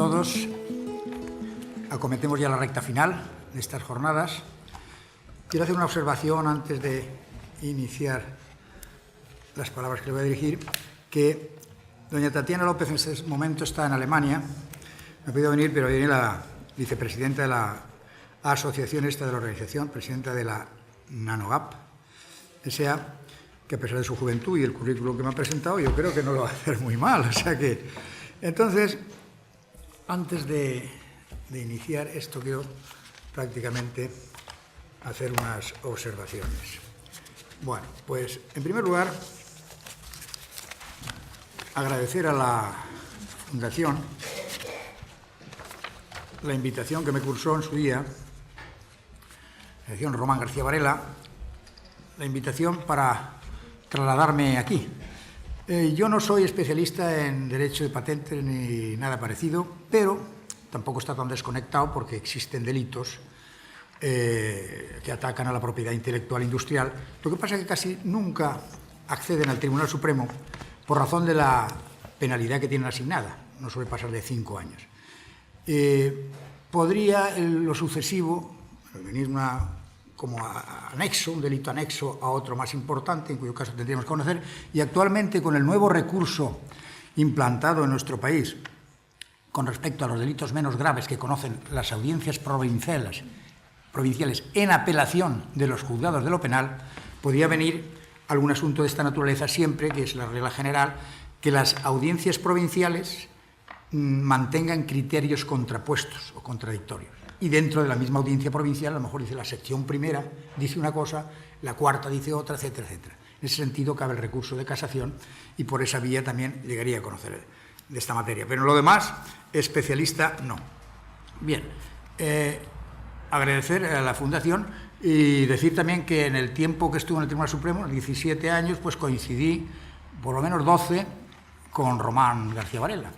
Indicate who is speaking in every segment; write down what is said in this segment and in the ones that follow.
Speaker 1: todos. Acometemos ya la recta final de estas jornadas. Quiero hacer una observación antes de iniciar las palabras que le voy a dirigir, que doña Tatiana López en este momento está en Alemania. Me ha pedido venir, pero viene la vicepresidenta de la asociación esta de la organización, presidenta de la NanoGap S.A., que a pesar de su juventud y el currículum que me ha presentado, yo creo que no lo va a hacer muy mal. O sea que, entonces, antes de iniciar esto, quiero prácticamente hacer unas observaciones. Bueno, pues, en primer lugar, agradecer a la Fundación la invitación que me cursó en su día, la Fundación Román García Varela, la invitación para trasladarme aquí. Yo no soy especialista en derecho de patentes ni nada parecido, pero tampoco está tan desconectado porque existen delitos que atacan a la propiedad intelectual industrial. Lo que pasa es que casi nunca acceden al Tribunal Supremo por razón de la penalidad que tienen asignada, no suele pasar de 5 años. Podría lo sucesivo venir como anexo, un delito anexo a otro más importante, en cuyo caso tendríamos que conocer, y actualmente con el nuevo recurso implantado en nuestro país con respecto a los delitos menos graves que conocen las audiencias provinciales en apelación de los juzgados de lo penal, podría venir algún asunto de esta naturaleza siempre, que es la regla general, que las audiencias provinciales mantengan criterios contrapuestos o contradictorios. Y dentro de la misma audiencia provincial, a lo mejor dice la sección primera, dice una cosa, la cuarta dice otra, etcétera, etcétera. En ese sentido cabe el recurso de casación y por esa vía también llegaría a conocer de esta materia. Pero en lo demás, especialista no. Bien, agradecer a la Fundación y decir también que en el tiempo que estuve en el Tribunal Supremo, 17 años, pues coincidí por lo menos 12 con Román García Varela.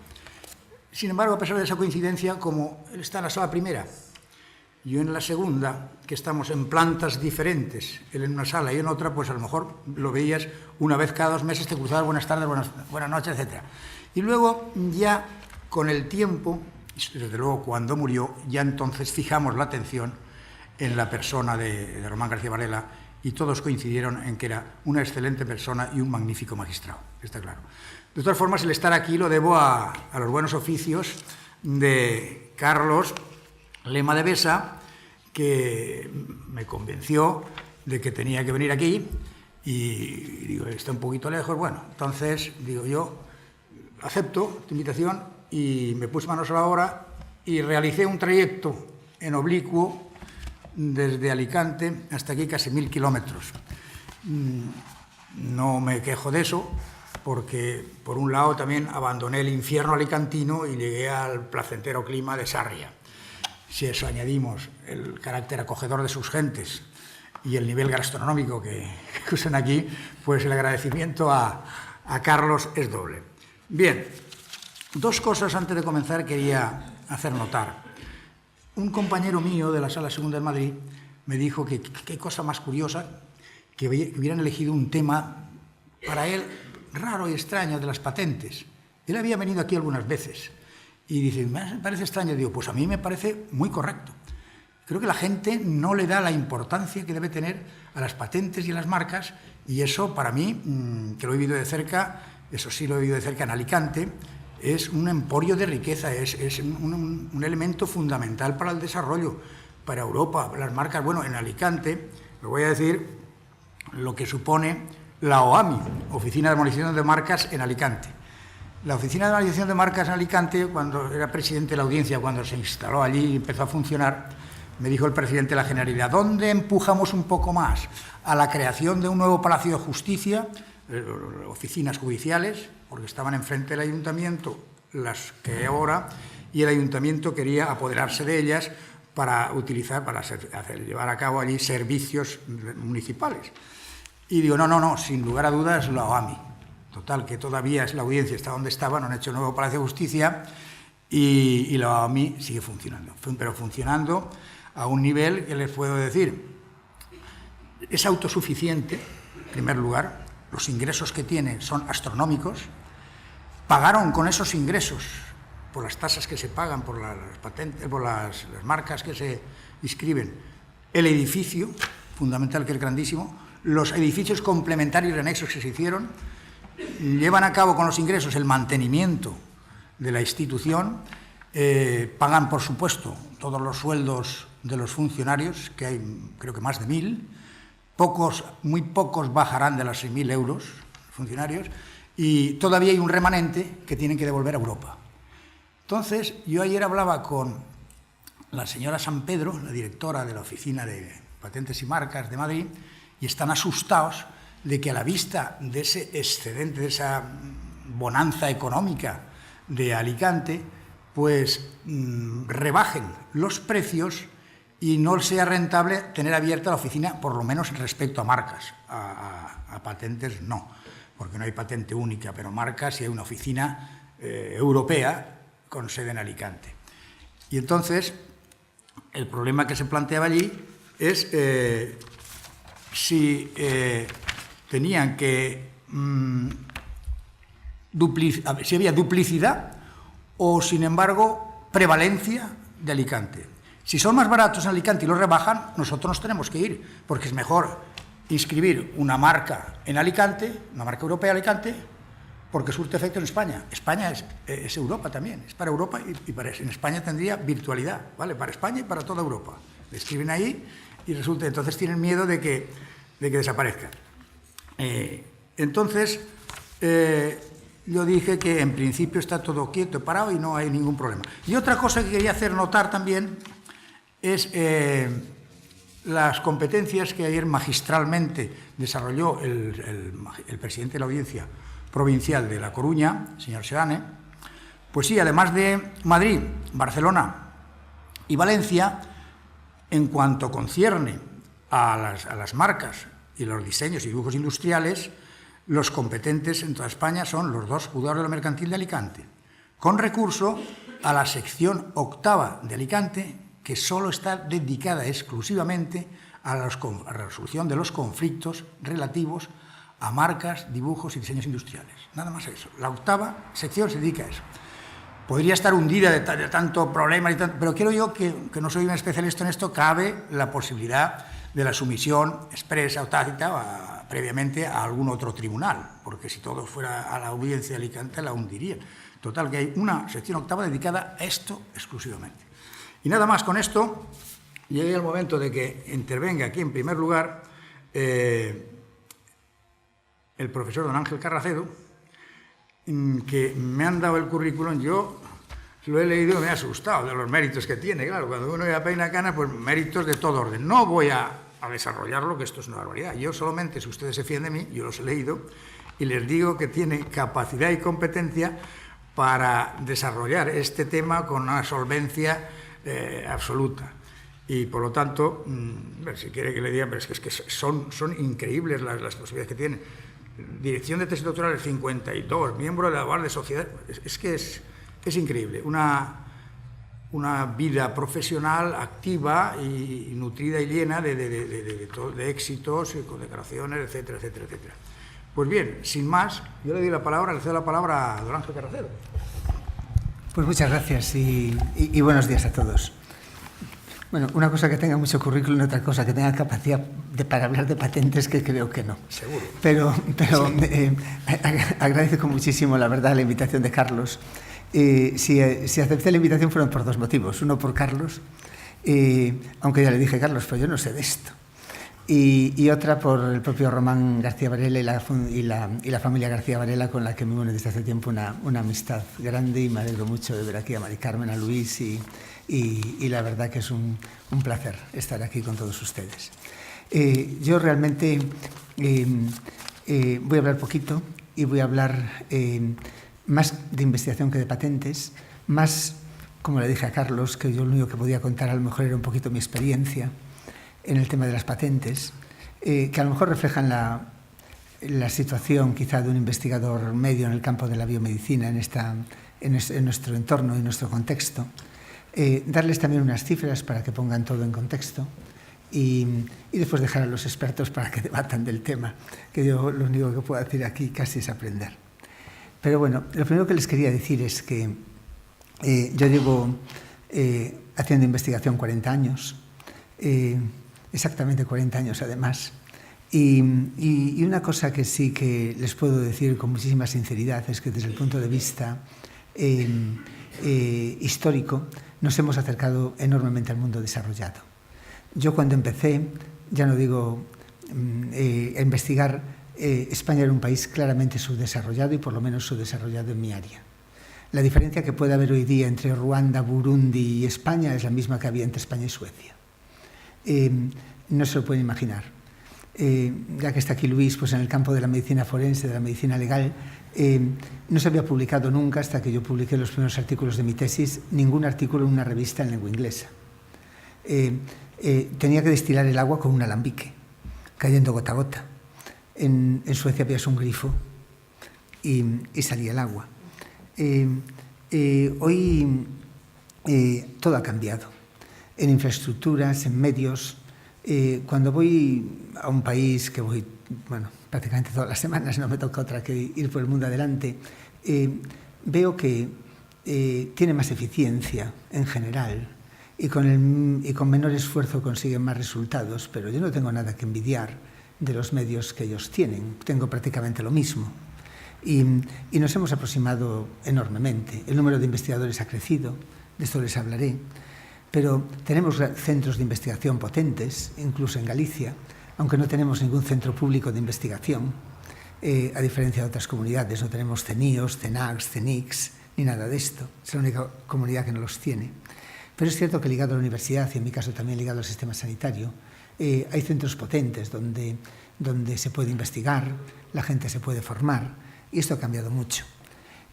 Speaker 1: Sin embargo, a pesar de esa coincidencia, como él está en la sala primera, yo en la segunda, que estamos en plantas diferentes, él en una sala y en otra, pues a lo mejor lo veías una vez cada 2 meses, te cruzabas buenas tardes, buenas noches, etc. Y luego ya con el tiempo, desde luego cuando murió, ya entonces fijamos la atención en la persona de Román García Varela y todos coincidieron en que era una excelente persona y un magnífico magistrado, está claro. De todas formas, el estar aquí lo debo a los buenos oficios de Carlos Lema de Besa, que me convenció de que tenía que venir aquí y digo, está un poquito lejos. Bueno, entonces digo yo, acepto tu invitación y me puse manos a la obra y realicé un trayecto en oblicuo desde Alicante hasta aquí, casi 1000 kilómetros. No me quejo de eso, porque por un lado también abandoné el infierno alicantino y llegué al placentero clima de Sarria. Si eso añadimos el carácter acogedor de sus gentes y el nivel gastronómico que usan aquí, pues el agradecimiento a Carlos es doble. Bien, 2 cosas antes de comenzar quería hacer notar. Un compañero mío de la Sala Segunda de Madrid me dijo que qué cosa más curiosa que hubieran elegido un tema para él raro y extraño de las patentes. Él había venido aquí algunas veces y dice, me parece extraño. Digo, pues a mí me parece muy correcto. Creo que la gente no le da la importancia que debe tener a las patentes y a las marcas, y eso para mí, que lo he vivido de cerca, eso sí lo he vivido de cerca en Alicante, es un emporio de riqueza, es un elemento fundamental para el desarrollo, para Europa, las marcas. Bueno, en Alicante, lo voy a decir, lo que supone la OAMI, Oficina de Armonización de Marcas en Alicante. La Oficina de Armonización de Marcas en Alicante, cuando era presidente de la audiencia, cuando se instaló allí y empezó a funcionar, me dijo el presidente de la Generalidad, ¿dónde empujamos un poco más? A la creación de un nuevo Palacio de Justicia, oficinas judiciales, porque estaban enfrente del ayuntamiento las que hay ahora, y el ayuntamiento quería apoderarse de ellas para llevar a cabo allí servicios municipales. Y digo, no, sin lugar a dudas, la OAMI. Total, que todavía es la audiencia, está donde estaba, no han hecho el nuevo Palacio de Justicia y la OAMI sigue funcionando, pero funcionando a un nivel que les puedo decir, es autosuficiente, en primer lugar, los ingresos que tiene son astronómicos, pagaron con esos ingresos por las tasas que se pagan, por las patentes, por las marcas que se inscriben, el edificio fundamental, que es grandísimo, los edificios complementarios y anexos que se hicieron, llevan a cabo con los ingresos el mantenimiento de la institución, pagan, por supuesto, todos los sueldos de los funcionarios, que hay creo que más de 1.000, muy pocos bajarán de los 6.000 euros funcionarios, y todavía hay un remanente que tienen que devolver a Europa. Entonces, yo ayer hablaba con la señora San Pedro, la directora de la Oficina de Patentes y Marcas de Madrid, y están asustados de que a la vista de ese excedente, de esa bonanza económica de Alicante, pues rebajen los precios y no sea rentable tener abierta la oficina, por lo menos respecto a marcas. A patentes no, porque no hay patente única, pero marcas sí hay una oficina europea con sede en Alicante. Y entonces, el problema que se planteaba allí es si tenían que si había duplicidad o, sin embargo, prevalencia de Alicante. Si son más baratos en Alicante y los rebajan, nosotros nos tenemos que ir, porque es mejor inscribir una marca en Alicante, una marca europea en Alicante, porque surte efecto en España. España es Europa también, es para Europa y en España tendría virtualidad, ¿vale? Para España y para toda Europa. Le escriben ahí y resulta, entonces tienen miedo de que desaparezca. Entonces, yo dije que en principio está todo quieto, parado y no hay ningún problema. Y otra cosa que quería hacer notar también es las competencias que ayer magistralmente desarrolló el presidente de la Audiencia Provincial de La Coruña, señor Seane. Pues sí, además de Madrid, Barcelona y Valencia, en cuanto concierne a las marcas y los diseños y dibujos industriales, los competentes en toda España son los 2 juzgados de lo mercantil de Alicante, con recurso a la sección 8ª de Alicante, que solo está dedicada exclusivamente a la resolución de los conflictos relativos a marcas, dibujos y diseños industriales. Nada más eso. La 8ª sección se dedica a eso. Podría estar hundida de tanto problema, pero quiero yo que no soy un especialista en esto, cabe la posibilidad de la sumisión expresa o tácita previamente a algún otro tribunal, porque si todo fuera a la Audiencia de Alicante la hundirían. Total, que hay una sección 8ª dedicada a esto exclusivamente. Y nada más con esto, llegué al momento de que intervenga aquí en primer lugar el profesor don Ángel Carracedo, que me han dado el currículum. Yo lo he leído y me he asustado de los méritos que tiene. Claro, cuando uno ya peina cana, pues méritos de todo orden. No voy a desarrollarlo, que esto es una barbaridad. Yo solamente, si ustedes se fían de mí, yo los he leído y les digo que tiene capacidad y competencia para desarrollar este tema con una solvencia absoluta. Y por lo tanto, si quiere que le diga, pero es que son increíbles las posibilidades que tiene. Dirección de tesis doctoral del 52, miembro de la Bar de Sociedad, es increíble. Una vida profesional activa y nutrida y llena de éxitos, condecoraciones, etcétera, etcétera, etcétera. Pues bien, sin más, yo le cedo la palabra a don Ángel Carracedo.
Speaker 2: Pues muchas gracias y buenos días a todos. Bueno, una cosa que tenga mucho currículum y otra cosa que tenga capacidad para hablar de patentes, que creo que no.
Speaker 1: Seguro.
Speaker 2: Pero sí. Agradezco muchísimo, la verdad, la invitación de Carlos. Si acepté la invitación fueron por 2 motivos. Uno, por Carlos, aunque ya le dije, Carlos, pero yo no sé de esto. Y otra, por el propio Román García Varela y la familia García Varela, con la que me uno desde hace tiempo una amistad grande, y me alegro mucho de ver aquí a Mari Carmen, a Luis, y la verdad que es un placer estar aquí con todos ustedes. Yo realmente voy a hablar poquito y voy a hablar más de investigación que de patentes, más, como le dije a Carlos, que yo lo único que podía contar a lo mejor era un poquito mi experiencia en el tema de las patentes, que a lo mejor reflejan la situación quizá de un investigador medio en el campo de la biomedicina en nuestro entorno y nuestro contexto. Darles también unas cifras para que pongan todo en contexto y después dejar a los expertos para que debatan del tema, que yo lo único que puedo decir aquí casi es aprender. Pero bueno, lo primero que les quería decir es que Yo llevo haciendo investigación 40 años, exactamente 40 años además. Y una cosa que sí que les puedo decir con muchísima sinceridad es que desde el punto de vista histórico nos hemos acercado enormemente al mundo desarrollado. Yo cuando empecé, ya no digo a investigar, España era un país claramente subdesarrollado y por lo menos subdesarrollado en mi área. La diferencia que puede haber hoy día entre Ruanda, Burundi y España es la misma que había entre España y Suecia. No se lo pueden imaginar. Ya que está aquí Luis, pues en el campo de la medicina forense, de la medicina legal, no se había publicado nunca, hasta que yo publiqué los primeros artículos de mi tesis, ningún artículo en una revista en lengua inglesa. Tenía que destilar el agua con un alambique, cayendo gota a gota. En Suecia había un grifo y salía el agua. Hoy todo ha cambiado, en infraestructuras, en medios. Cuando voy a un país que voy, prácticamente todas las semanas, no me toca otra que ir por el mundo adelante, veo que tiene más eficiencia en general y con menor esfuerzo consiguen más resultados, pero yo no tengo nada que envidiar de los medios que ellos tienen, tengo prácticamente lo mismo. Y nos hemos aproximado enormemente. El número de investigadores ha crecido, de esto les hablaré, pero tenemos centros de investigación potentes, incluso en Galicia, aunque no tenemos ningún centro público de investigación, a diferencia de otras comunidades. No tenemos CENIOS, CENACS, CENICS, ni nada de esto. Es la única comunidad que no los tiene. Pero es cierto que ligado a la universidad, y en mi caso también ligado al sistema sanitario, hay centros potentes donde se puede investigar, la gente se puede formar, y esto ha cambiado mucho.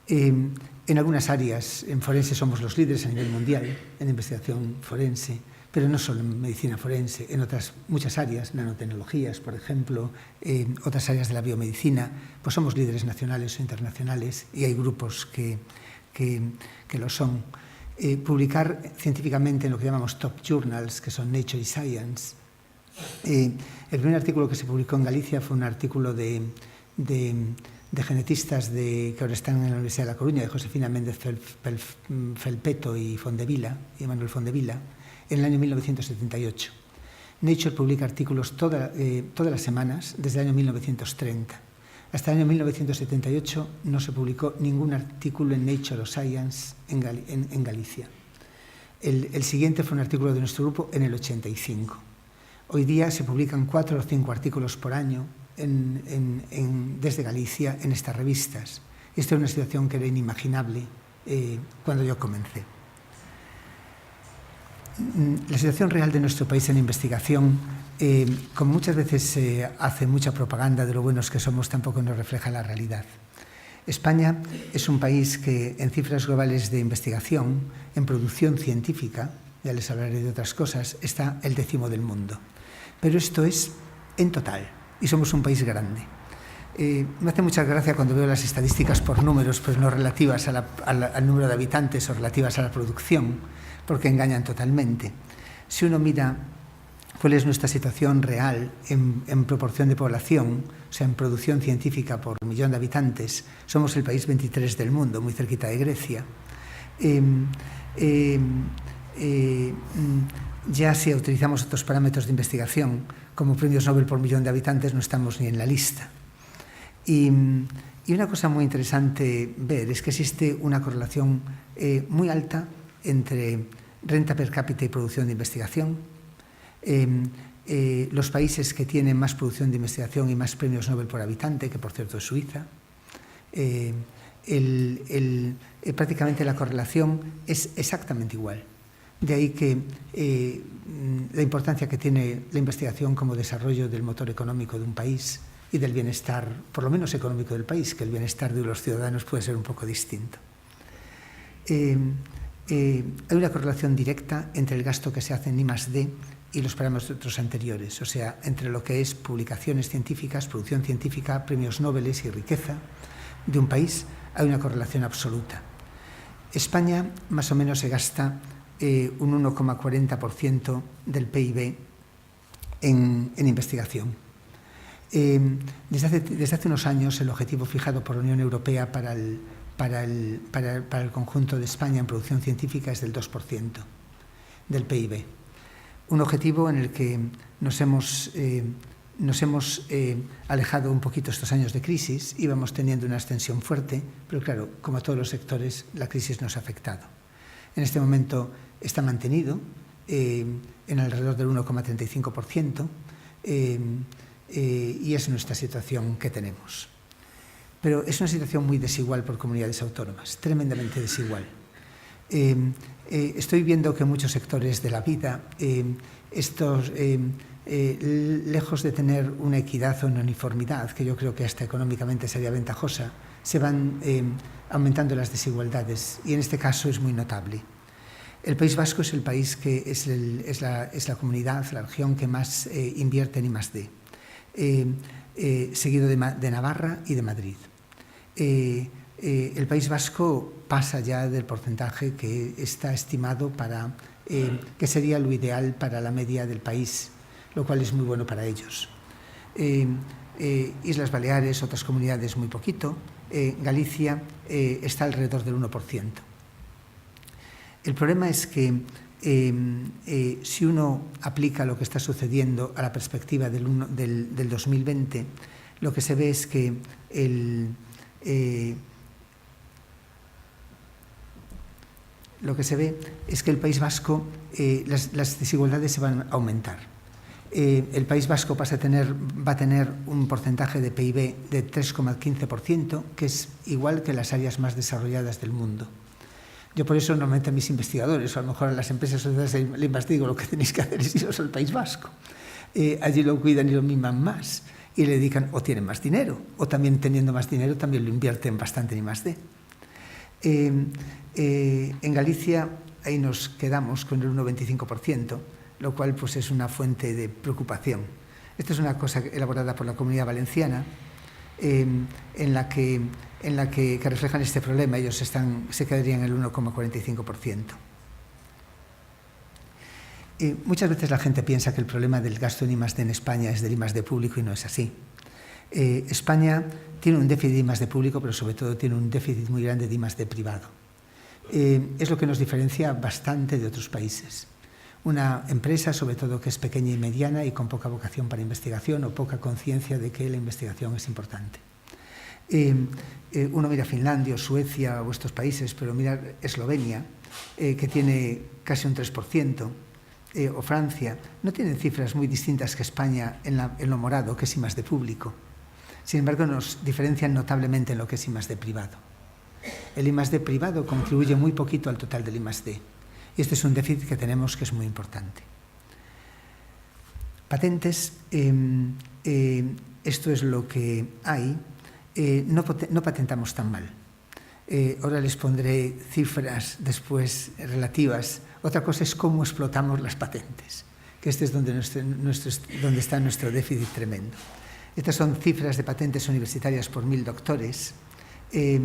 Speaker 2: En algunas áreas, en forense somos los líderes a nivel mundial, en investigación forense, pero no solo en medicina forense, en otras muchas áreas, nanotecnologías, por ejemplo, otras áreas de la biomedicina, pues somos líderes nacionales o internacionales, y hay grupos que lo son. Publicar científicamente en lo que llamamos top journals, que son Nature y Science. El primer artículo que se publicó en Galicia fue un artículo de genetistas que ahora están en la Universidad de La Coruña, de Josefina Méndez Felpeto y Manuel Fondevila, en el año 1978. Nature publica artículos todas las semanas desde el año 1930. Hasta el año 1978 no se publicó ningún artículo en Nature o Science en Galicia. El siguiente fue un artículo de nuestro grupo en el 85. Hoy día se publican 4 o 5 artículos por año desde Galicia en estas revistas. Esta es una situación que era inimaginable cuando yo comencé. La situación real de nuestro país en investigación, como muchas veces se hace mucha propaganda de lo buenos que somos, tampoco nos refleja la realidad. España es un país que en cifras globales de investigación, en producción científica, ya les hablaré de otras cosas, está el 10º del mundo. Pero esto es en total, y somos un país grande. Me hace mucha gracia cuando veo las estadísticas por números, pues no relativas al número de habitantes o relativas a la producción, porque engañan totalmente. Si uno mira cuál es nuestra situación real en proporción de población, o sea, en producción científica por millón de habitantes, somos el país 23 del mundo, muy cerquita de Grecia. Ya si utilizamos otros parámetros de investigación, como premios Nobel por millón de habitantes, no estamos ni en la lista. Y una cosa muy interesante ver es que existe una correlación muy alta entre renta per cápita y producción de investigación. Los países que tienen más producción de investigación y más premios Nobel por habitante, que por cierto es Suiza, prácticamente la correlación es exactamente igual. De ahí que la importancia que tiene la investigación como desarrollo del motor económico de un país y del bienestar, por lo menos económico del país, que el bienestar de los ciudadanos puede ser un poco distinto. Hay una correlación directa entre el gasto que se hace en I+D y los parámetros anteriores, o sea, entre lo que es publicaciones científicas, producción científica, premios Nobel y riqueza de un país, hay una correlación absoluta. España más o menos se gasta un 1,40% del PIB en investigación. Desde hace unos años el objetivo fijado por la Unión Europea para para el conjunto de España en producción científica es del 2% del PIB. Un objetivo en el que nos hemos alejado un poquito estos años de crisis, íbamos teniendo una extensión fuerte, pero claro, como a todos los sectores, la crisis nos ha afectado. En este momento está mantenido en alrededor del 1,35%, y es nuestra situación que tenemos. Pero es una situación muy desigual por comunidades autónomas, tremendamente desigual. Estoy viendo que muchos sectores de la vida, lejos de tener una equidad o una uniformidad, que yo creo que hasta económicamente sería ventajosa, se van aumentando las desigualdades, y en este caso es muy notable. El País Vasco es el país que es la comunidad, la región que más invierte en I+D, seguido de Navarra y de Madrid. El País Vasco pasa ya del porcentaje que está estimado que sería lo ideal para la media del país, lo cual es muy bueno para ellos. Islas Baleares, otras comunidades muy poquito. Galicia está alrededor del 1%. El problema es que si uno aplica lo que está sucediendo a la perspectiva del 2020, lo que se ve es que el País Vasco, las desigualdades se van a aumentar. El País Vasco va a tener un porcentaje de PIB de 3,15%, que es igual que las áreas más desarrolladas del mundo. Yo por eso normalmente a mis investigadores, o a lo mejor a las empresas sociales les digo, lo que tenéis que hacer es iros al País Vasco. Allí lo cuidan y lo miman más, y le dedican, o tienen más dinero, o también teniendo más dinero también lo invierten bastante en I+D. En Galicia ahí nos quedamos con el 1,25%, lo cual pues es una fuente de preocupación. Esta es una cosa elaborada por la Comunidad Valenciana, en la que reflejan este problema. Ellos se quedarían en el 1,45%. Muchas veces la gente piensa que el problema del gasto en I+D en España es del I+D público, y no es así. España tiene un déficit de I+D público, pero sobre todo tiene un déficit muy grande de I+D privado. Es lo que nos diferencia bastante de otros países. Una empresa, sobre todo, que es pequeña y mediana y con poca vocación para investigación o poca conciencia de que la investigación es importante. Uno mira Finlandia o Suecia o estos países, pero mira Eslovenia, que tiene casi un 3%, o Francia, no tienen cifras muy distintas que España en lo morado, que es I+D público. Sin embargo, nos diferencian notablemente en lo que es I+D privado. El I+D privado contribuye muy poquito al total del I+D. Y este es un déficit que tenemos que es muy importante. Patentes, esto es lo que hay. No patentamos tan mal. Ahora les pondré cifras después relativas. Otra cosa es cómo explotamos las patentes, que este es donde está nuestro déficit tremendo. Estas son cifras de patentes universitarias por 1000 doctores, que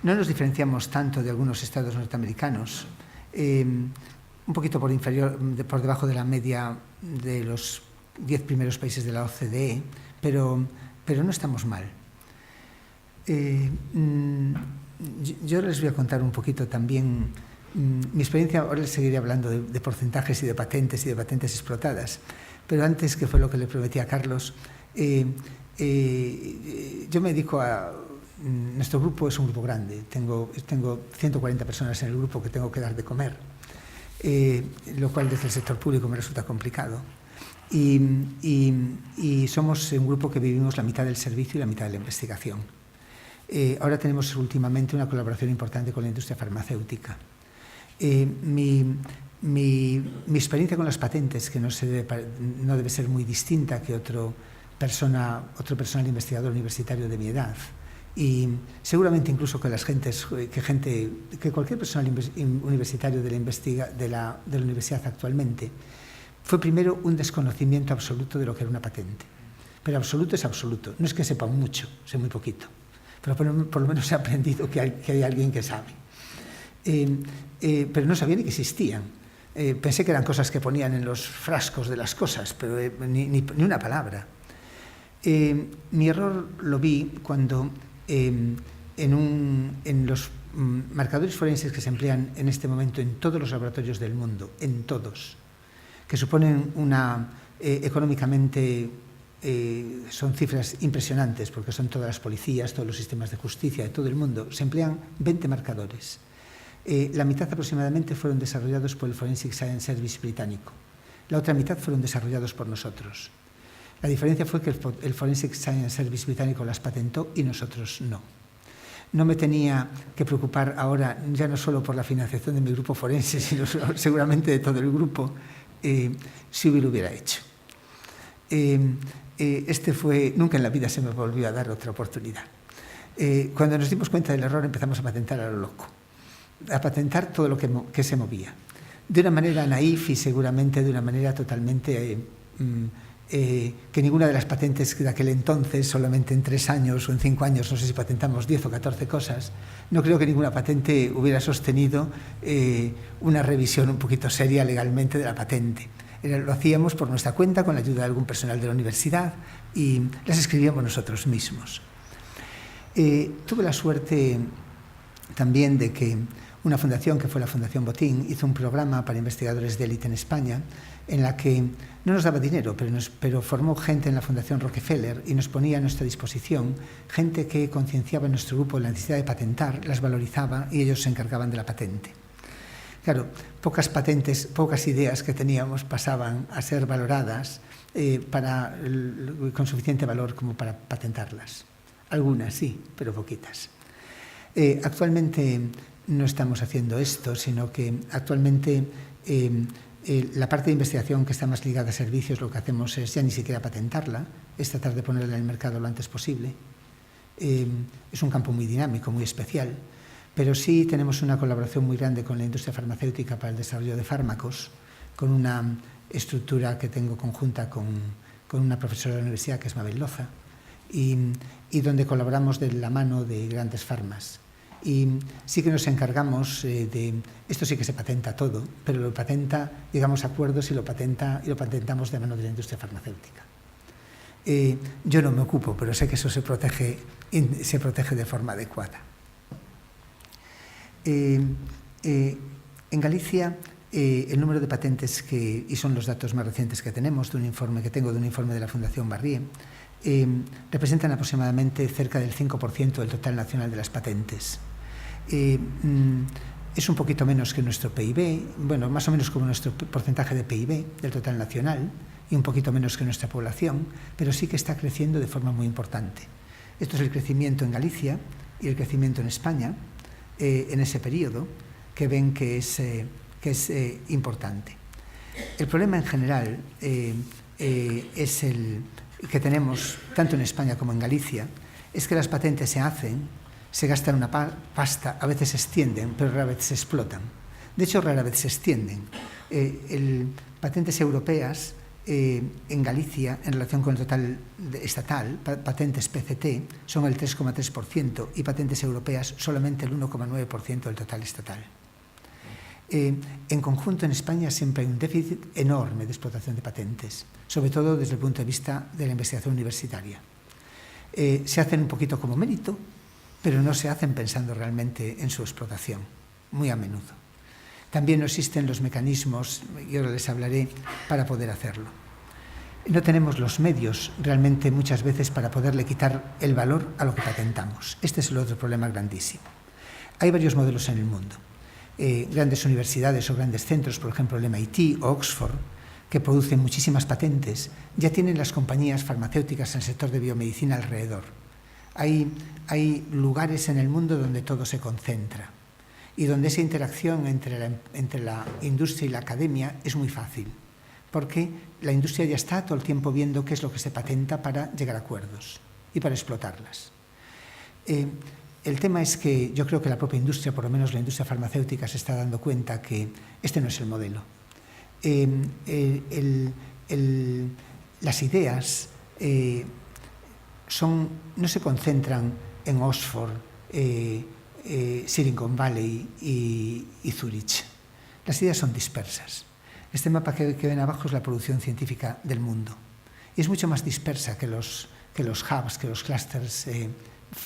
Speaker 2: no nos diferenciamos tanto de algunos estados norteamericanos, un poquito por debajo de la media de los 10 primeros países de la OCDE, pero no estamos mal. Yo les voy a contar un poquito también mi experiencia. Ahora les seguiré hablando de porcentajes y de patentes explotadas, pero antes, que fue lo que le prometí a Carlos, yo me dedico a... Nuestro grupo es un grupo grande, tengo 140 personas en el grupo que tengo que dar de comer, lo cual desde el sector público me resulta complicado. Y somos un grupo que vivimos la mitad del servicio y la mitad de la investigación. Ahora tenemos últimamente una colaboración importante con la industria farmacéutica. Mi experiencia con las patentes, que no debe ser muy distinta que otro personal investigador universitario de mi edad, y seguramente incluso que cualquier personal universitario de la universidad actualmente, fue primero un desconocimiento absoluto de lo que era una patente. Pero absoluto es absoluto. No es que sepa mucho, sé muy poquito, pero por lo menos he aprendido que hay alguien que sabe. Pero no sabía ni que existían. Pensé que eran cosas que ponían en los frascos de las cosas, pero ni una palabra. Mi error lo vi cuando en los marcadores forenses que se emplean en este momento en todos los laboratorios del mundo, en todos, que suponen económicamente, son cifras impresionantes, porque son todas las policías, todos los sistemas de justicia de todo el mundo, se emplean 20 marcadores. La mitad aproximadamente fueron desarrollados por el Forensic Science Service británico. La otra mitad fueron desarrollados por nosotros. La diferencia fue que el Forensic Science Service británico las patentó y nosotros no. No me tenía que preocupar ahora ya no solo por la financiación de mi grupo forense, sino seguramente de todo el grupo, si lo hubiera hecho. Nunca en la vida se me volvió a dar otra oportunidad. Cuando nos dimos cuenta del error empezamos a patentar a lo loco, a patentar todo lo que se movía. De una manera naif y seguramente de una manera totalmente... que ninguna de las patentes de aquel entonces, solamente en 3 años o en 5 años, no sé si patentamos 10 o 14 cosas, no creo que ninguna patente hubiera sostenido una revisión un poquito seria legalmente de la patente. Lo hacíamos por nuestra cuenta, con la ayuda de algún personal de la universidad, y las escribíamos nosotros mismos. Tuve la suerte también de que una fundación, que fue la Fundación Botín, hizo un programa para investigadores de élite en España, en la que no nos daba dinero, pero formó gente en la Fundación Rockefeller y nos ponía a nuestra disposición gente que concienciaba en nuestro grupo la necesidad de patentar, las valorizaba y ellos se encargaban de la patente. Claro, pocas patentes, pocas ideas que teníamos pasaban a ser valoradas con suficiente valor como para patentarlas. Algunas sí, pero poquitas. Actualmente no estamos haciendo esto, sino que actualmente la parte de investigación que está más ligada a servicios, lo que hacemos es ya ni siquiera patentarla, es tratar de ponerla en el mercado lo antes posible. Es un campo muy dinámico, muy especial, pero sí tenemos una colaboración muy grande con la industria farmacéutica para el desarrollo de fármacos, con una estructura que tengo conjunta con una profesora de la universidad, que es Mabel Loza, y donde colaboramos de la mano de grandes farmas. Y sí que nos encargamos esto sí que se patenta todo, pero lo patenta, llegamos a acuerdos y lo patentamos de mano de la industria farmacéutica. Yo no me ocupo, pero sé que eso se protege de forma adecuada. En Galicia, el número de patentes y son los datos más recientes que tenemos, de un informe que tengo de un informe de la Fundación Barrié, representan aproximadamente cerca del 5% del total nacional de las patentes. Es un poquito menos que nuestro PIB, bueno, más o menos como nuestro porcentaje de PIB del total nacional y un poquito menos que nuestra población, pero sí que está creciendo de forma muy importante. Esto es el crecimiento en Galicia y el crecimiento en España en ese periodo, que ven que es importante. El problema en general es el que tenemos tanto en España como en Galicia, es que las patentes se hacen, se gastan una pasta, a veces se extienden, pero rara vez se explotan. De hecho, rara vez se extienden. Patentes europeas en Galicia, en relación con el total estatal, patentes PCT, son el 3,3% y patentes europeas solamente el 1,9% del total estatal. En conjunto, en España siempre hay un déficit enorme de explotación de patentes, sobre todo desde el punto de vista de la investigación universitaria. Se hacen un poquito como mérito, pero no se hacen pensando realmente en su explotación, muy a menudo. También no existen los mecanismos, y ahora les hablaré, para poder hacerlo. No tenemos los medios realmente muchas veces para poderle quitar el valor a lo que patentamos. Este es el otro problema grandísimo. Hay varios modelos en el mundo. Grandes universidades o grandes centros, por ejemplo el MIT o Oxford, que producen muchísimas patentes, ya tienen las compañías farmacéuticas en el sector de biomedicina alrededor. Hay lugares en el mundo donde todo se concentra y donde esa interacción entre la industria y la academia es muy fácil, porque la industria ya está todo el tiempo viendo qué es lo que se patenta para llegar a acuerdos y para explotarlas. El tema es que yo creo que la propia industria, por lo menos la industria farmacéutica, se está dando cuenta que este no es el modelo. Las ideas no se concentran en Oxford, Silicon Valley y Zurich. Las ideas son dispersas. Este mapa que ven abajo es la producción científica del mundo. Y es mucho más dispersa que los hubs, que los clústeres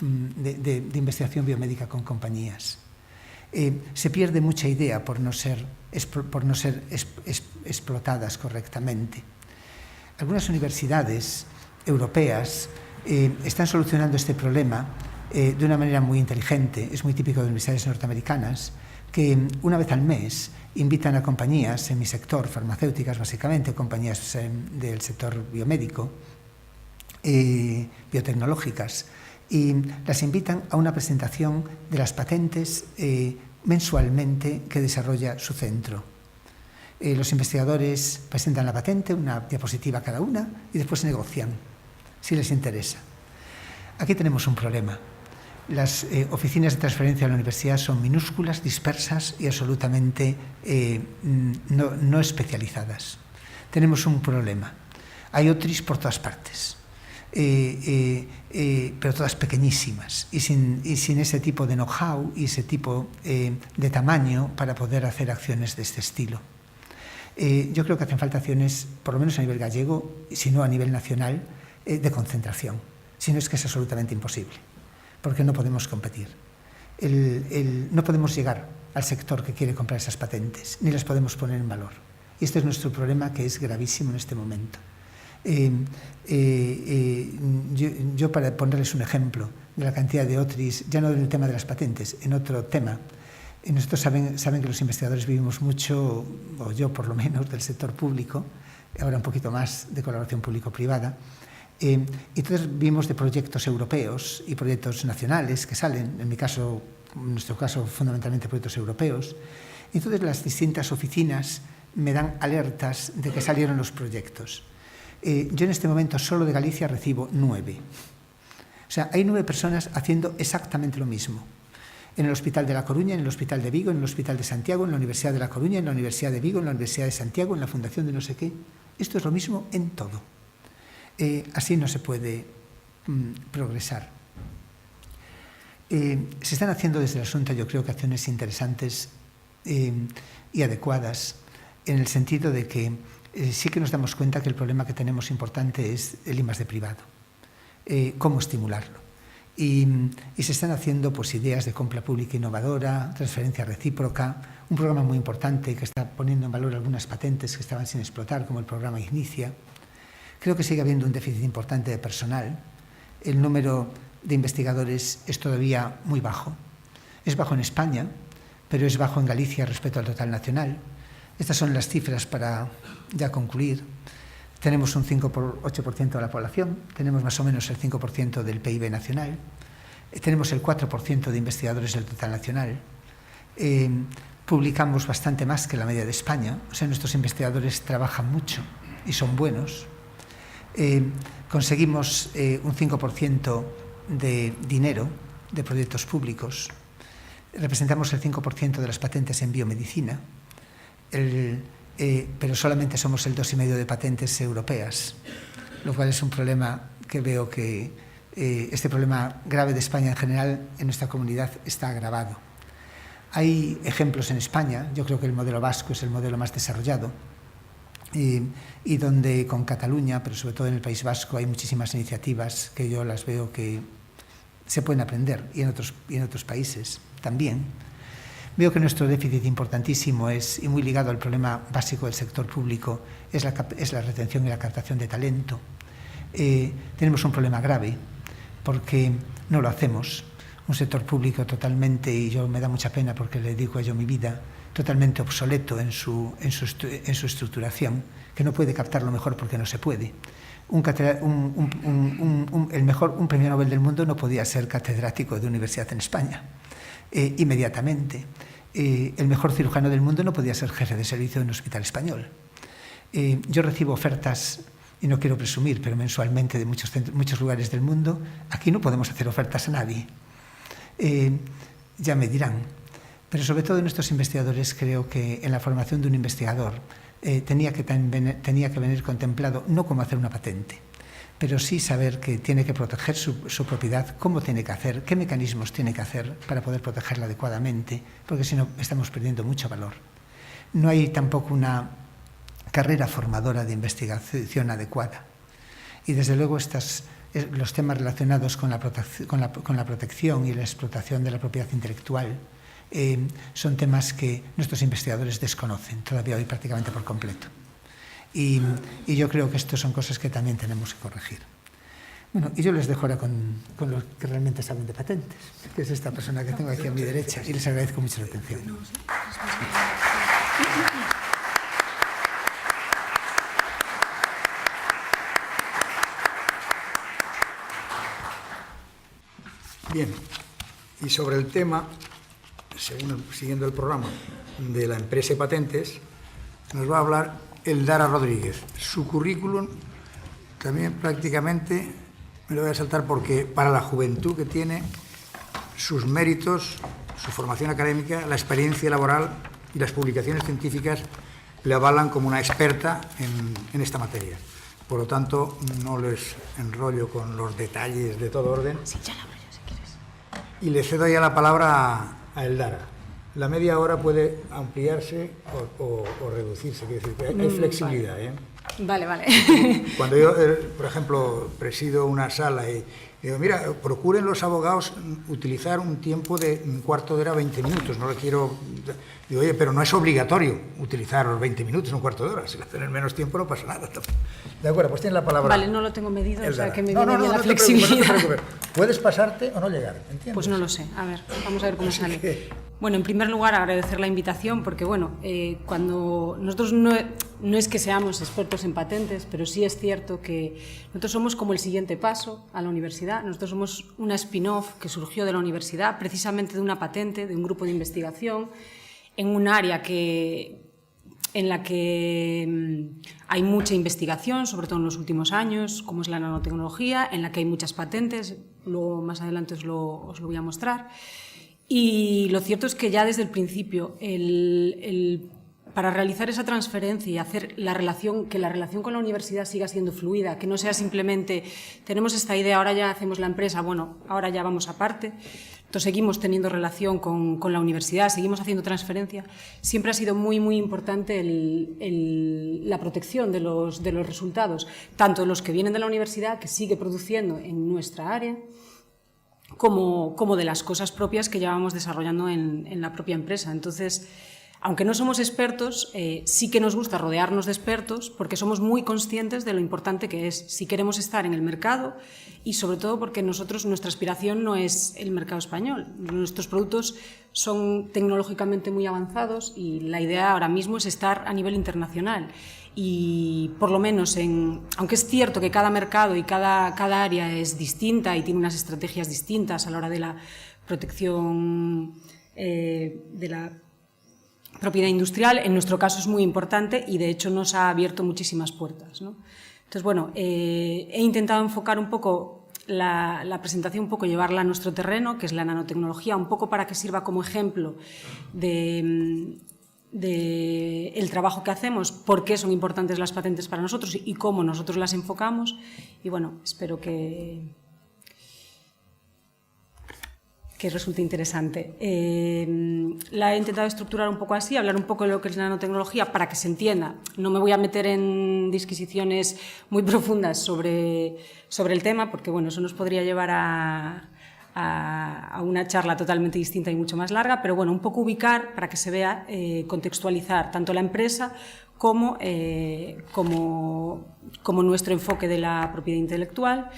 Speaker 2: de investigación biomédica con compañías. Se pierde mucha idea por no ser explotadas correctamente. Algunas universidades europeas están solucionando este problema de una manera muy inteligente. Es muy típico de universidades norteamericanas que una vez al mes invitan a compañías en mi sector, farmacéuticas básicamente, compañías del sector biomédico, biotecnológicas, y las invitan a una presentación de las patentes mensualmente que desarrolla su centro. Los investigadores presentan la patente, una diapositiva cada una, y después negocian, si les interesa. Aquí tenemos un problema. Las oficinas de transferencia de la universidad son minúsculas, dispersas y absolutamente no especializadas. Tenemos un problema. Hay OTRIs por todas partes, pero todas pequeñísimas y sin ese tipo de know-how y ese tipo de tamaño para poder hacer acciones de este estilo. Yo creo que hacen falta acciones, por lo menos a nivel gallego, si no a nivel nacional, de concentración. Si no, es que es absolutamente imposible, porque no podemos competir. No podemos llegar al sector que quiere comprar esas patentes, ni las podemos poner en valor. Y este es nuestro problema, que es gravísimo en este momento. Yo, para ponerles un ejemplo de la cantidad de OTRIs, ya no en el tema de las patentes, en otro tema, nosotros saben que los investigadores vivimos mucho, o yo por lo menos, del sector público, ahora un poquito más de colaboración público-privada, y entonces vimos de proyectos europeos y proyectos nacionales que salen, en nuestro caso fundamentalmente proyectos europeos, y entonces las distintas oficinas me dan alertas de que salieron los proyectos. Yo en este momento solo de Galicia recibo 9. O sea, hay 9 personas haciendo exactamente lo mismo. En el Hospital de La Coruña, en el Hospital de Vigo, en el Hospital de Santiago, en la Universidad de La Coruña, en la Universidad de Vigo, en la Universidad de Santiago, en la Fundación de no sé qué. Esto es lo mismo en todo. Así no se puede progresar. Se están haciendo desde el asunto, yo creo que acciones interesantes y adecuadas, en el sentido de que sí que nos damos cuenta que el problema que tenemos importante es el I+D privado. Cómo estimularlo. Y se están haciendo pues, ideas de compra pública innovadora, transferencia recíproca, un programa muy importante que está poniendo en valor algunas patentes que estaban sin explotar, como el programa Ignicia. Creo que sigue habiendo un déficit importante de personal. El número de investigadores es todavía muy bajo. Es bajo en España, pero es bajo en Galicia respecto al total nacional. Estas son las cifras para ya concluir. Tenemos un 5,8% de la población, tenemos más o menos el 5% del PIB nacional, tenemos el 4% de investigadores del total nacional, publicamos bastante más que la media de España, o sea, nuestros investigadores trabajan mucho y son buenos. Conseguimos un 5% de dinero de proyectos públicos, representamos el 5% de las patentes en biomedicina, pero solamente somos el 2,5% de patentes europeas, lo cual es un problema que veo que este problema grave de España en general en nuestra comunidad está agravado. Hay ejemplos en España, yo creo que el modelo vasco es el modelo más desarrollado, y donde con Cataluña, pero sobre todo en el País Vasco, hay muchísimas iniciativas que yo las veo que se pueden aprender, y en otros países también. Veo que nuestro déficit importantísimo es, y muy ligado al problema básico del sector público, es la retención y la captación de talento. Tenemos un problema grave porque no lo hacemos. Un sector público totalmente, y yo me da mucha pena porque le dedico a ello mi vida, totalmente obsoleto en su estructuración, que no puede captarlo mejor porque no se puede. Un premio Nobel del mundo no podía ser catedrático de universidad en España. Inmediatamente. El mejor cirujano del mundo no podía ser jefe de servicio en un hospital español. Yo recibo ofertas, y no quiero presumir, pero mensualmente de muchos lugares del mundo. Aquí no podemos hacer ofertas a nadie. Ya me dirán. Pero sobre todo nuestros investigadores, creo que en la formación de un investigador tenía que venir contemplado no como hacer una patente, pero sí saber que tiene que proteger su propiedad, cómo tiene que hacer, qué mecanismos tiene que hacer para poder protegerla adecuadamente, porque si no estamos perdiendo mucho valor. No hay tampoco una carrera formadora de investigación adecuada. Y desde luego estas los temas relacionados con la protección y la explotación de la propiedad intelectual son temas que nuestros investigadores desconocen todavía hoy prácticamente por completo. Y yo creo que estas son cosas que también tenemos que corregir. Bueno, y yo les dejo ahora con los que realmente saben de patentes, que es esta persona que tengo aquí a mi derecha, y les agradezco mucho la atención.
Speaker 1: Bien, y sobre el tema, siguiendo el programa de la empresa de patentes, nos va a hablar Eldara Rodríguez. Su currículum también prácticamente me lo voy a saltar porque para la juventud que tiene, sus méritos, su formación académica, la experiencia laboral y las publicaciones científicas le avalan como una experta en esta materia. Por lo tanto, no les enrollo con los detalles de todo orden.
Speaker 3: Sí, ya la abro yo, si quieres.
Speaker 1: Y le cedo ya la palabra a Eldara. La media hora puede ampliarse o reducirse, quiere decir que hay flexibilidad.
Speaker 3: Vale.
Speaker 1: Cuando yo, por ejemplo, presido una sala y digo, mira, procuren los abogados utilizar un tiempo de un cuarto de hora, 20 minutos, no le quiero... Digo, oye, pero no es obligatorio utilizar los 20 minutos, un cuarto de hora, si lo hacen en menos tiempo no pasa nada. De acuerdo, pues tiene la palabra.
Speaker 3: Vale, no lo tengo medido,
Speaker 1: Eldara.
Speaker 3: o sea que me viene bien la
Speaker 1: no
Speaker 3: flexibilidad.
Speaker 1: no te preocupes. Puedes pasarte o no llegar, ¿entiendes?
Speaker 3: Pues no lo sé, a ver, vamos a ver cómo sale. Bueno, en primer lugar agradecer la invitación porque, bueno, cuando nosotros no es que seamos expertos en patentes, pero sí es cierto que nosotros somos como el siguiente paso a la universidad. Nosotros somos una spin-off que surgió de la universidad, precisamente de una patente, de un grupo de investigación, en un área en la que hay mucha investigación, sobre todo en los últimos años, como es la nanotecnología, en la que hay muchas patentes, luego más adelante os lo voy a mostrar. Y lo cierto es que ya desde el principio, para realizar esa transferencia y hacer que la relación con la universidad siga siendo fluida, que no sea simplemente, tenemos esta idea, ahora ya hacemos la empresa, bueno, ahora ya vamos aparte, entonces seguimos teniendo relación con la universidad, seguimos haciendo transferencia, siempre ha sido muy, muy importante la protección de los resultados, tanto los que vienen de la universidad, que sigue produciendo en nuestra área, como de las cosas propias que llevamos desarrollando en la propia empresa. Entonces, aunque no somos expertos, sí que nos gusta rodearnos de expertos porque somos muy conscientes de lo importante que es si queremos estar en el mercado y sobre todo porque nuestra aspiración no es el mercado español. Nuestros productos son tecnológicamente muy avanzados y la idea ahora mismo es estar a nivel internacional. Y por lo menos, aunque es cierto que cada mercado y cada área es distinta y tiene unas estrategias distintas a la hora de la protección de la propiedad industrial, en nuestro caso es muy importante y de hecho nos ha abierto muchísimas puertas, ¿no? Entonces, bueno, he intentado enfocar un poco la presentación, un poco llevarla a nuestro terreno, que es la nanotecnología, un poco para que sirva como ejemplo de el trabajo que hacemos, por qué son importantes las patentes para nosotros y cómo nosotros las enfocamos. Y bueno, espero que resulte interesante. La he intentado estructurar un poco así, hablar un poco de lo que es la nanotecnología para que se entienda. No me voy a meter en disquisiciones muy profundas sobre el tema, porque bueno, eso nos podría llevar a una charla totalmente distinta y mucho más larga, pero bueno, un poco ubicar para que se vea, contextualizar tanto la empresa como nuestro enfoque de la propiedad intelectual.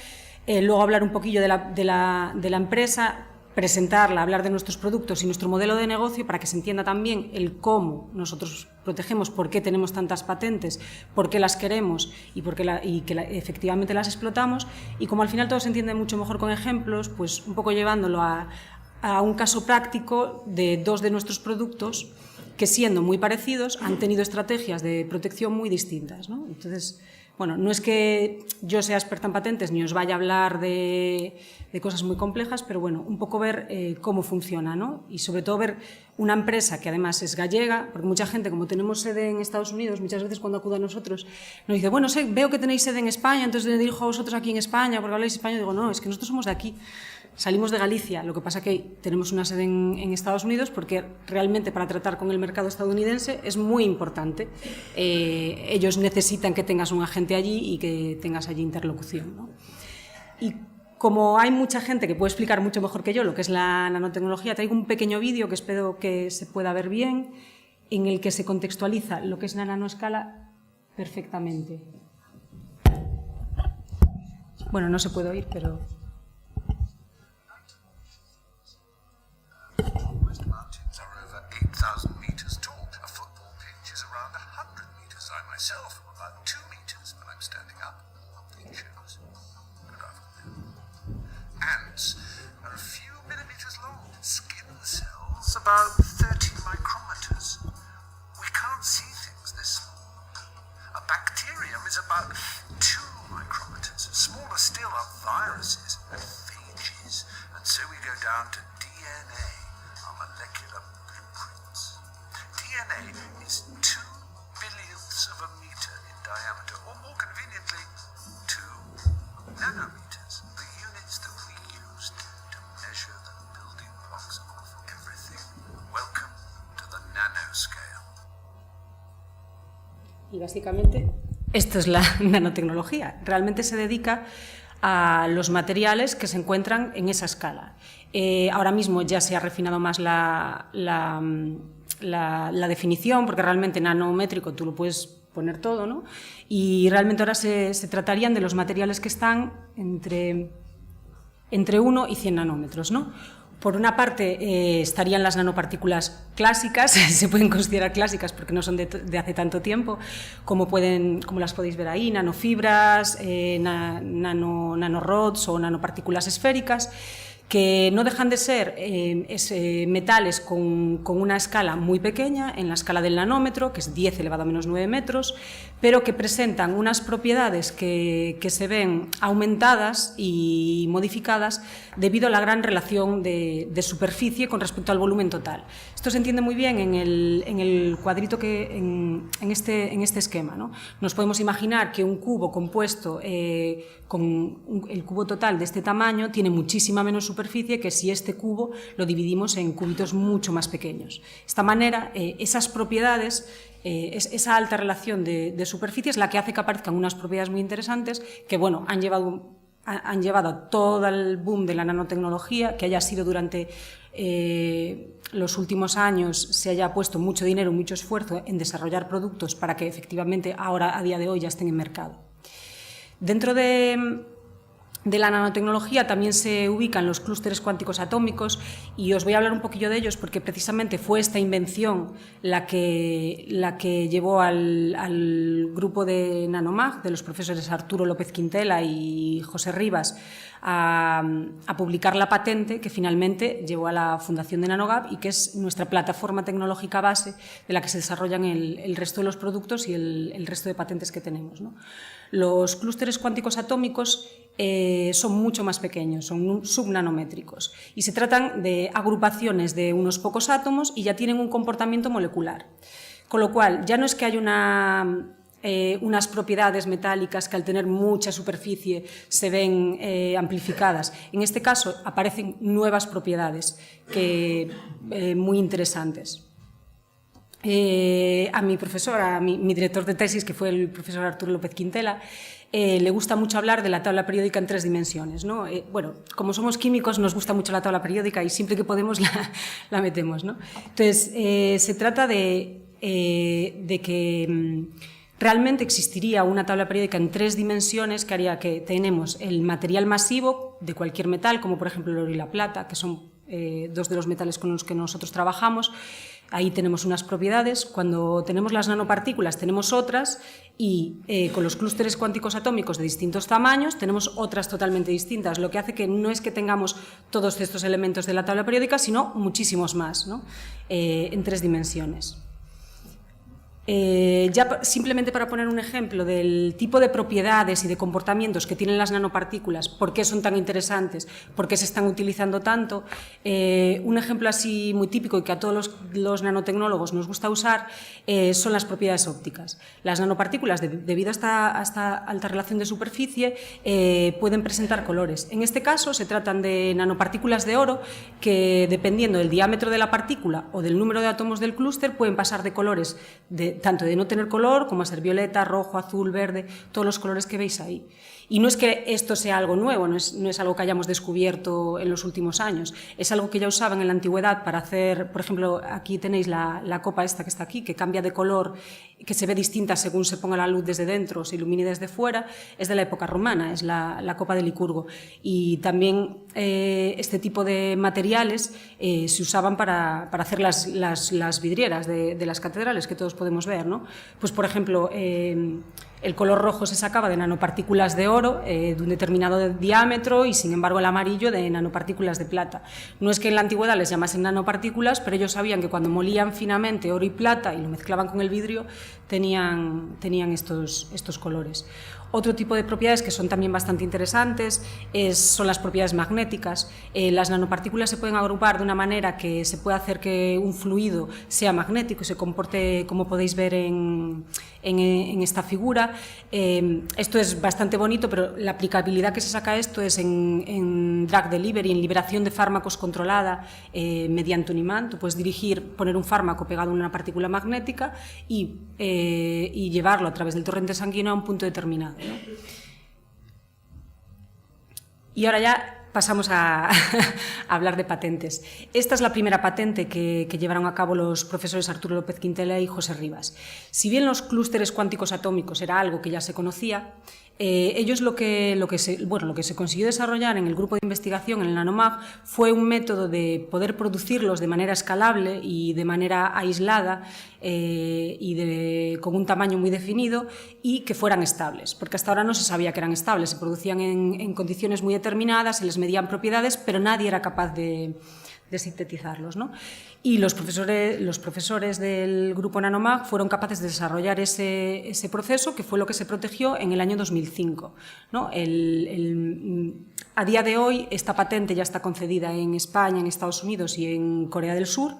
Speaker 3: Luego hablar un poquillo de la empresa, presentarla, hablar de nuestros productos y nuestro modelo de negocio para que se entienda también el cómo nosotros protegemos, por qué tenemos tantas patentes, por qué las queremos y que efectivamente las explotamos, y como al final todo se entiende mucho mejor con ejemplos, pues un poco llevándolo a un caso práctico de dos de nuestros productos que, siendo muy parecidos, han tenido estrategias de protección muy distintas, ¿no? Entonces, bueno, no es que yo sea experta en patentes ni os vaya a hablar de cosas muy complejas, pero bueno, un poco ver cómo funciona, ¿no? Y sobre todo ver una empresa que además es gallega, porque mucha gente, como tenemos sede en Estados Unidos, muchas veces cuando acude a nosotros nos dice, bueno, veo que tenéis sede en España, entonces me dirijo a vosotros aquí en España porque habláis español. Digo, no, es que nosotros somos de aquí. Salimos de Galicia, lo que pasa que tenemos una sede en Estados Unidos porque realmente para tratar con el mercado estadounidense es muy importante. Ellos necesitan que tengas un agente allí y que tengas allí interlocución, ¿no? Y como hay mucha gente que puede explicar mucho mejor que yo lo que es la nanotecnología, traigo un pequeño vídeo que espero que se pueda ver bien, en el que se contextualiza lo que es la nanoescala perfectamente. Bueno, no se puede oír, pero...
Speaker 4: About 30 micrometers. We can't see things this small. A bacterium is about 2 micrometers. Smaller still are viruses and phages. And so we go down to DNA, our molecular blueprints. DNA is 2 billionths of a meter in diameter, or more conveniently, 2 nanometers, the units that we used to measure the building blocks of everything. Welcome to the nanoscale.
Speaker 3: Y básicamente esto es la nanotecnología. Realmente se dedica a los materiales que se encuentran en esa escala. Ahora mismo ya se ha refinado más la definición, porque realmente nanométrico tú lo puedes poner todo, ¿no? Y realmente ahora se tratarían de los materiales que están entre 1 y 100 nanómetros, ¿no? Por una parte estarían las nanopartículas clásicas, se pueden considerar clásicas porque no son de hace tanto tiempo, como las podéis ver ahí, nanofibras, nanorods o nanopartículas esféricas, que no dejan de ser metales con una escala muy pequeña, en la escala del nanómetro, que es 10 elevado a menos 9 metros, pero que presentan unas propiedades que se ven aumentadas y modificadas debido a la gran relación de superficie con respecto al volumen total. Esto se entiende muy bien en el cuadrito en este esquema, ¿no? Nos podemos imaginar que un cubo compuesto con el cubo total de este tamaño tiene muchísima menos superficie que si este cubo lo dividimos en cubitos mucho más pequeños. De esta manera, esas propiedades, esa alta relación de superficie es la que hace que aparezcan unas propiedades muy interesantes que, bueno, han llevado a todo el boom de la nanotecnología, que haya sido durante los últimos años, se haya puesto mucho dinero, mucho esfuerzo en desarrollar productos para que efectivamente ahora, a día de hoy, ya estén en mercado. Dentro de la nanotecnología también se ubican los clústeres cuánticos atómicos, y os voy a hablar un poquillo de ellos porque precisamente fue esta invención la que llevó al grupo de Nanomag, de los profesores Arturo López Quintela y José Rivas, a publicar la patente que finalmente llevó a la fundación de NanoGap y que es nuestra plataforma tecnológica base de la que se desarrollan el resto de los productos y el resto de patentes que tenemos, ¿no? Los clústeres cuánticos atómicos son mucho más pequeños, son subnanométricos y se tratan de agrupaciones de unos pocos átomos y ya tienen un comportamiento molecular. Con lo cual, ya no es que haya unas propiedades metálicas que al tener mucha superficie se ven amplificadas. En este caso aparecen nuevas propiedades muy interesantes. A mi profesor, a mi director de tesis, que fue el profesor Arturo López Quintela, le gusta mucho hablar de la tabla periódica en 3 dimensiones, ¿no? Bueno, como somos químicos nos gusta mucho la tabla periódica y siempre que podemos la metemos, ¿no? Entonces, se trata de que realmente existiría una tabla periódica en 3 dimensiones que haría que tenemos el material masivo de cualquier metal, como por ejemplo el oro y la plata, que son 2 de los metales con los que nosotros trabajamos. Ahí tenemos unas propiedades. Cuando tenemos las nanopartículas tenemos otras y con los clústeres cuánticos atómicos de distintos tamaños tenemos otras totalmente distintas, lo que hace que no es que tengamos todos estos elementos de la tabla periódica, sino muchísimos más, ¿no? En 3 dimensiones. Ya simplemente para poner un ejemplo del tipo de propiedades y de comportamientos que tienen las nanopartículas, por qué son tan interesantes, por qué se están utilizando tanto, un ejemplo así muy típico y que a todos los nanotecnólogos nos gusta usar son las propiedades ópticas. Las nanopartículas, debido a esta alta relación de superficie, pueden presentar colores. En este caso se tratan de nanopartículas de oro que, dependiendo del diámetro de la partícula o del número de átomos del clúster, pueden pasar de colores tanto de no tener color como a ser violeta, rojo, azul, verde, todos los colores que veis ahí. Y no es que esto sea algo nuevo, no es algo que hayamos descubierto en los últimos años, es algo que ya usaban en la antigüedad para hacer, por ejemplo, aquí tenéis la copa esta que está aquí, que cambia de color, que se ve distinta según se ponga la luz desde dentro o se ilumine desde fuera, es de la época romana, es la copa de Licurgo. Y también este tipo de materiales se usaban para hacer las vidrieras de las catedrales que todos podemos ver, ¿no? Pues, por ejemplo, el color rojo se sacaba de nanopartículas de oro de un determinado diámetro y, sin embargo, el amarillo de nanopartículas de plata. No es que en la antigüedad les llamasen nanopartículas, pero ellos sabían que cuando molían finamente oro y plata y lo mezclaban con el vidrio, tenían estos colores. Otro tipo de propiedades que son también bastante interesantes son las propiedades magnéticas. Las nanopartículas se pueden agrupar de una manera que se puede hacer que un fluido sea magnético y se comporte como podéis ver en esta figura. Esto es bastante bonito, pero la aplicabilidad que se saca esto es en drug delivery, en liberación de fármacos controlada mediante un imán. Tú puedes poner un fármaco pegado a una partícula magnética y llevarlo a través del torrente sanguíneo a un punto determinado, ¿no? Y ahora ya pasamos a hablar de patentes. Esta es la primera patente que llevaron a cabo los profesores Arturo López Quintela y José Rivas. Si bien los clústeres cuánticos atómicos era algo que ya se conocía, ellos lo que se consiguió desarrollar en el grupo de investigación, en el NanoMag, fue un método de poder producirlos de manera escalable y de manera aislada con un tamaño muy definido y que fueran estables, porque hasta ahora no se sabía que eran estables, se producían en condiciones muy determinadas, se les medían propiedades, pero nadie era capaz de sintetizarlos, ¿no? Y los profesores del grupo NanoMag fueron capaces de desarrollar ese proceso, que fue lo que se protegió en el año 2005, ¿no? A día de hoy esta patente ya está concedida en España, en Estados Unidos y en Corea del Sur.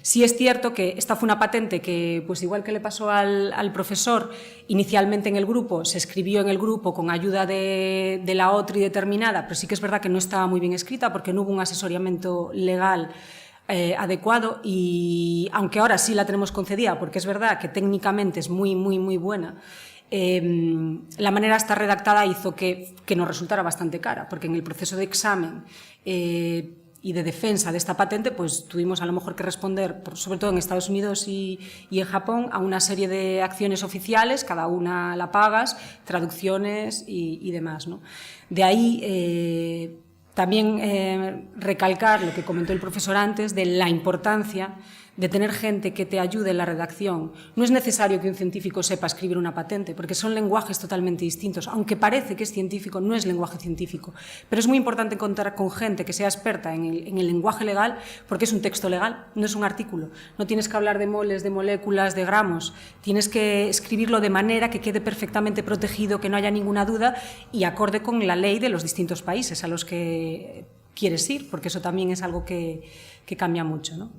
Speaker 3: Sí es cierto que esta fue una patente que, pues igual que le pasó al profesor, inicialmente en el grupo, se escribió en el grupo con ayuda de la OTRI determinada, pero sí que es verdad que no estaba muy bien escrita porque no hubo un asesoramiento legal adecuado, y aunque ahora sí la tenemos concedida porque es verdad que técnicamente es muy, muy, muy buena, la manera esta redactada hizo que nos resultara bastante cara, porque en el proceso de examen y de defensa de esta patente, pues tuvimos a lo mejor que responder, sobre todo en Estados Unidos y en Japón, a una serie de acciones oficiales, cada una la pagas, traducciones y demás, ¿no? De ahí también recalcar lo que comentó el profesor antes de la importancia de tener gente que te ayude en la redacción. No es necesario que un científico sepa escribir una patente, porque son lenguajes totalmente distintos. Aunque parece que es científico, no es lenguaje científico. Pero es muy importante contar con gente que sea experta en el lenguaje legal, porque es un texto legal, no es un artículo. No tienes que hablar de moles, de moléculas, de gramos. Tienes que escribirlo de manera que quede perfectamente protegido, que no haya ninguna duda y acorde con la ley de los distintos países a los que quieres ir, porque eso también es algo que cambia mucho, ¿no?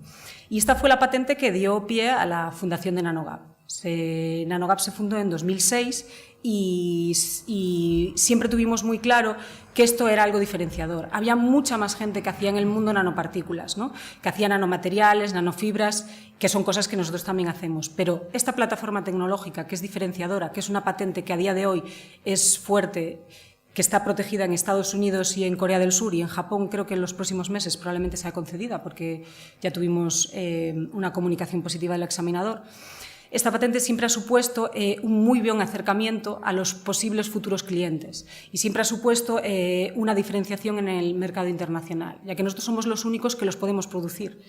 Speaker 3: Y esta fue la patente que dio pie a la fundación de NanoGap. NanoGap se fundó en 2006 y siempre tuvimos muy claro que esto era algo diferenciador. Había mucha más gente que hacía en el mundo nanopartículas, ¿no? Que hacía nanomateriales, nanofibras, que son cosas que nosotros también hacemos. Pero esta plataforma tecnológica, que es diferenciadora, que es una patente que a día de hoy es fuerte, que está protegida en Estados Unidos y en Corea del Sur, y en Japón creo que en los próximos meses probablemente sea concedida, porque ya tuvimos una comunicación positiva del examinador. Esta patente siempre ha supuesto un muy buen acercamiento a los posibles futuros clientes y siempre ha supuesto una diferenciación en el mercado internacional, ya que nosotros somos los únicos que los podemos producir.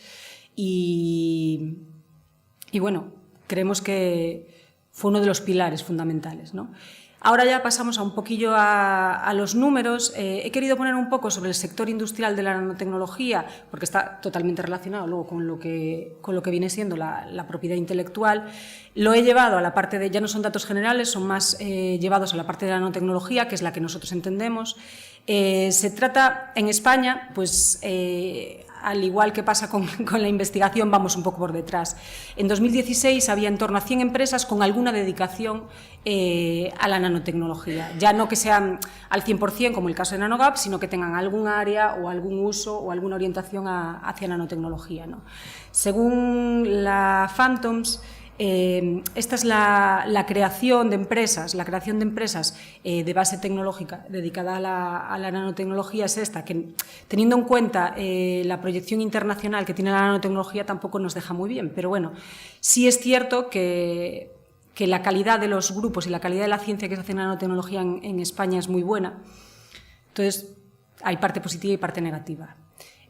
Speaker 3: Y bueno, creemos que fue uno de los pilares fundamentales, ¿no? Ahora ya pasamos a un poquillo a los números. He querido poner un poco sobre el sector industrial de la nanotecnología, porque está totalmente relacionado luego con lo que viene siendo la propiedad intelectual. Lo he llevado a la parte de, ya no son datos generales, son más llevados a la parte de la nanotecnología, que es la que nosotros entendemos. Se trata, en España, pues al igual que pasa con la investigación, vamos un poco por detrás. En 2016 había en torno a 100 empresas con alguna dedicación a la nanotecnología. Ya no que sean al 100%, como el caso de NanoGap, sino que tengan algún área o algún uso o alguna orientación hacia nanotecnología, ¿no? Según la Phantoms, Esta es la creación de empresas, de base tecnológica dedicada a la nanotecnología es esta, que teniendo en cuenta la proyección internacional que tiene la nanotecnología tampoco nos deja muy bien, pero bueno, sí es cierto que la calidad de los grupos y la calidad de la ciencia que se hace en nanotecnología en España es muy buena. Entonces, hay parte positiva y parte negativa.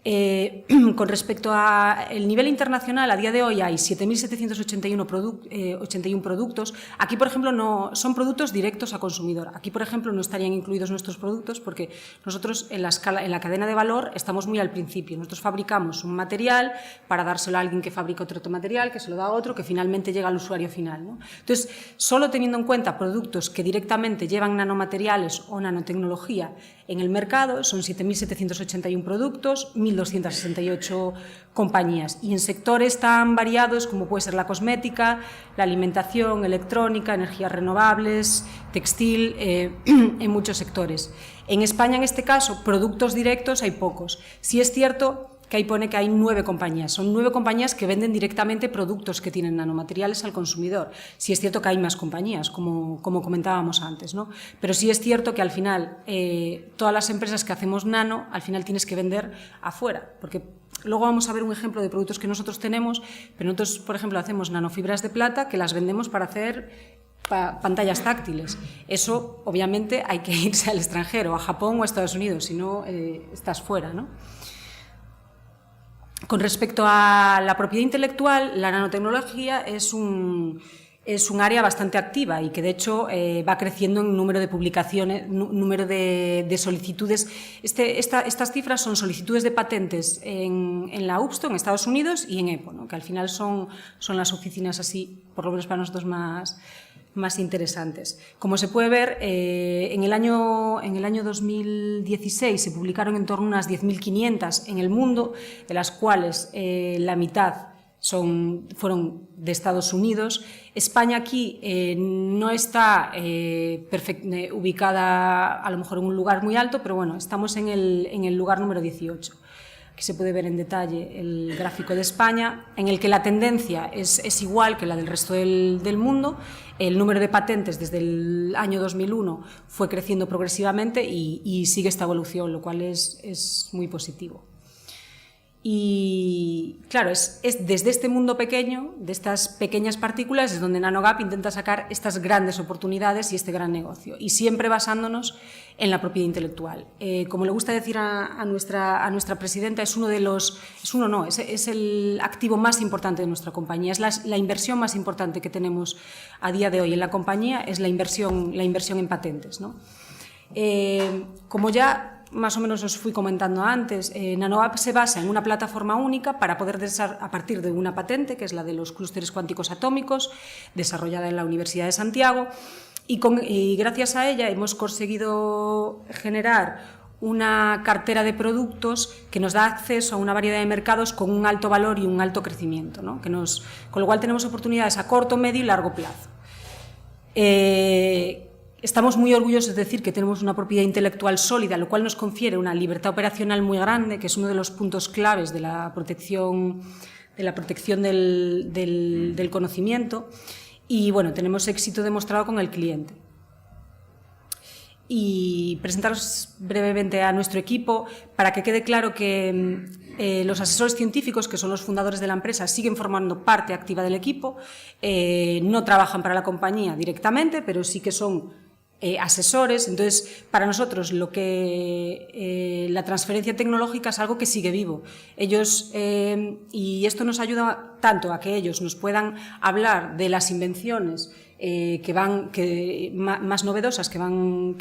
Speaker 3: Con respecto al nivel internacional, a día de hoy hay 7.781 productos. Aquí, por ejemplo, no son productos directos a consumidor. Aquí, por ejemplo, no estarían incluidos nuestros productos porque nosotros en la cadena de valor estamos muy al principio. Nosotros fabricamos un material para dárselo a alguien que fabrica otro material, que se lo da a otro, que finalmente llega al usuario final, ¿no? Entonces, solo teniendo en cuenta productos que directamente llevan nanomateriales o nanotecnología en el mercado, son 7.781 productos, 1.268 compañías, y en sectores tan variados como puede ser la cosmética, la alimentación, electrónica, energías renovables, textil, en muchos sectores. En España, en este caso, productos directos hay pocos. Sí es cierto que ahí pone que hay 9 compañías. Son 9 compañías que venden directamente productos que tienen nanomateriales al consumidor. Sí es cierto que hay más compañías, como comentábamos antes, ¿no? Pero sí es cierto que al final todas las empresas que hacemos nano, al final tienes que vender afuera, porque luego vamos a ver un ejemplo de productos que nosotros tenemos, pero nosotros, por ejemplo, hacemos nanofibras de plata que las vendemos para hacer pantallas táctiles. Eso, obviamente, hay que irse al extranjero, a Japón o a Estados Unidos, si no estás fuera, ¿no? Con respecto a la propiedad intelectual, la nanotecnología es un área bastante activa y que de hecho va creciendo en número de publicaciones, número de solicitudes. Estas cifras son solicitudes de patentes en la UPSTO, en Estados Unidos, y en EPO, ¿no? Que al final son las oficinas así, por lo menos para nosotros, más interesantes. Como se puede ver, en el año 2016 se publicaron en torno a unas 10.500 en el mundo, de las cuales la mitad fueron de Estados Unidos. España aquí no está ubicada a lo mejor en un lugar muy alto, pero bueno, estamos en el lugar número 18. Aquí se puede ver en detalle el gráfico de España, en el que la tendencia es igual que la del resto del mundo. El número de patentes desde el año 2001 fue creciendo progresivamente y sigue esta evolución, lo cual es muy positivo. Y claro, es desde este mundo pequeño, de estas pequeñas partículas, es donde NanoGap intenta sacar estas grandes oportunidades y este gran negocio, y siempre basándonos en la propiedad intelectual. Como le gusta decir a nuestra presidenta, es el activo más importante de nuestra compañía, es la inversión más importante que tenemos a día de hoy en la compañía, es la inversión en patentes, ¿no? Como ya más o menos os fui comentando antes, NanoGap se basa en una plataforma única para poder a partir de una patente, que es la de los clústeres cuánticos atómicos, desarrollada en la Universidad de Santiago, y gracias a ella hemos conseguido generar una cartera de productos que nos da acceso a una variedad de mercados con un alto valor y un alto crecimiento, ¿no? Con lo cual tenemos oportunidades a corto, medio y largo plazo. Estamos muy orgullosos de decir que tenemos una propiedad intelectual sólida, lo cual nos confiere una libertad operacional muy grande, que es uno de los puntos claves de la protección del conocimiento. Y bueno, tenemos éxito demostrado con el cliente. Y presentaros brevemente a nuestro equipo para que quede claro que los asesores científicos, que son los fundadores de la empresa, siguen formando parte activa del equipo. No trabajan para la compañía directamente, pero sí que son asesores. Entonces, para nosotros la transferencia tecnológica es algo que sigue vivo. Ellos, y esto nos ayuda tanto a que ellos nos puedan hablar de las invenciones más novedosas que van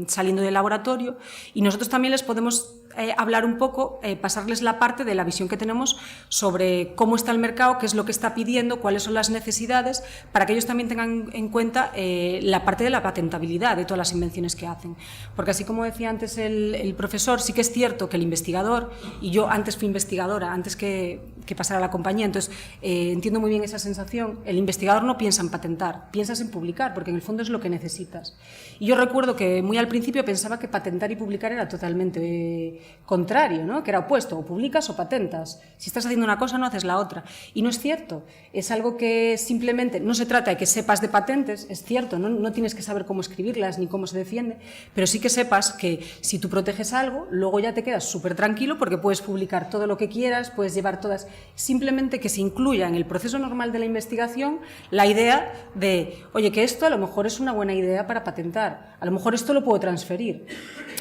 Speaker 3: saliendo del laboratorio, y nosotros también les podemos hablar un poco, pasarles la parte de la visión que tenemos sobre cómo está el mercado, qué es lo que está pidiendo, cuáles son las necesidades, para que ellos también tengan en cuenta la parte de la patentabilidad de todas las invenciones que hacen. Porque así como decía antes el profesor, sí que es cierto que el investigador, y yo antes fui investigadora, antes que pasar a la compañía, entonces entiendo muy bien esa sensación. El investigador no piensa en patentar, piensas en publicar, porque en el fondo es lo que necesitas. Y yo recuerdo que muy al principio pensaba que patentar y publicar era totalmente contrario, ¿no? Que era opuesto, o publicas o patentas. Si estás haciendo una cosa, no haces la otra. Y no es cierto. Es algo que simplemente no se trata de que sepas de patentes, es cierto, no tienes que saber cómo escribirlas ni cómo se defiende, pero sí que sepas que si tú proteges algo, luego ya te quedas súper tranquilo porque puedes publicar todo lo que quieras, puedes llevar todas. Simplemente que se incluya en el proceso normal de la investigación la idea de, oye, que esto a lo mejor es una buena idea para patentar, a lo mejor esto lo puedo transferir.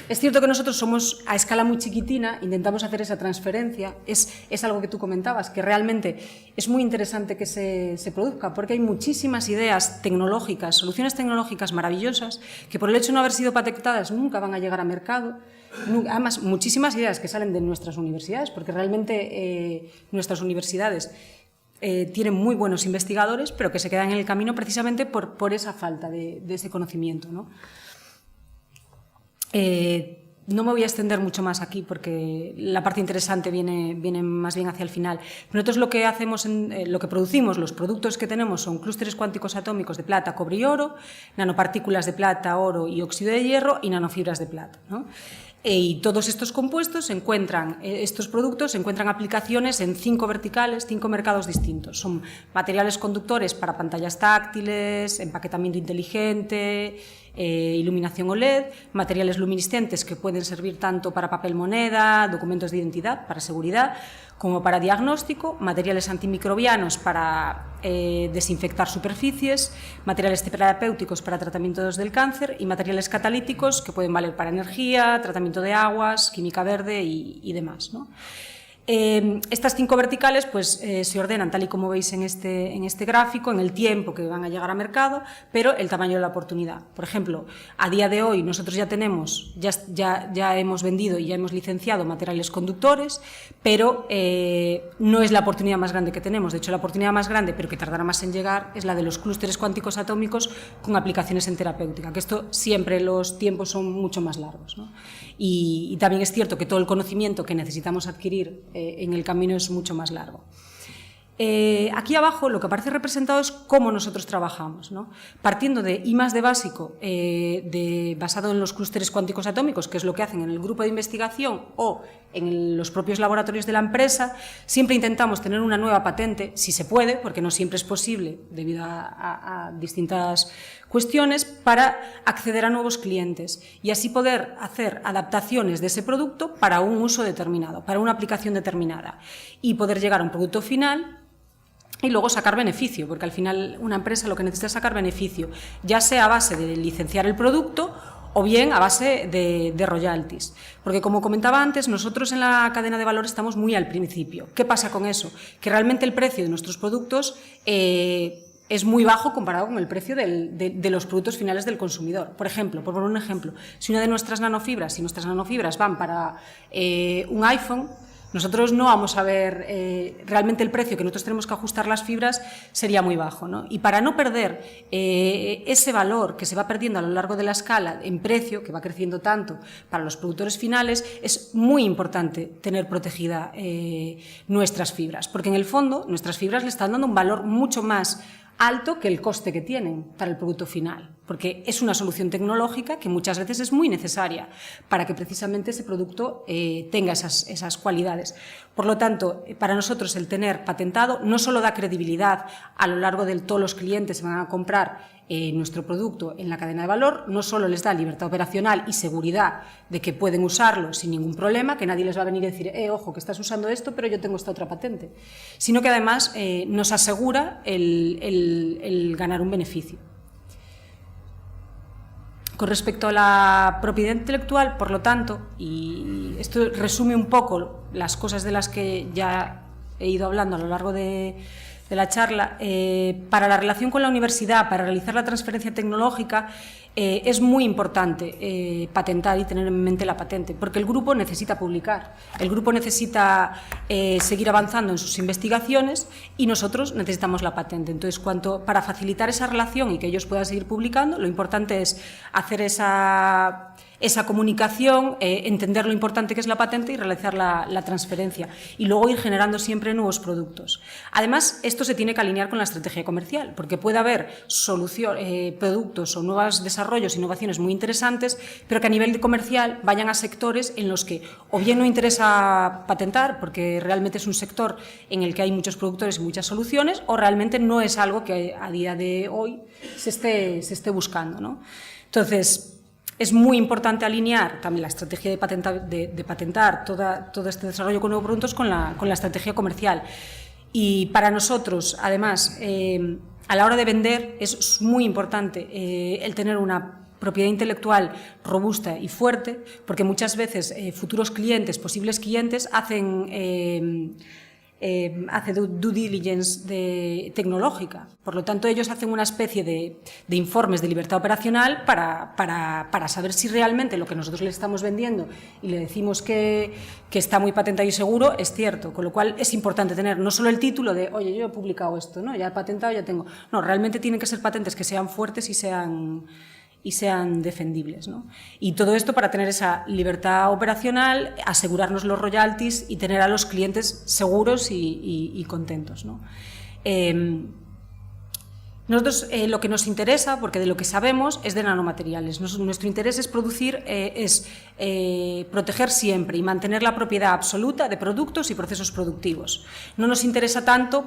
Speaker 3: Es cierto que nosotros somos a escala muy chiquitina, intentamos hacer esa transferencia, es algo que tú comentabas, que realmente es muy interesante que se produzca, porque hay muchísimas ideas tecnológicas, soluciones tecnológicas maravillosas, que por el hecho de no haber sido patentadas nunca van a llegar a mercado. Además, muchísimas ideas que salen de nuestras universidades, porque realmente nuestras universidades tienen muy buenos investigadores, pero que se quedan en el camino precisamente por esa falta de ese conocimiento, ¿no? No me voy a extender mucho más aquí porque la parte interesante viene más bien hacia el final. Nosotros lo que hacemos, lo que producimos, los productos que tenemos son clústeres cuánticos atómicos de plata, cobre y oro, nanopartículas de plata, oro y óxido de hierro y nanofibras de plata, ¿no? Y todos estos compuestos estos productos encuentran aplicaciones en 5 verticales, 5 mercados distintos. Son materiales conductores para pantallas táctiles, empaquetamiento inteligente, iluminación OLED, materiales luminiscentes que pueden servir tanto para papel moneda, documentos de identidad, para seguridad, como para diagnóstico, materiales antimicrobianos para desinfectar superficies, materiales terapéuticos para tratamientos del cáncer y materiales catalíticos que pueden valer para energía, tratamiento de aguas, química verde y demás, ¿no? Estas 5 verticales pues, se ordenan tal y como veis en este gráfico, en el tiempo que van a llegar a mercado, pero el tamaño de la oportunidad. Por ejemplo, a día de hoy nosotros ya hemos vendido y ya hemos licenciado materiales conductores, pero no es la oportunidad más grande que tenemos. De hecho, la oportunidad más grande, pero que tardará más en llegar, es la de los clústeres cuánticos atómicos con aplicaciones en terapéutica, que esto siempre los tiempos son mucho más largos, ¿no? Y también es cierto que todo el conocimiento que necesitamos adquirir en el camino es mucho más largo. Aquí abajo lo que aparece representado es cómo nosotros trabajamos, ¿no? Partiendo de I+D básico, basado en los clústeres cuánticos atómicos, que es lo que hacen en el grupo de investigación o en los propios laboratorios de la empresa, siempre intentamos tener una nueva patente, si se puede, porque no siempre es posible debido a distintas cuestiones, para acceder a nuevos clientes y así poder hacer adaptaciones de ese producto para un uso determinado, para una aplicación determinada y poder llegar a un producto final y luego sacar beneficio, porque al final una empresa lo que necesita es sacar beneficio, ya sea a base de licenciar el producto o bien a base de royalties. Porque como comentaba antes, nosotros en la cadena de valor estamos muy al principio. ¿Qué pasa con eso? Que realmente el precio de nuestros productos es muy bajo comparado con el precio de los productos finales del consumidor. Por ejemplo, por poner un ejemplo, si una de nuestras nanofibras, van para un iPhone, nosotros no vamos a ver realmente el precio que nosotros tenemos que ajustar las fibras sería muy bajo, ¿no? Y para no perder ese valor que se va perdiendo a lo largo de la escala en precio, que va creciendo tanto para los productores finales, es muy importante tener protegida nuestras fibras, porque en el fondo nuestras fibras le están dando un valor mucho más alto que el coste que tienen para el producto final, porque es una solución tecnológica que muchas veces es muy necesaria para que precisamente ese producto tenga esas cualidades. Por lo tanto, para nosotros el tener patentado no solo da credibilidad a lo largo de todos los clientes que van a comprar nuestro producto en la cadena de valor, no solo les da libertad operacional y seguridad de que pueden usarlo sin ningún problema, que nadie les va a venir a decir, ojo, que estás usando esto, pero yo tengo esta otra patente, sino que además nos asegura el ganar un beneficio. Con respecto a la propiedad intelectual, por lo tanto, y esto resume un poco las cosas de las que ya he ido hablando a lo largo de la charla, para la relación con la universidad, para realizar la transferencia tecnológica, es muy importante patentar y tener en mente la patente, porque el grupo necesita publicar, el grupo necesita seguir avanzando en sus investigaciones y nosotros necesitamos la patente. Entonces, para facilitar esa relación y que ellos puedan seguir publicando, lo importante es hacer esa comunicación, entender lo importante que es la patente y realizar la transferencia y luego ir generando siempre nuevos productos. Además, esto se tiene que alinear con la estrategia comercial, porque puede haber productos o nuevos desarrollos desarrollos, innovaciones muy interesantes, pero que a nivel de comercial vayan a sectores en los que o bien no interesa patentar, porque realmente es un sector en el que hay muchos productores y muchas soluciones, o realmente no es algo que a día de hoy se esté buscando, ¿no? Entonces, es muy importante alinear también la estrategia de patentar todo este desarrollo con nuevos productos con la estrategia comercial. Y para nosotros, además, a la hora de vender es muy importante el tener una propiedad intelectual robusta y fuerte, porque muchas veces futuros clientes, posibles clientes, hacen due diligence tecnológica. Por lo tanto, ellos hacen una especie de informes de libertad operacional para saber si realmente lo que nosotros les estamos vendiendo y le decimos que está muy patentado y seguro es cierto. Con lo cual, es importante tener no solo el título de, oye, yo he publicado esto, ¿no? Ya he patentado, ya tengo. No, realmente tienen que ser patentes que sean fuertes y sean defendibles, ¿no? Y todo esto para tener esa libertad operacional, asegurarnos los royalties y tener a los clientes seguros y contentos, ¿no? Nosotros lo que nos interesa, porque de lo que sabemos, es de nanomateriales. Nuestro interés es proteger siempre y mantener la propiedad absoluta de productos y procesos productivos. No nos interesa tanto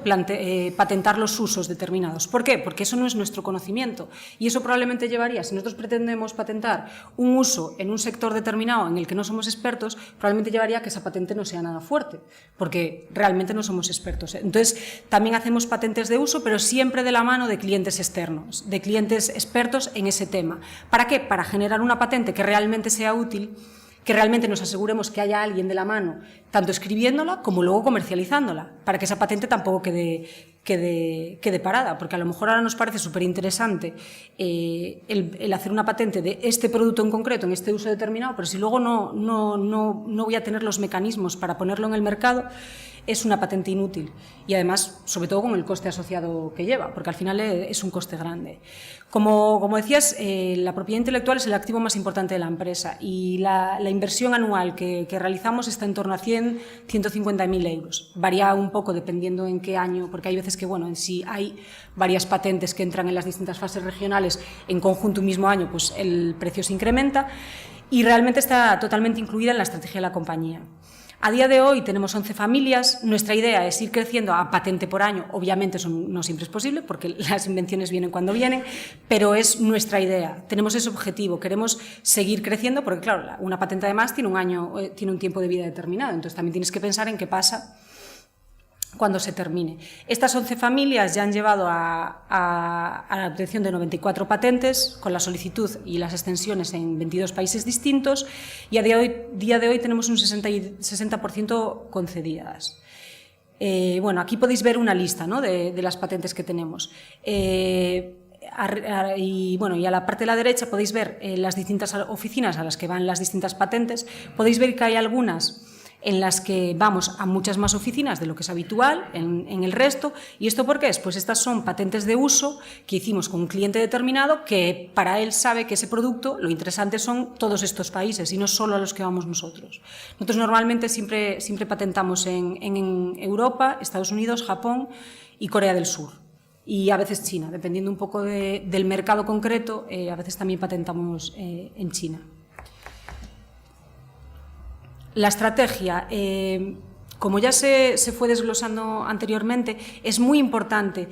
Speaker 3: patentar los usos determinados. ¿Por qué? Porque eso no es nuestro conocimiento. Y eso probablemente llevaría, si nosotros pretendemos patentar un uso en un sector determinado en el que no somos expertos, probablemente llevaría a que esa patente no sea nada fuerte, porque realmente no somos expertos. Entonces, también hacemos patentes de uso, pero siempre de la mano de clientes externos, de clientes expertos en ese tema. ¿Para qué? Para generar una patente que realmente sea útil, que realmente nos aseguremos que haya alguien de la mano, tanto escribiéndola como luego comercializándola, para que esa patente tampoco quede parada, porque a lo mejor ahora nos parece súper interesante el hacer una patente de este producto en concreto, en este uso determinado, pero si luego no voy a tener los mecanismos para ponerlo en el mercado, es una patente inútil y además, sobre todo con el coste asociado que lleva, porque al final es un coste grande. Como decías, la propiedad intelectual es el activo más importante de la empresa y la inversión anual que realizamos está en torno a 150.000 euros. Varía un poco dependiendo en qué año, porque hay veces que, bueno, si hay varias patentes que entran en las distintas fases regionales en conjunto un mismo año, pues el precio se incrementa y realmente está totalmente incluida en la estrategia de la compañía. A día de hoy tenemos 11 familias, nuestra idea es ir creciendo a patente por año, obviamente eso no siempre es posible porque las invenciones vienen cuando vienen, pero es nuestra idea, tenemos ese objetivo, queremos seguir creciendo porque claro, una patente además tiene un tiempo de vida determinado, entonces también tienes que pensar en qué pasa cuando se termine. Estas 11 familias ya han llevado a la obtención de 94 patentes con la solicitud y las extensiones en 22 países distintos y a día de hoy tenemos un 60% concedidas. Bueno, aquí podéis ver una lista, ¿no?, de las patentes que tenemos. Y a la parte de la derecha podéis ver las distintas oficinas a las que van las distintas patentes. Podéis ver que hay algunas en las que vamos a muchas más oficinas de lo que es habitual en el resto. ¿Y esto por qué es? Pues estas son patentes de uso que hicimos con un cliente determinado que para él sabe que ese producto, lo interesante son todos estos países y no solo a los que vamos nosotros. Nosotros normalmente siempre patentamos en Europa, Estados Unidos, Japón y Corea del Sur. Y a veces China, dependiendo un poco del mercado concreto, a veces también patentamos en China. La estrategia, como ya se fue desglosando anteriormente, es muy importante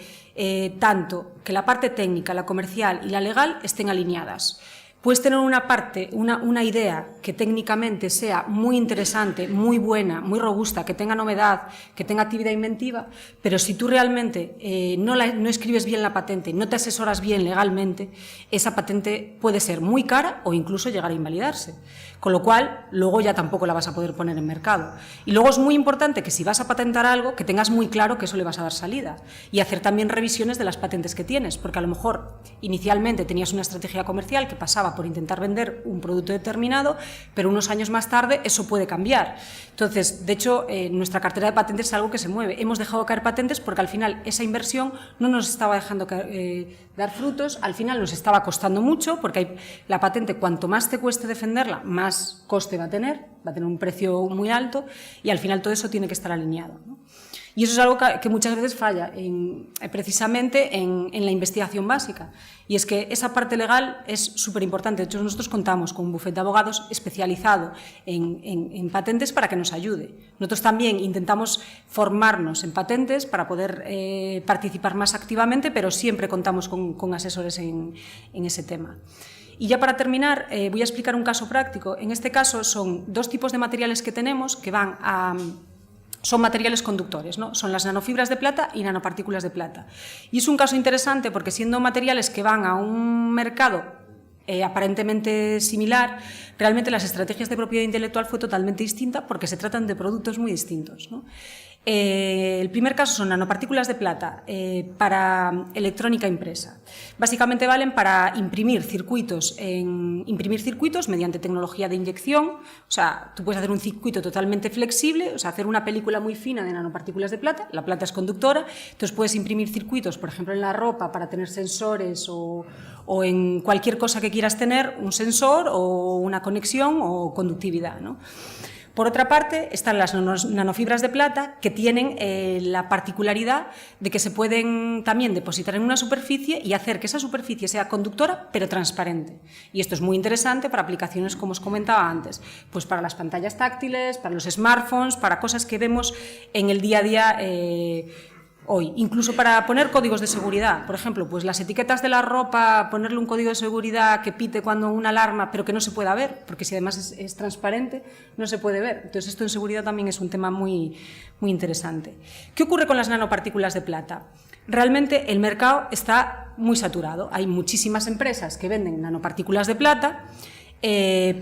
Speaker 3: tanto que la parte técnica, la comercial y la legal estén alineadas. Puedes tener una idea que técnicamente sea muy interesante, muy buena, muy robusta, que tenga novedad, que tenga actividad inventiva, pero si tú realmente no escribes bien la patente, no te asesoras bien legalmente, esa patente puede ser muy cara o incluso llegar a invalidarse. Con lo cual, luego ya tampoco la vas a poder poner en mercado. Y luego es muy importante que si vas a patentar algo, que tengas muy claro que eso le vas a dar salida. Y hacer también revisiones de las patentes que tienes, porque a lo mejor inicialmente tenías una estrategia comercial que pasaba por intentar vender un producto determinado, pero unos años más tarde eso puede cambiar. Entonces, de hecho, nuestra cartera de patentes es algo que se mueve. Hemos dejado caer patentes porque al final esa inversión no nos estaba dejando dar frutos, al final nos estaba costando mucho, porque la patente, cuanto más te cueste defenderla, más coste va a tener un precio muy alto y al final todo eso tiene que estar alineado, ¿no? Y eso es algo que muchas veces falla precisamente en la investigación básica. Y es que esa parte legal es súper importante. De hecho, nosotros contamos con un bufete de abogados especializado en patentes para que nos ayude. Nosotros también intentamos formarnos en patentes para poder participar más activamente, pero siempre contamos con asesores en ese tema. Y ya para terminar, voy a explicar un caso práctico. En este caso son 2 tipos de materiales que tenemos que son materiales conductores, ¿no? Son las nanofibras de plata y nanopartículas de plata. Y es un caso interesante porque siendo materiales que van a un mercado aparentemente similar, realmente las estrategias de propiedad intelectual fue totalmente distinta porque se tratan de productos muy distintos, ¿no? El primer caso son nanopartículas de plata para electrónica impresa. Básicamente valen para imprimir circuitos mediante tecnología de inyección. O sea, tú puedes hacer un circuito totalmente flexible, o sea, hacer una película muy fina de nanopartículas de plata. La plata es conductora, entonces puedes imprimir circuitos, por ejemplo, en la ropa para tener sensores o en cualquier cosa que quieras tener, un sensor o una conexión o conductividad, ¿no? Por otra parte, están las nanofibras de plata, que tienen la particularidad de que se pueden también depositar en una superficie y hacer que esa superficie sea conductora, pero transparente. Y esto es muy interesante para aplicaciones, como os comentaba antes, pues para las pantallas táctiles, para los smartphones, para cosas que vemos en el día a día hoy, incluso para poner códigos de seguridad. Por ejemplo, pues las etiquetas de la ropa, ponerle un código de seguridad que pite cuando una alarma, pero que no se pueda ver, porque si además es transparente, no se puede ver. Entonces esto en seguridad también es un tema muy, muy interesante. ¿Qué ocurre con las nanopartículas de plata? Realmente el mercado está muy saturado. Hay muchísimas empresas que venden nanopartículas de plata.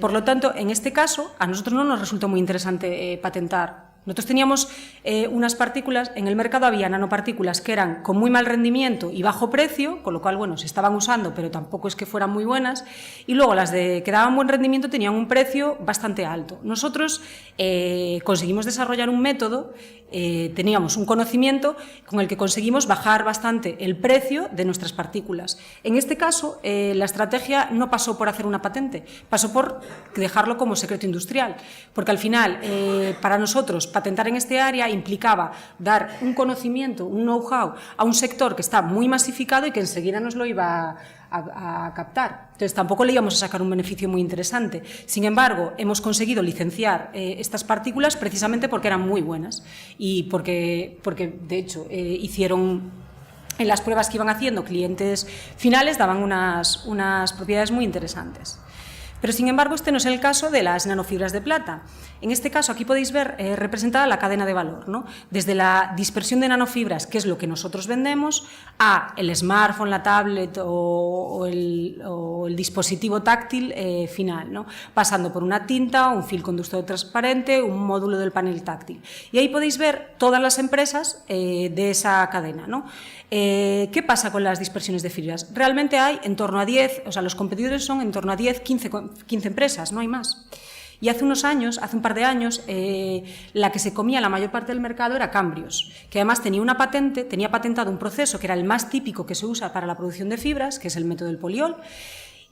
Speaker 3: Por lo tanto, en este caso, a nosotros no nos resultó muy interesante patentar. Nosotros teníamos unas partículas, en el mercado había nanopartículas que eran con muy mal rendimiento y bajo precio, con lo cual, bueno, se estaban usando, pero tampoco es que fueran muy buenas, y luego las que daban buen rendimiento tenían un precio bastante alto. Nosotros conseguimos desarrollar un método, teníamos un conocimiento con el que conseguimos bajar bastante el precio de nuestras partículas. En este caso, la estrategia no pasó por hacer una patente, pasó por dejarlo como secreto industrial, porque al final, para nosotros, patentar en este área implicaba dar un conocimiento, un know-how a un sector que está muy masificado y que enseguida nos lo iba a captar. Entonces tampoco le íbamos a sacar un beneficio muy interesante. Sin embargo, hemos conseguido licenciar estas partículas precisamente porque eran muy buenas y porque de hecho, hicieron en las pruebas que iban haciendo clientes finales, daban unas propiedades muy interesantes. Pero, sin embargo, este no es el caso de las nanofibras de plata. En este caso, aquí podéis ver representada la cadena de valor, ¿no? Desde la dispersión de nanofibras, que es lo que nosotros vendemos, a el smartphone, la tablet o el dispositivo táctil final, ¿no? Pasando por una tinta, un fil conductor transparente, un módulo del panel táctil. Y ahí podéis ver todas las empresas de esa cadena, ¿no? ¿Qué pasa con las dispersiones de fibras? Realmente hay en torno a 10, o sea, los competidores son en torno a 10, 15 empresas, no hay más. Y hace un par de años, la que se comía la mayor parte del mercado era Cambrios, que además tenía patentado un proceso que era el más típico que se usa para la producción de fibras, que es el método del poliol,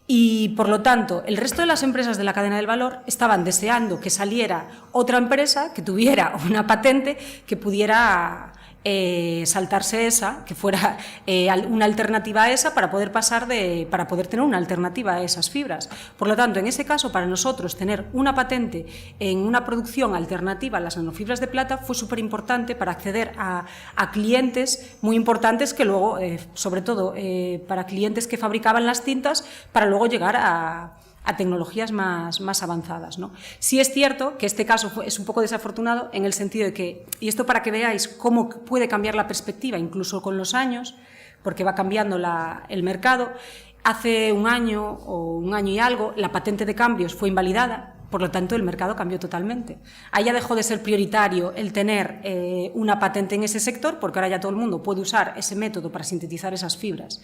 Speaker 3: y por lo tanto el resto de las empresas de la cadena del valor estaban deseando que saliera otra empresa que tuviera una patente que pudiera saltarse esa, que fuera una alternativa a esa para poder tener una alternativa a esas fibras. Por lo tanto, en ese caso, para nosotros tener una patente en una producción alternativa a las nanofibras de plata fue súper importante para acceder a clientes muy importantes que luego, sobre todo para clientes que fabricaban las tintas, para luego llegar a tecnologías más avanzadas, ¿no? Sí es cierto que este caso es un poco desafortunado en el sentido de que, y esto para que veáis cómo puede cambiar la perspectiva incluso con los años, porque va cambiando el mercado, hace un año o un año y algo la patente de Cambrios fue invalidada. Por lo tanto, el mercado cambió totalmente. Ahí ya dejó de ser prioritario el tener una patente en ese sector, porque ahora ya todo el mundo puede usar ese método para sintetizar esas fibras.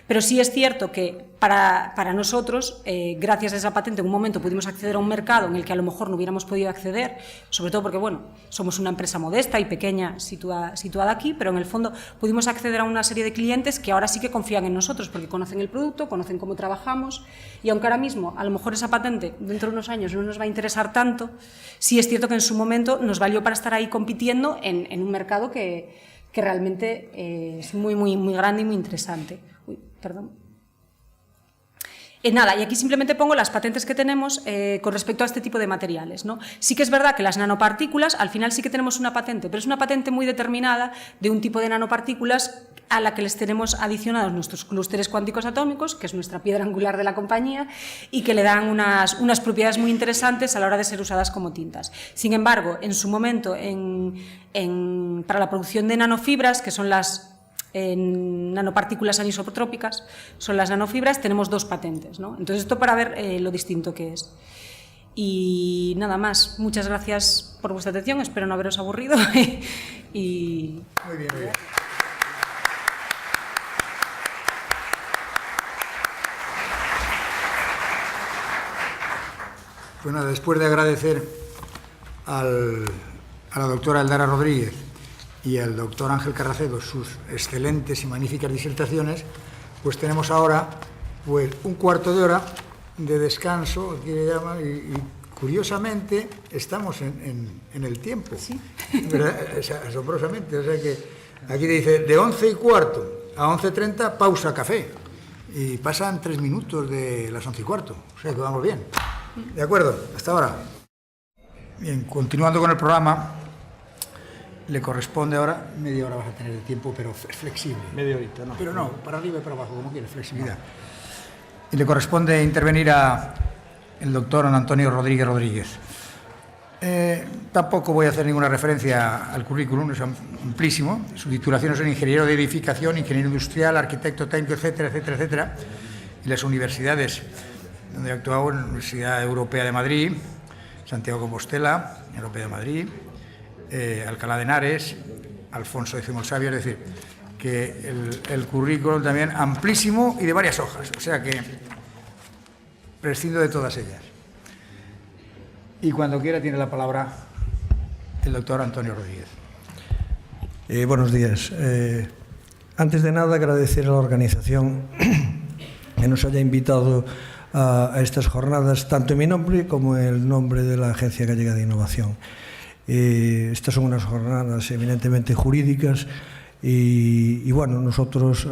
Speaker 3: Pero sí es cierto que para nosotros, gracias a esa patente, en un momento pudimos acceder a un mercado en el que a lo mejor no hubiéramos podido acceder, sobre todo porque, bueno, somos una empresa modesta y pequeña situada aquí, pero en el fondo pudimos acceder a una serie de clientes que ahora sí que confían en nosotros, porque conocen el producto, conocen cómo trabajamos, y aunque ahora mismo, a lo mejor esa patente, dentro de unos años, no nos nos va a interesar tanto, sí es cierto que en su momento nos valió para estar ahí compitiendo en un mercado que realmente es muy, muy, muy grande y muy interesante. Uy, perdón. Nada, y aquí simplemente pongo las patentes que tenemos con respecto a este tipo de materiales, ¿no? Sí que es verdad que las nanopartículas, al final sí que tenemos una patente, pero es una patente muy determinada de un tipo de nanopartículas a la que les tenemos adicionados nuestros clústeres cuánticos atómicos, que es nuestra piedra angular de la compañía, y que le dan unas propiedades muy interesantes a la hora de ser usadas como tintas. Sin embargo, en su momento, para la producción de nanofibras, que son las nanopartículas anisotrópicas, son las nanofibras, tenemos 2 patentes, ¿no? Entonces, esto para ver lo distinto que es. Y nada más, muchas gracias por vuestra atención, espero no haberos aburrido. Y...
Speaker 1: Muy bien, muy bien. Pues nada, después de agradecer a la doctora Eldara Rodríguez y al doctor Ángel Carracedo sus excelentes y magníficas disertaciones, pues tenemos ahora pues un cuarto de hora de descanso, aquí le llaman, y curiosamente estamos en el tiempo, ¿sí? ¿Verdad? Asombrosamente, o sea que aquí dice de 11:15 a 11:30 pausa café, y pasan 3 minutos de las 11:15, o sea que vamos bien. De acuerdo, hasta ahora. Bien, continuando con el programa, le corresponde ahora, media hora vas a tener de tiempo, pero es flexible. Media horita, ¿no? Pero no, para arriba y para abajo, como quieres, flexibilidad. Y le corresponde intervenir a el doctor don Antonio Rodríguez Rodríguez. Tampoco voy a hacer ninguna referencia al currículum, es amplísimo. Sus titulaciones son ingeniero de edificación, ingeniero industrial, arquitecto técnico, etcétera, etcétera, etcétera. Y las universidades donde ha actuado en la Universidad Europea de Madrid, Santiago de Compostela, Europea de Madrid, Alcalá de Henares, Alfonso X el Sabio, es decir, que el currículum también amplísimo y de varias hojas, o sea que prescindo de todas ellas. Y cuando quiera tiene la palabra el doctor Antonio Rodríguez.
Speaker 5: Buenos días. Antes de nada, agradecer a la organización que nos haya invitado a estas jornadas, tanto en mi nombre como en el nombre de la Agencia Gallega de Innovación. Estas son unas jornadas eminentemente jurídicas y bueno, nosotros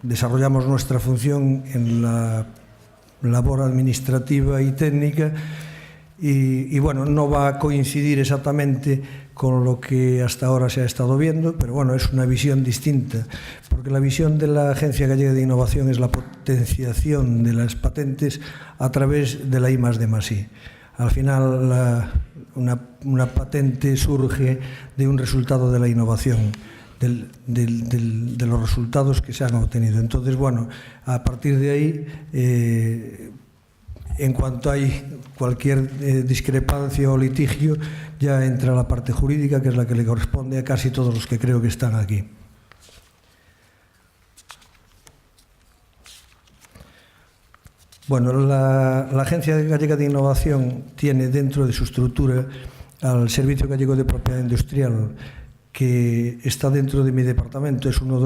Speaker 5: desarrollamos nuestra función en la labor administrativa y técnica y bueno, no va a coincidir exactamente con lo que hasta ahora se ha estado viendo, pero bueno, es una visión distinta, porque la visión de la Agencia Gallega de Innovación es la potenciación de las patentes a través de la I+D+I. Al final, una patente surge de un resultado de la innovación, de los resultados que se han obtenido. Entonces, bueno, a partir de ahí, en cuanto hay cualquier discrepancia o litigio, ya entra la parte jurídica, que es la que le corresponde a casi todos los que creo que están aquí. Bueno, la Agencia Gallega de Innovación tiene dentro de su estructura al Servicio Gallego de Propiedad Industrial, que está dentro de mi departamento, es una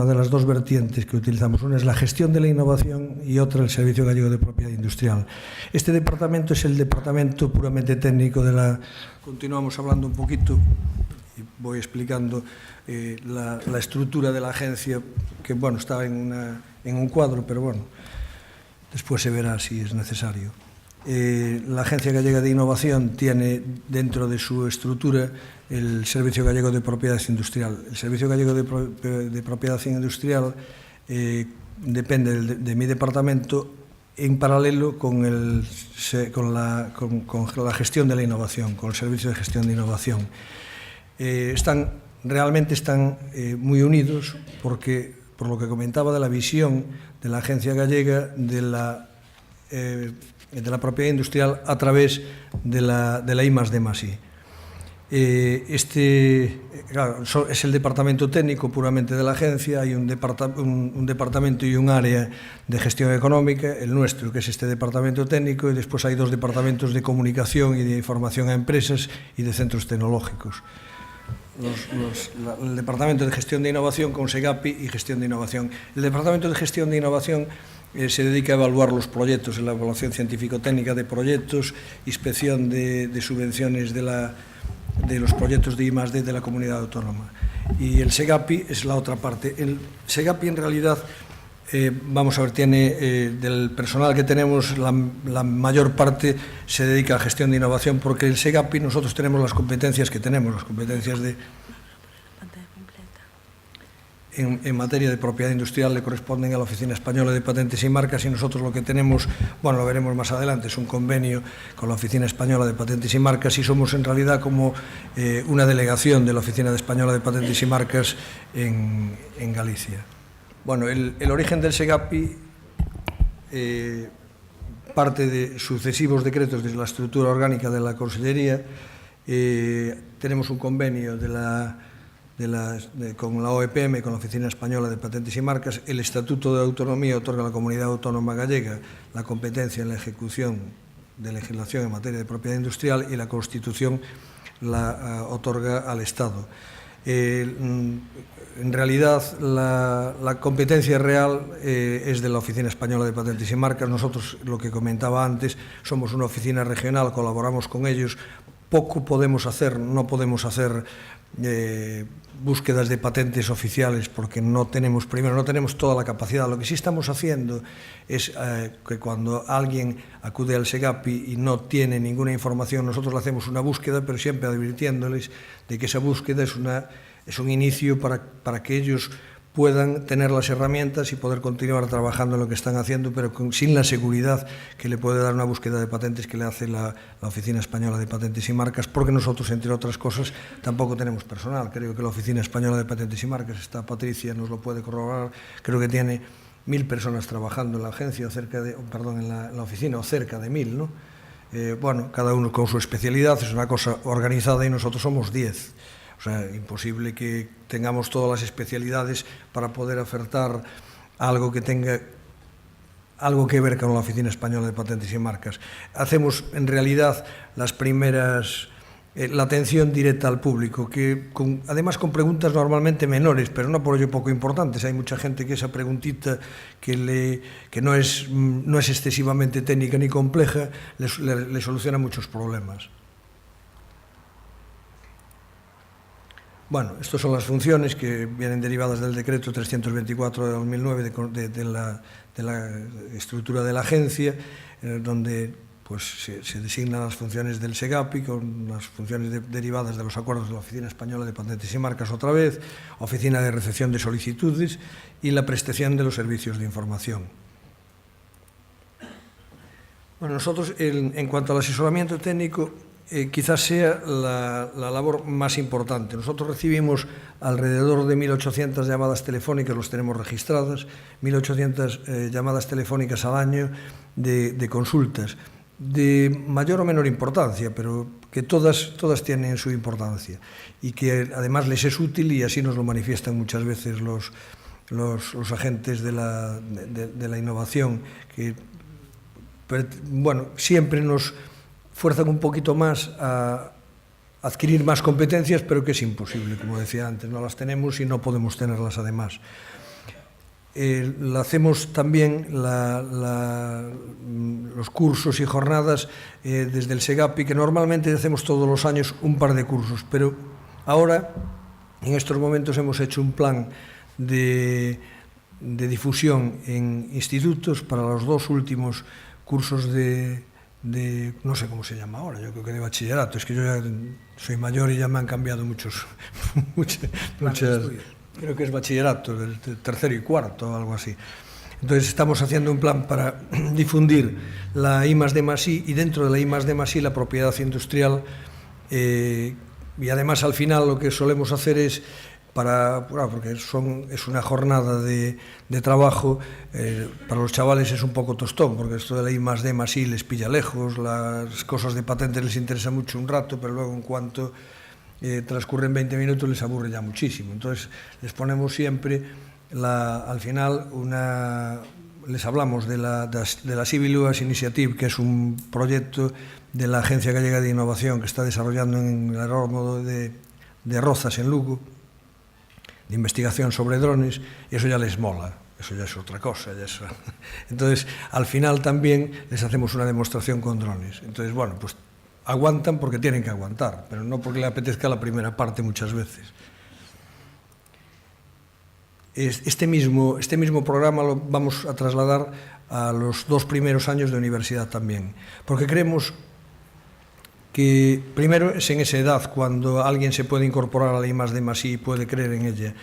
Speaker 5: de las 2 vertientes que utilizamos. Una es la gestión de la innovación y otra el Servicio Gallego de Propiedad Industrial. Este departamento es el departamento puramente técnico de la... Continuamos hablando un poquito y voy explicando la estructura de la agencia, que bueno, está en un cuadro, pero bueno, después se verá si es necesario. La Agencia Gallega de Innovación tiene dentro de su estructura el Servicio Gallego de Propiedad Industrial. El Servicio Gallego de Propiedad Industrial depende de mi departamento en paralelo con la gestión de la innovación, con el Servicio de Gestión de Innovación. Realmente están muy unidos porque, por lo que comentaba de la visión de la Agencia Gallega de la propiedad industrial a través de la I+D+I. Claro, es el departamento técnico puramente de la agencia, hay un departamento y un área de gestión económica, el nuestro, que es este departamento técnico, y después hay 2 departamentos de comunicación y de información a empresas y de centros tecnológicos. El departamento de gestión de innovación con SEGAPI y gestión de innovación. El departamento de gestión de innovación se dedica a evaluar los proyectos, la evaluación científico-técnica de proyectos, inspección de subvenciones de los proyectos de I+D de la comunidad autónoma. Y el SEGAPI es la otra parte. El SEGAPI en realidad, vamos a ver, tiene del personal que tenemos, la mayor parte se dedica a gestión de innovación, porque el SEGAPI nosotros tenemos las competencias que tenemos, las competencias en materia de propiedad industrial le corresponden a la Oficina Española de Patentes y Marcas, y nosotros lo que tenemos, bueno, lo veremos más adelante, es un convenio con la Oficina Española de Patentes y Marcas, y somos en realidad como una delegación de la Oficina Española de Patentes y Marcas en Galicia. Bueno, el origen del SEGAPI parte de sucesivos decretos desde la estructura orgánica de la Consellería. Tenemos un convenio con la OEPM, con la Oficina Española de Patentes y Marcas. El Estatuto de Autonomía otorga a la Comunidad Autónoma Gallega la competencia en la ejecución de legislación en materia de propiedad industrial, y la Constitución la otorga al Estado. En realidad, la competencia real es de la Oficina Española de Patentes y Marcas. Nosotros, lo que comentaba antes, somos una oficina regional, colaboramos con ellos. Poco podemos hacer, no podemos hacer búsquedas de patentes oficiales, porque no tenemos toda la capacidad. Lo que sí estamos haciendo es que cuando alguien acude al SEGAPI y no tiene ninguna información, nosotros le hacemos una búsqueda, pero siempre advirtiéndoles de que esa búsqueda es un inicio para que ellos puedan tener las herramientas y poder continuar trabajando en lo que están haciendo, pero sin la seguridad que le puede dar una búsqueda de patentes que le hace la Oficina Española de Patentes y Marcas, porque nosotros, entre otras cosas, tampoco tenemos personal. Creo que la Oficina Española de Patentes y Marcas, está Patricia, nos lo puede corroborar, creo que tiene 1000 personas trabajando en la agencia, en la oficina, o cerca de 1000, ¿no? Bueno, cada uno con su especialidad, es una cosa organizada, y nosotros somos 10. O sea, imposible que tengamos todas las especialidades para poder ofertar algo que tenga algo que ver con la Oficina Española de Patentes y Marcas. Hacemos, en realidad, las primeras, la atención directa al público, que además con preguntas normalmente menores, pero no por ello poco importantes. Hay mucha gente que esa preguntita que no es excesivamente técnica ni compleja, le soluciona muchos problemas. Bueno, estas son las funciones que vienen derivadas del decreto 324 de 2009 de la estructura de la agencia, donde pues, se designan las funciones del SEGAPI con las funciones derivadas de los acuerdos de la Oficina Española de Patentes y Marcas otra vez, Oficina de Recepción de Solicitudes y la prestación de los servicios de información. Bueno, nosotros, en cuanto al asesoramiento técnico, quizás sea la labor más importante. Nosotros recibimos alrededor de 1.800 llamadas telefónicas, los tenemos registradas, 1.800 llamadas telefónicas al año de consultas, de mayor o menor importancia, pero que todas tienen su importancia, y que además les es útil, y así nos lo manifiestan muchas veces los agentes de la innovación, que bueno, siempre nos fuerzan un poquito más a adquirir más competencias, pero que es imposible, como decía antes, no las tenemos y no podemos tenerlas además. Hacemos también los cursos y jornadas desde el SEGAPI, que normalmente hacemos todos los años un par de cursos, pero ahora, en estos momentos, hemos hecho un plan de difusión en institutos para los 2 últimos cursos de no sé cómo se llama ahora, yo creo que de bachillerato. Es que yo ya soy mayor y ya me han cambiado muchas, creo que es bachillerato, el 3º y 4º, algo así. Entonces estamos haciendo un plan para difundir la I+D+I, y dentro de la I+D+I la propiedad industrial, y además al final lo que solemos hacer es, porque es una jornada de trabajo, para los chavales es un poco tostón, porque esto de la I+D+I les pilla lejos, las cosas de patentes les interesa mucho un rato, pero luego en cuanto transcurren 20 minutos les aburre ya muchísimo. Entonces les ponemos siempre, al final, les hablamos de la Civil UAS Initiative, que es un proyecto de la Agencia Gallega de Innovación que está desarrollando en el aeródromo de Rozas, en Lugo, de investigación sobre drones, y eso ya les mola. eso ya es otra cosa. Entonces, al final también les hacemos una demostración con drones. Entonces, bueno, pues aguantan porque tienen que aguantar, pero no porque le apetezca la primera parte muchas veces. Este mismo programa lo vamos a trasladar a los 2 primeros años de universidad también, porque creemos que primero es en esa edad cuando alguien se puede incorporar a la I+D+I y puede creer en ella.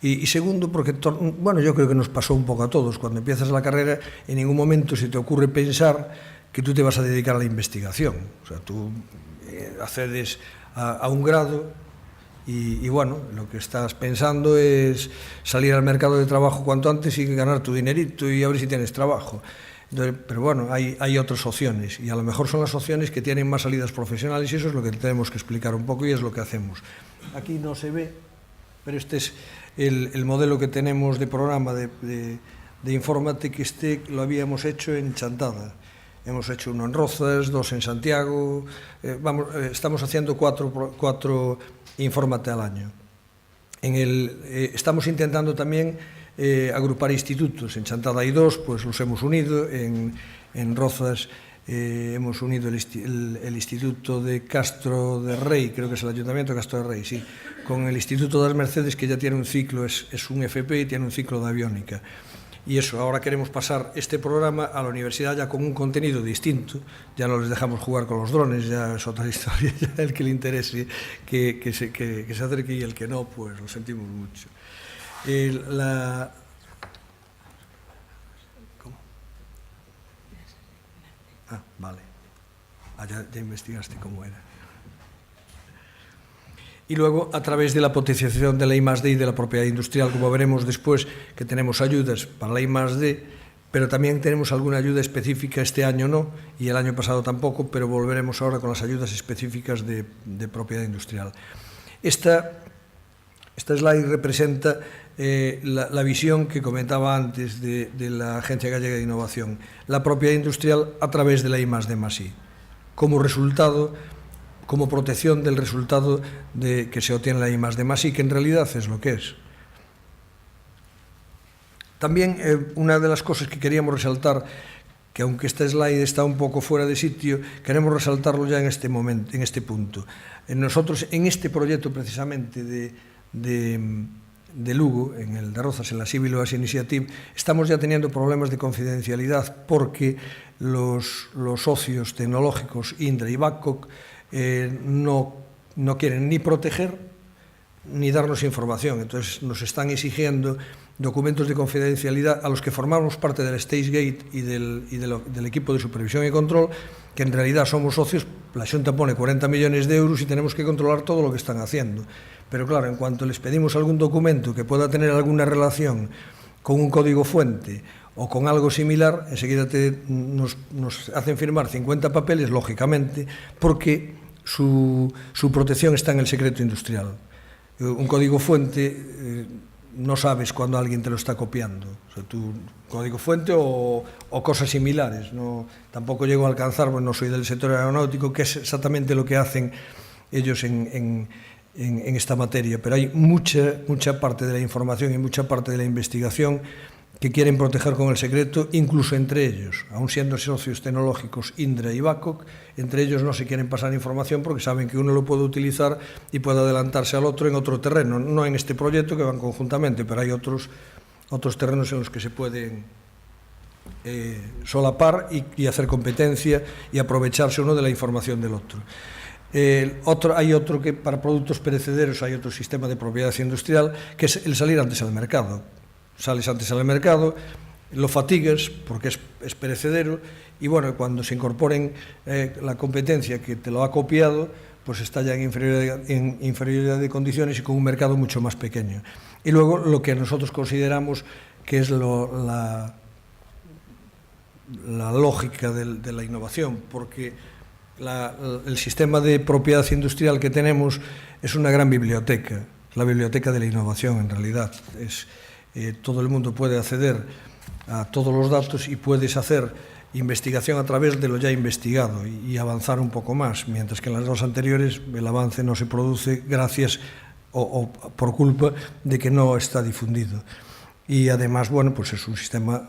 Speaker 5: Y segundo, porque, bueno, yo creo que nos pasó un poco a todos. Cuando empiezas la carrera, en ningún momento se te ocurre pensar que tú te vas a dedicar a la investigación. O sea, tú accedes a un grado y, bueno, lo que estás pensando es salir al mercado de trabajo cuanto antes y ganar tu dinerito y a ver si tienes trabajo. Entonces, pero bueno, hay otras opciones y a lo mejor son las opciones que tienen más salidas profesionales y eso es lo que tenemos que explicar un poco y es lo que hacemos. Aquí no se ve, pero este es el modelo que tenemos de programa de Informática. Lo habíamos hecho en Chantada. Hemos hecho uno en Rozas, 2 en Santiago. Estamos haciendo 4 Infórmate al año. Estamos intentando también agrupar institutos. En Chantada hay 2, pues los hemos unido. En Rozas hemos unido el Instituto de Castro de Rey, creo que es el Ayuntamiento de Castro de Rey, sí, con el Instituto de las Mercedes, que ya tiene un ciclo, es un FP y tiene un ciclo de aviónica. Y eso, ahora queremos pasar este programa a la universidad ya con un contenido distinto, ya no les dejamos jugar con los drones, ya es otra historia, ya el que le interese que se acerque y el que no, pues lo sentimos mucho. ¿Cómo? Vale. Ya investigaste cómo era. Y luego, a través de la potenciación de la I+D y de la propiedad industrial, como veremos después, que tenemos ayudas para la I+D, pero también tenemos alguna ayuda específica, este año no, y el año pasado tampoco, pero volveremos ahora con las ayudas específicas de propiedad industrial. Esta slide representa la visión que comentaba antes de la Agencia Gallega de Innovación, la propiedad industrial a través de la I+D+I, como resultado, como protección del resultado que se obtiene la I+D+I, que en realidad es lo que es. También una de las cosas que queríamos resaltar, que aunque esta slide está un poco fuera de sitio, queremos resaltarlo ya en este momento, en este punto. Nosotros, en este proyecto precisamente de Lugo, en el de Rozas, en la Civil Oas Initiative, estamos ya teniendo problemas de confidencialidad porque los socios tecnológicos, Indra y Babcock, no quieren ni proteger ni darnos información. Entonces nos están exigiendo documentos de confidencialidad a los que formamos parte del StageGate y del equipo de supervisión y control, que en realidad somos socios. La Xunta pone 40 millones de euros y tenemos que controlar todo lo que están haciendo. Pero claro, en cuanto les pedimos algún documento que pueda tener alguna relación con un código fuente o con algo similar, enseguida nos hacen firmar 50 papeles, lógicamente, porque su protección está en el secreto industrial. Un código fuente no sabes cuando alguien te lo está copiando. O sea, código fuente o cosas similares. Tampoco llego a alcanzar, bueno, no soy del sector aeronáutico, que es exactamente lo que hacen ellos en esta materia, pero hay mucha parte de la información y mucha parte de la investigación que quieren proteger con el secreto, incluso entre ellos, aun siendo socios tecnológicos Indra y Babcock, entre ellos no se quieren pasar información porque saben que uno lo puede utilizar y puede adelantarse al otro en otro terreno, no en este proyecto que van conjuntamente, pero hay otros terrenos en los que se pueden solapar y hacer competencia y aprovecharse uno de la información del otro. Hay otro que para productos perecederos hay otro sistema de propiedad industrial que es el salir antes al mercado. Sales antes al mercado, lo fatigues porque es perecedero y bueno, cuando se incorporen la competencia que te lo ha copiado, pues está ya en inferioridad de condiciones y con un mercado mucho más pequeño. Y luego lo que nosotros consideramos que es la lógica de la innovación, porque el sistema de propiedad industrial que tenemos es una gran biblioteca, la biblioteca de la innovación en realidad. Todo el mundo puede acceder a todos los datos y puedes hacer investigación a través de lo ya investigado y avanzar un poco más, mientras que en las dos anteriores el avance no se produce gracias o por culpa de que no está difundido. y además, bueno, pues es un sistema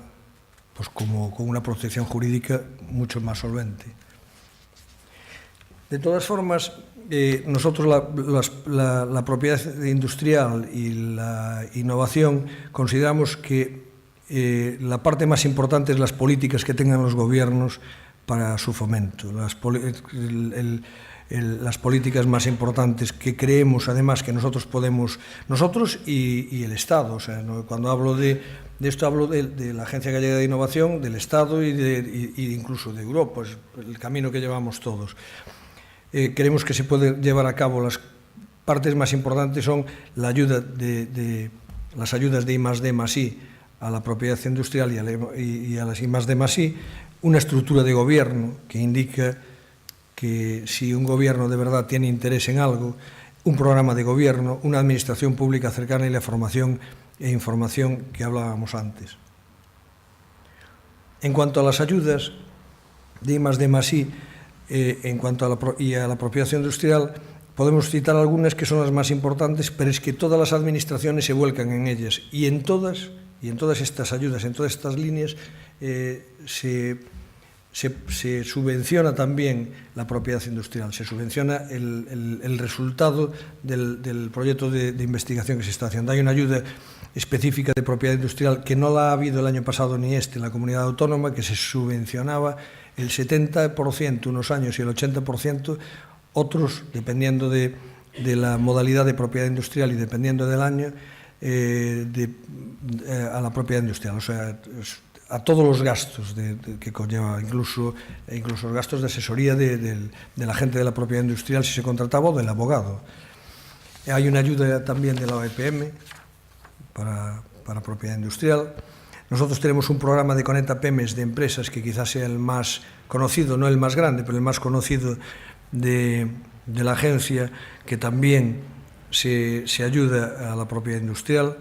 Speaker 5: pues como con una protección jurídica mucho más solvente. De todas formas, nosotros la propiedad industrial y la innovación consideramos que la parte más importante es las políticas que tengan los gobiernos para su fomento. Las políticas más importantes que creemos, además, que nosotros podemos, nosotros y el Estado. O sea, ¿no? Cuando hablo de esto, hablo de la Agencia Gallega de Innovación, del Estado y incluso de Europa, es el camino que llevamos todos. Creemos que se puede llevar a cabo. Las partes más importantes son la ayuda las ayudas de I+D+I a la propiedad industrial y a las I+D+I, una estructura de gobierno que indica que si un gobierno de verdad tiene interés en algo, un programa de gobierno, una administración pública cercana y la formación e información que hablábamos antes. En cuanto a las ayudas de I+D+I, en cuanto a la propiedad industrial, podemos citar algunas que son las más importantes, pero es que todas las administraciones se vuelcan en ellas y en todas estas ayudas, en todas estas líneas, se subvenciona también la propiedad industrial, se subvenciona el resultado del proyecto de investigación que se está haciendo. Hay una ayuda específica de propiedad industrial que no la ha habido el año pasado ni en la comunidad autónoma, que se subvencionaba el 70% unos años y el 80% otros, dependiendo de la modalidad de propiedad industrial y dependiendo del año, a la propiedad industrial. O sea, a todos los gastos que conlleva, incluso los gastos de asesoría del agente de la propiedad industrial si se contrataba o del abogado. Hay una ayuda también de la OEPM para propiedad industrial. Nosotros tenemos un programa de Conecta Pymes de empresas que quizás sea el más conocido, no el más grande, pero el más conocido de la agencia, que también se ayuda a la propiedad industrial.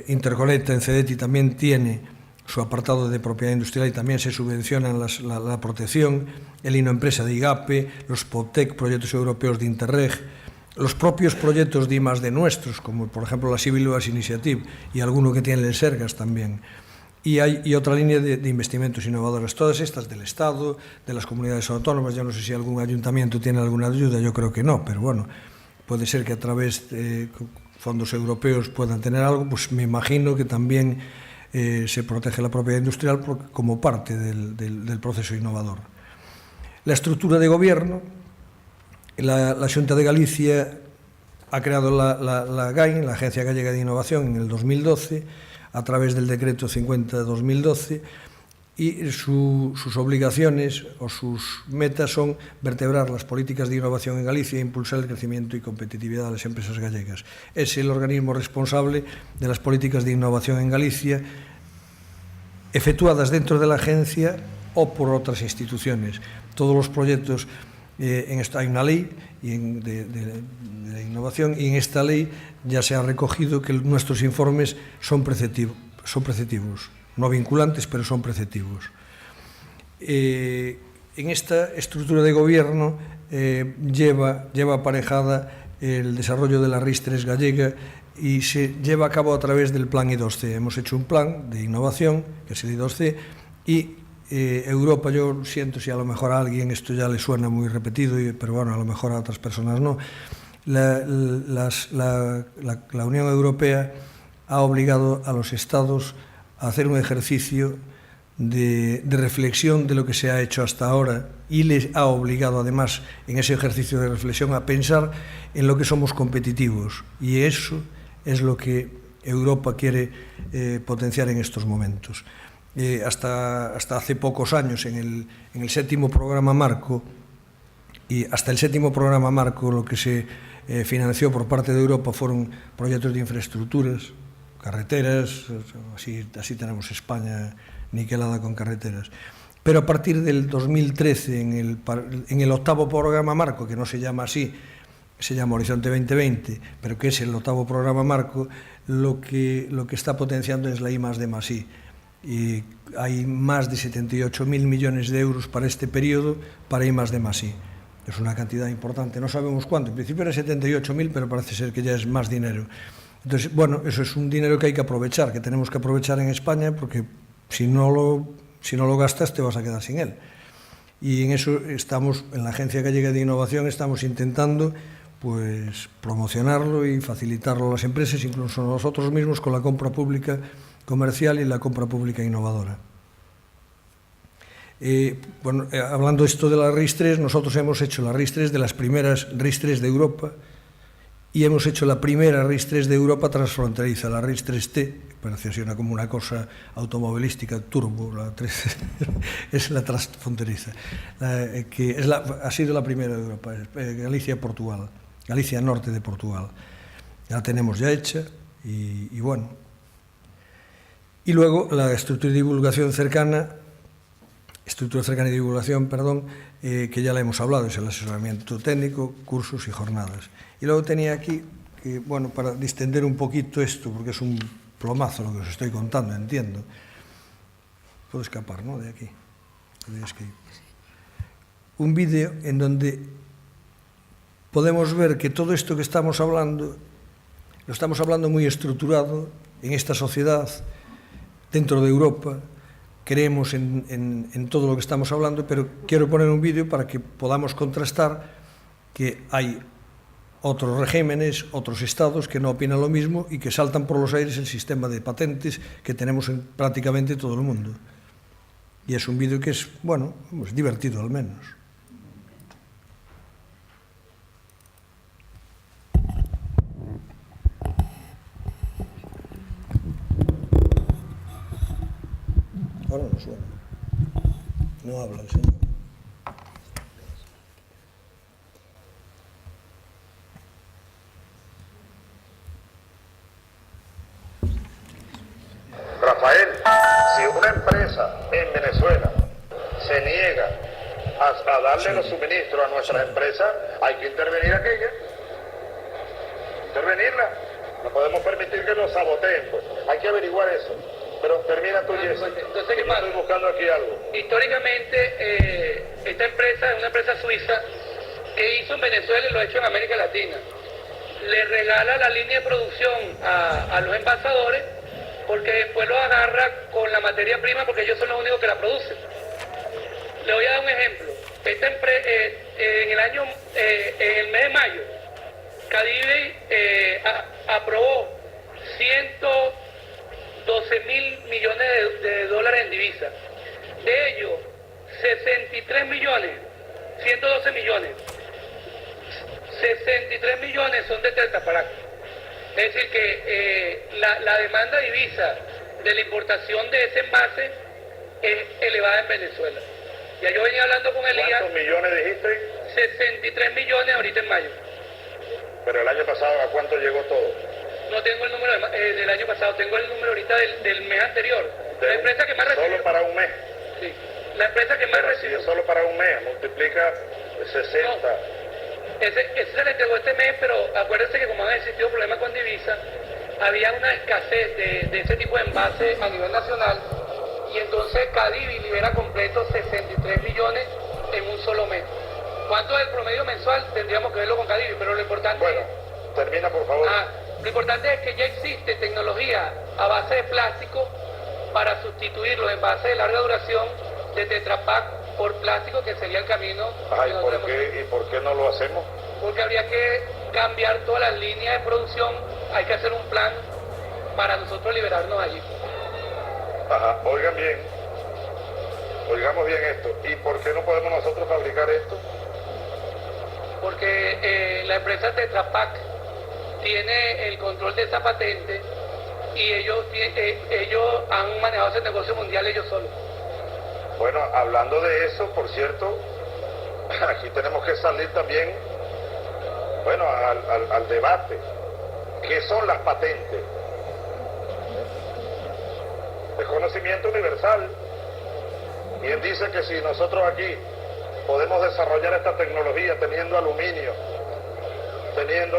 Speaker 5: Interconecta en CEDETI también tiene su apartado de propiedad industrial y también se subvencionan la protección, el Innoempresa de IGAPE, los POTEC, proyectos europeos de Interreg, los propios proyectos de I+D nuestros, como por ejemplo la Civil Laws Initiative y alguno que tiene el SERGAS también. Y otra línea de investimentos innovadores, todas estas del Estado, de las comunidades autónomas. Yo no sé si algún ayuntamiento tiene alguna ayuda, yo creo que no, pero bueno, puede ser que a través de fondos europeos puedan tener algo, pues me imagino que también se protege la propiedad industrial como parte del proceso innovador. La estructura de gobierno, la Xunta de Galicia ha creado la GAIN, la Agencia Gallega de Innovación, en el 2012, a través del decreto 50/2012, y sus obligaciones o sus metas son vertebrar las políticas de innovación en Galicia e impulsar el crecimiento y competitividad de las empresas gallegas. Es el organismo responsable de las políticas de innovación en Galicia, efectuadas dentro de la agencia o por otras instituciones. Todos los proyectos, en esta hay una ley de innovación, y en esta ley ya se ha recogido que nuestros informes son preceptivos, no vinculantes, pero son preceptivos. En esta estructura de gobierno lleva aparejada el desarrollo de la RIS3 gallega y se lleva a cabo a través del plan I2C. Hemos hecho un plan de innovación, que es el I2C, y Europa, yo siento si a lo mejor a alguien esto ya le suena muy repetido, pero bueno, a lo mejor a otras personas no. La Unión Europea ha obligado a los Estados a hacer un ejercicio de reflexión de lo que se ha hecho hasta ahora, y les ha obligado además en ese ejercicio de reflexión a pensar en lo que somos competitivos, y eso es lo que Europa quiere potenciar en estos momentos. Hasta hace pocos años, en el séptimo programa marco, y hasta el séptimo programa marco lo que se financió por parte de Europa fueron proyectos de infraestructuras, carreteras, así tenemos España niquelada con carreteras. Pero a partir del 2013, en el octavo programa marco, que no se llama así, se llama Horizonte 2020, pero que es el octavo programa marco, lo que está potenciando es la I+D+I. Y hay más de 78.000 millones de euros para este periodo para I+D+I. Es una cantidad importante, no sabemos cuánto. En principio era 78.000, pero parece ser que ya es más dinero. Entonces, bueno, eso es un dinero que hay que aprovechar, que tenemos que aprovechar en España, porque si no lo gastas te vas a quedar sin él. Y en eso estamos, en la Agencia Gallega de Innovación, estamos intentando pues promocionarlo y facilitarlo a las empresas, incluso nosotros mismos, con la compra pública comercial y la compra pública innovadora. Bueno, hablando esto de la RIS3, nosotros hemos hecho la RIS3 de las primeras RIS3 de Europa, y hemos hecho la primera RIS3 de Europa transfronteriza, la RIS3T, que parece como una cosa automovilística, turbo, la 3, es la transfronteriza, que es ha sido la primera de Europa, Galicia-Portugal, Galicia norte de Portugal. La tenemos ya hecha y bueno. Y luego la estructura de divulgación cercana, y divulgación, perdón, que ya la hemos hablado, es el asesoramiento técnico, cursos y jornadas. Y luego tenía aquí, que, bueno, para distender un poquito esto, porque es un plomazo lo que os estoy contando, entiendo. Puedo escapar, ¿no?, de aquí. Un vídeo en donde podemos ver que todo esto que estamos hablando, lo estamos hablando muy estructurado en esta sociedad, dentro de Europa. Creemos en todo lo que estamos hablando, pero quiero poner un vídeo para que podamos contrastar que hay otros regímenes, otros estados que no opinan lo mismo y que saltan por los aires el sistema de patentes que tenemos en prácticamente todo el mundo. Y es un vídeo que es, bueno, es divertido al menos. Ahora no suena. No habla el señor.
Speaker 6: Rafael, si una empresa en Venezuela se niega a darle los suministros a nuestra empresa, hay que intervenir aquella. Intervenirla. No podemos permitir que nos saboteen, pues. Hay que averiguar eso. Pero termina tú, Jesse.
Speaker 7: Entonces, ¿qué pasa?
Speaker 6: Estoy buscando aquí algo.
Speaker 7: Históricamente, esta empresa es una empresa suiza que hizo en Venezuela y lo ha hecho en América Latina. Le regala la línea de producción a los envasadores porque después lo agarra con la materia prima porque ellos son los únicos que la producen. Le voy a dar un ejemplo. Esta empresa, en el mes de mayo, Cadivi aprobó 112.000 millones de dólares en divisas. De ellos, 63 millones, 112 millones, 63 millones son de Tetrapac. Es decir, que la demanda de divisa de la importación de ese envase es elevada en Venezuela. Ya yo venía hablando con Elías.
Speaker 6: ¿Cuántos millones dijiste?
Speaker 7: 63 millones ahorita en mayo.
Speaker 6: Pero el año pasado, ¿a cuánto llegó todo?
Speaker 7: No tengo el número del año pasado, tengo el número ahorita del mes anterior. La empresa que más recibió.
Speaker 6: Solo para un mes.
Speaker 7: Sí. La empresa que más
Speaker 6: Pero
Speaker 7: recibió.
Speaker 6: si es solo para un mes, multiplica 60.
Speaker 7: No. Ese se le entregó este mes, pero acuérdense que como han existido problemas con divisa, había una escasez de ese tipo de envases a nivel nacional, y entonces Cadivi libera completo 63 millones en un solo mes. ¿Cuánto es el promedio mensual? Tendríamos que verlo con Cadivi, pero lo importante
Speaker 6: Bueno, termina por favor.
Speaker 7: lo importante es que ya existe tecnología a base de plástico para sustituir los envases de larga duración de Tetra Pak por plástico, que sería el camino.
Speaker 6: Ay, ¿y por qué no lo hacemos?
Speaker 7: Porque habría que cambiar todas las líneas de producción, hay que hacer un plan para nosotros liberarnos allí.
Speaker 6: Ajá, oigamos bien esto. ¿Y por qué no podemos nosotros fabricar esto?
Speaker 7: Porque la empresa Tetra Pak tiene el control de esa patente y ellos han manejado ese negocio mundial ellos solos.
Speaker 6: Bueno, hablando de eso, por cierto, aquí tenemos que salir también, bueno, al debate. ¿Qué son las patentes? Es conocimiento universal. Quien dice que si nosotros aquí podemos desarrollar esta tecnología teniendo aluminio, teniendo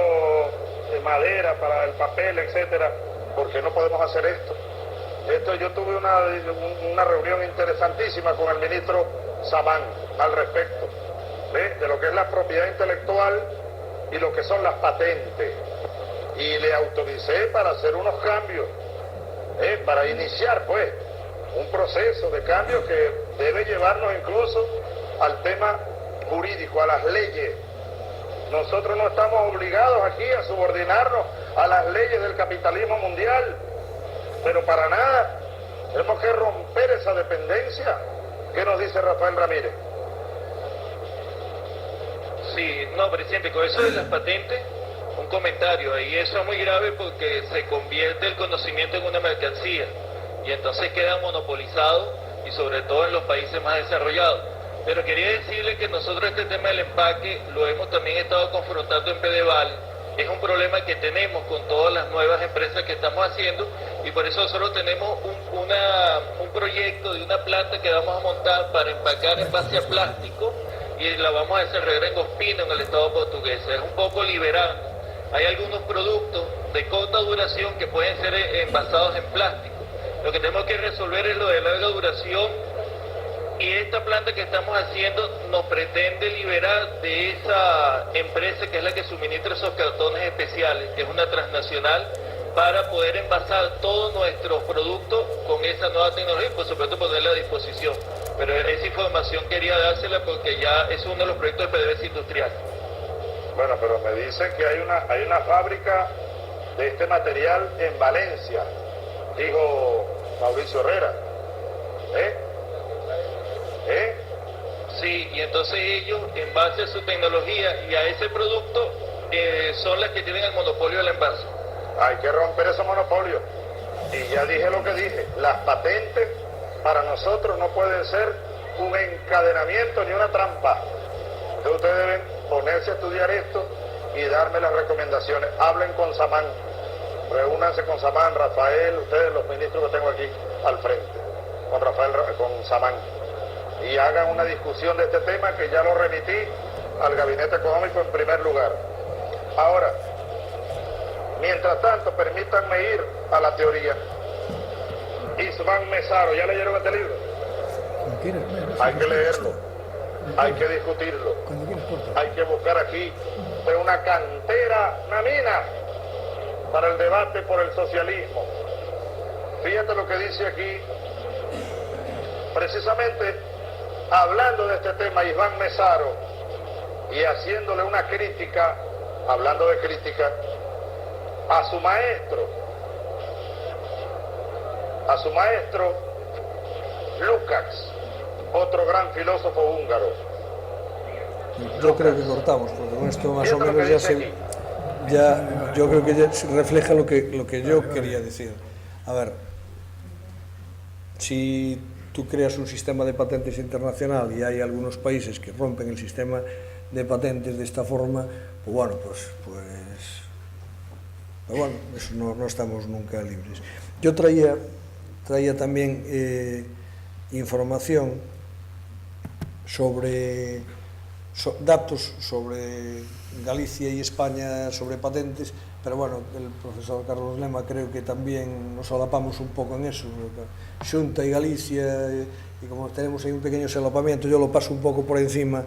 Speaker 6: madera para el papel, etcétera, ¿por qué no podemos hacer esto? Yo tuve una reunión interesantísima con el ministro Sabán al respecto, ¿ve? De lo que es la propiedad intelectual y lo que son las patentes. y le autoricé para hacer unos cambios, para iniciar pues un proceso de cambio que debe llevarnos incluso al tema jurídico, a las leyes. Nosotros no estamos obligados aquí a subordinarnos a las leyes del capitalismo mundial, pero para nada. Tenemos que romper esa dependencia. ¿Qué nos dice Rafael Ramírez?
Speaker 8: Sí, no, presidente, con eso de las patentes, un comentario, y eso es muy grave porque se convierte el conocimiento en una mercancía y entonces queda monopolizado y sobre todo en los países más desarrollados. Pero quería decirle que nosotros este tema del empaque lo hemos también estado confrontando en Pedeval. Es un problema que tenemos con todas las nuevas empresas que estamos haciendo y por eso nosotros tenemos un proyecto de una planta que vamos a montar para empacar en base a plástico y la vamos a desarrollar en Ospina, en el estado portugués. Es un poco liberando. Hay algunos productos de corta duración que pueden ser envasados en plástico. Lo que tenemos que resolver es lo de larga duración y esta planta que estamos haciendo nos pretende liberar de esa empresa que es la que suministra esos cartones especiales, que es una transnacional, para poder envasar todos nuestros productos con esa nueva tecnología y por supuesto ponerla a disposición. Pero esa información quería dársela porque ya es uno de los proyectos de PDVSA Industrial.
Speaker 6: Bueno, pero me dicen que hay una fábrica de este material en Valencia, dijo Mauricio Herrera.
Speaker 8: Sí, y entonces ellos, en base a su tecnología y a ese producto, son las que tienen el monopolio del envase.
Speaker 6: Hay que romper ese monopolio. Y ya dije lo que dije, las patentes para nosotros no pueden ser un encadenamiento ni una trampa. Entonces ustedes deben ponerse a estudiar esto y darme las recomendaciones. Hablen con Samán, reúnanse con Samán, Rafael, ustedes los ministros que tengo aquí al frente, con Rafael, con Samán, y hagan una discusión de este tema que ya lo remití al Gabinete Económico en primer lugar. Ahora, mientras tanto, permítanme ir a la teoría. Isván Mesaro, ¿ya leyeron este libro? Hay que leerlo, hay que discutirlo, hay que buscar aquí de una cantera, una mina para el debate por el socialismo. Fíjate lo que dice aquí, precisamente hablando de este tema, Isván Mesaro, y haciéndole una crítica, hablando de crítica, a su maestro Lukács, otro gran filósofo húngaro.
Speaker 5: Yo creo que cortamos, porque con esto más o menos yo creo que ya refleja lo que yo quería decir. A ver, si tú creas un sistema de patentes internacional y hay algunos países que rompen el sistema de patentes de esta forma, pues bueno, eso no estamos nunca libres. Yo traía también información sobre datos sobre Galicia y España sobre patentes, pero bueno, el profesor Carlos Lema creo que también nos solapamos un poco en eso, Xunta y Galicia, y como tenemos ahí un pequeño solapamiento, yo lo paso un poco por encima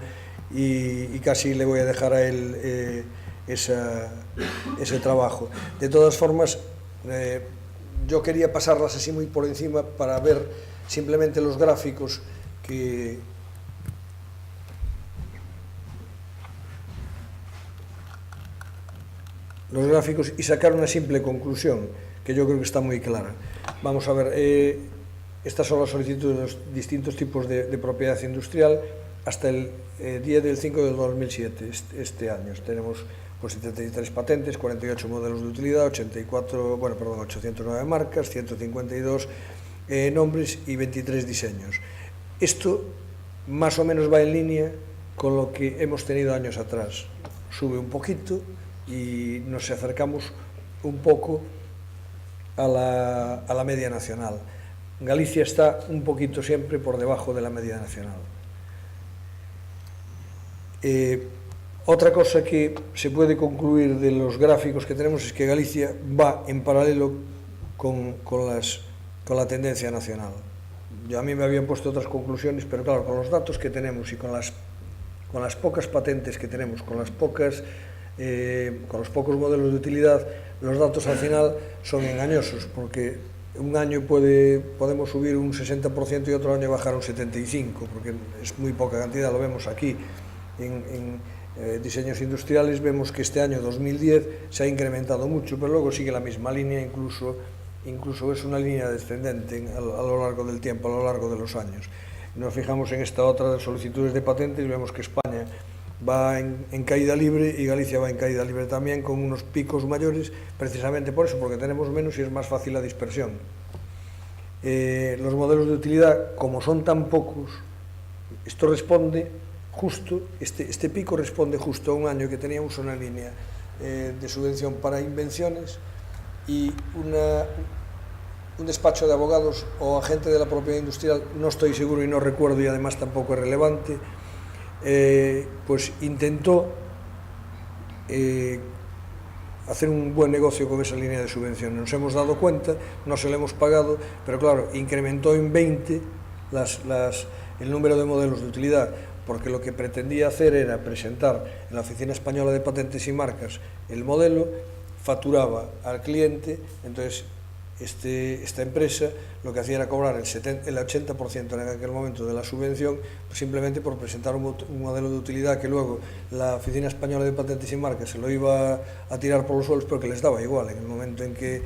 Speaker 5: y casi le voy a dejar a él ese trabajo. De todas formas, yo quería pasarlas así muy por encima para ver simplemente los gráficos y sacar una simple conclusión que yo creo que está muy clara. Vamos a ver, estas son las solicitudes de los distintos tipos de propiedad industrial hasta el día del 5 del 2007, este año. Tenemos pues 73 patentes, 48 modelos de utilidad, 809 marcas, 152 nombres y 23 diseños. Esto más o menos va en línea con lo que hemos tenido años atrás. Sube un poquito y nos acercamos un poco a la media nacional. Galicia está un poquito siempre por debajo de la media nacional. Otra cosa que se puede concluir de los gráficos que tenemos es que Galicia va en paralelo con la tendencia nacional. A mí me habían puesto otras conclusiones, pero claro, con los datos que tenemos y con las pocas patentes que tenemos, con las pocas con los pocos modelos de utilidad, los datos al final son engañosos, porque un año podemos subir un 60% y otro año bajar un 75%, porque es muy poca cantidad, lo vemos aquí. En diseños industriales vemos que este año 2010 se ha incrementado mucho, pero luego sigue la misma línea, incluso es una línea descendente a lo largo del tiempo, a lo largo de los años. Nos fijamos en esta otra de solicitudes de patentes y vemos que España va en caída libre y Galicia va en caída libre también, con unos picos mayores, precisamente por eso, porque tenemos menos y es más fácil la dispersión. Los modelos de utilidad, como son tan pocos, esto responde justo, este pico responde justo a un año que teníamos una línea de subvención para invenciones y un despacho de abogados o agente de la propiedad industrial, no estoy seguro y no recuerdo, y además tampoco es relevante, pues intentó hacer un buen negocio con esa línea de subvención. Nos hemos dado cuenta, no se lo hemos pagado, pero claro, incrementó en 20 el número de modelos de utilidad, porque lo que pretendía hacer era presentar en la Oficina Española de Patentes y Marcas el modelo, facturaba al cliente, entonces esta empresa lo que hacía era cobrar el 80% en aquel momento de la subvención, pues simplemente por presentar un modelo de utilidad que luego la Oficina Española de Patentes y Marcas se lo iba a tirar por los suelos, porque les daba igual. En el momento en que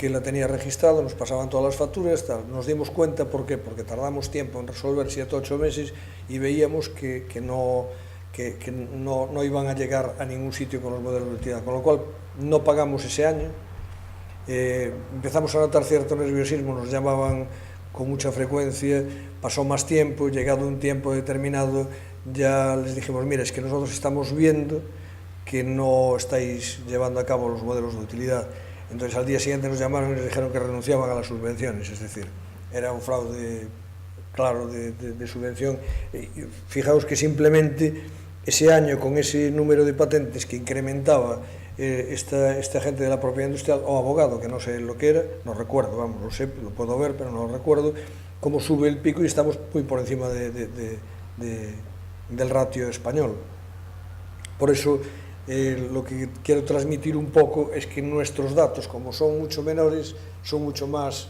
Speaker 5: la tenía registrado, nos pasaban todas las facturas, tal. Nos dimos cuenta, ¿por qué? Porque tardamos tiempo en resolver, 7 o 8 meses, y veíamos que no iban a llegar a ningún sitio con los modelos de utilidad, con lo cual no pagamos ese año. Empezamos a notar cierto nerviosismo, nos llamaban con mucha frecuencia, pasó más tiempo, llegado un tiempo determinado, ya les dijimos, mira, es que nosotros estamos viendo que no estáis llevando a cabo los modelos de utilidad. Entonces al día siguiente nos llamaron y nos dijeron que renunciaban a las subvenciones, es decir, era un fraude claro de subvención. Fijaos que simplemente ese año, con ese número de patentes que incrementaba este agente de la propiedad industrial o abogado, que no sé lo que era, no recuerdo, vamos, lo sé, lo puedo ver, pero no lo recuerdo, cómo sube el pico y estamos muy por encima del ratio español. Por eso lo que quiero transmitir un poco es que nuestros datos, como son mucho menores, son mucho más,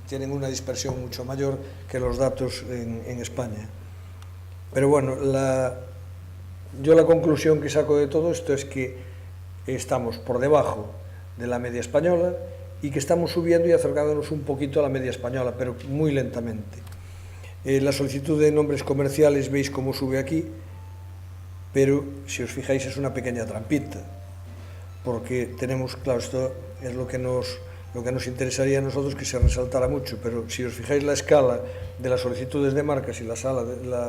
Speaker 5: tienen una dispersión mucho mayor que los datos en España. Pero bueno, yo la conclusión que saco de todo esto es que estamos por debajo de la media española y que estamos subiendo y acercándonos un poquito a la media española, pero muy lentamente. La solicitud de nombres comerciales, veis cómo sube aquí, pero si os fijáis es una pequeña trampita, porque tenemos, claro, esto es lo que nos interesaría a nosotros que se resaltara mucho, pero si os fijáis la escala de las solicitudes de marcas y la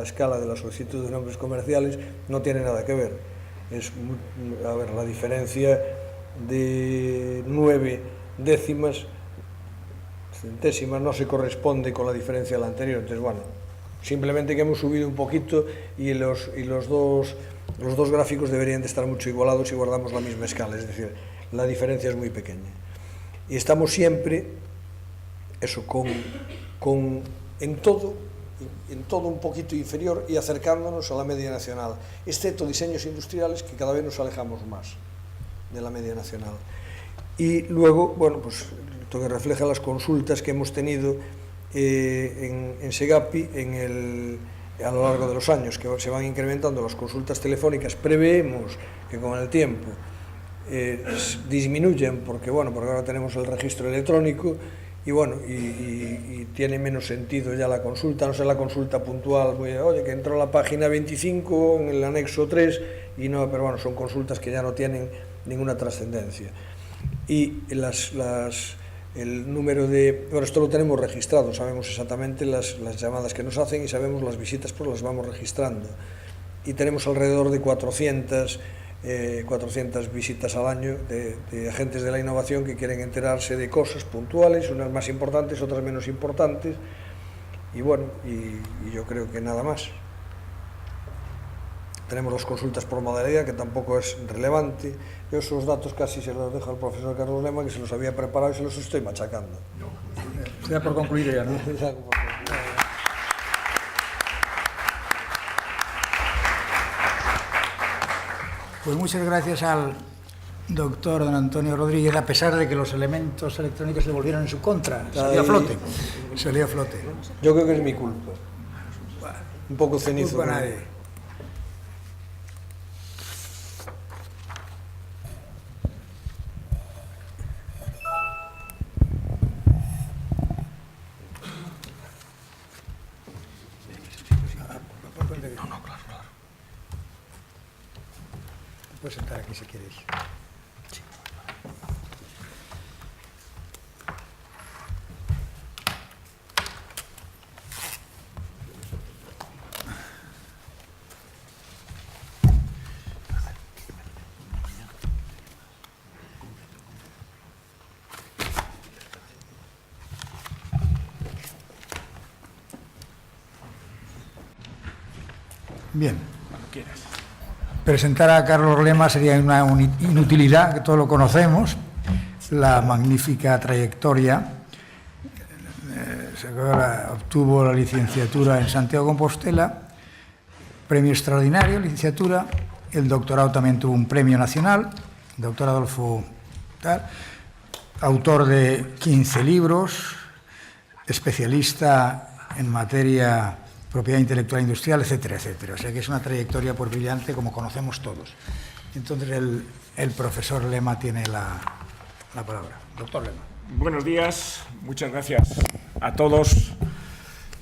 Speaker 5: escala de las solicitudes de nombres comerciales no tiene nada que ver. La diferencia de 9 décimas, centésimas, no se corresponde con la diferencia de la anterior. Entonces, bueno, simplemente que hemos subido un poquito y los dos gráficos deberían de estar mucho igualados si guardamos la misma escala, es decir, la diferencia es muy pequeña. Y estamos siempre, eso, en todo un poquito inferior y acercándonos a la media nacional, excepto diseños industriales, que cada vez nos alejamos más de la media nacional. Y luego, bueno, pues esto que refleja las consultas que hemos tenido en Segapi a lo largo de los años, que se van incrementando las consultas telefónicas. Preveemos que con el tiempo disminuyen, porque ahora tenemos el registro electrónico y tiene menos sentido ya la consulta, no sé, la consulta puntual, oye, que entró la página 25 en el anexo 3, pero bueno, son consultas que ya no tienen ninguna trascendencia. Y el número de... Bueno, esto lo tenemos registrado, sabemos exactamente las llamadas que nos hacen y sabemos las visitas, pues las vamos registrando. Y tenemos alrededor de 400 visitas al año de agentes de la innovación que quieren enterarse de cosas puntuales, unas más importantes, otras menos importantes, y yo creo que nada más. Tenemos las consultas por modalidad, que tampoco es relevante. Yo esos datos casi se los dejo al profesor Carlos Lema, que se los había preparado y se los estoy machacando.
Speaker 1: Ya por concluir ya, ¿no? Pues muchas gracias al doctor don Antonio Rodríguez, a pesar de que los elementos electrónicos se volvieron en su contra. Salió a flote. Salió a flote.
Speaker 5: Yo creo que es mi culpa. Un poco cenizo.
Speaker 1: Culpa a nadie.
Speaker 5: No, claro.
Speaker 1: Te puedes sentar aquí si quieres.
Speaker 5: Sí.
Speaker 1: Bien. Presentar a Carlos Lema sería una inutilidad, que todos lo conocemos, la magnífica trayectoria. Obtuvo la licenciatura en Santiago de Compostela, premio extraordinario, licenciatura. El doctorado también tuvo un premio nacional, doctor Adolfo tal, autor de 15 libros, especialista en materia propiedad intelectual industrial, etcétera, etcétera. O sea que es una trayectoria pues brillante, como conocemos todos. Entonces el profesor Lema tiene la palabra. Doctor Lema.
Speaker 9: Buenos días, muchas gracias a todos.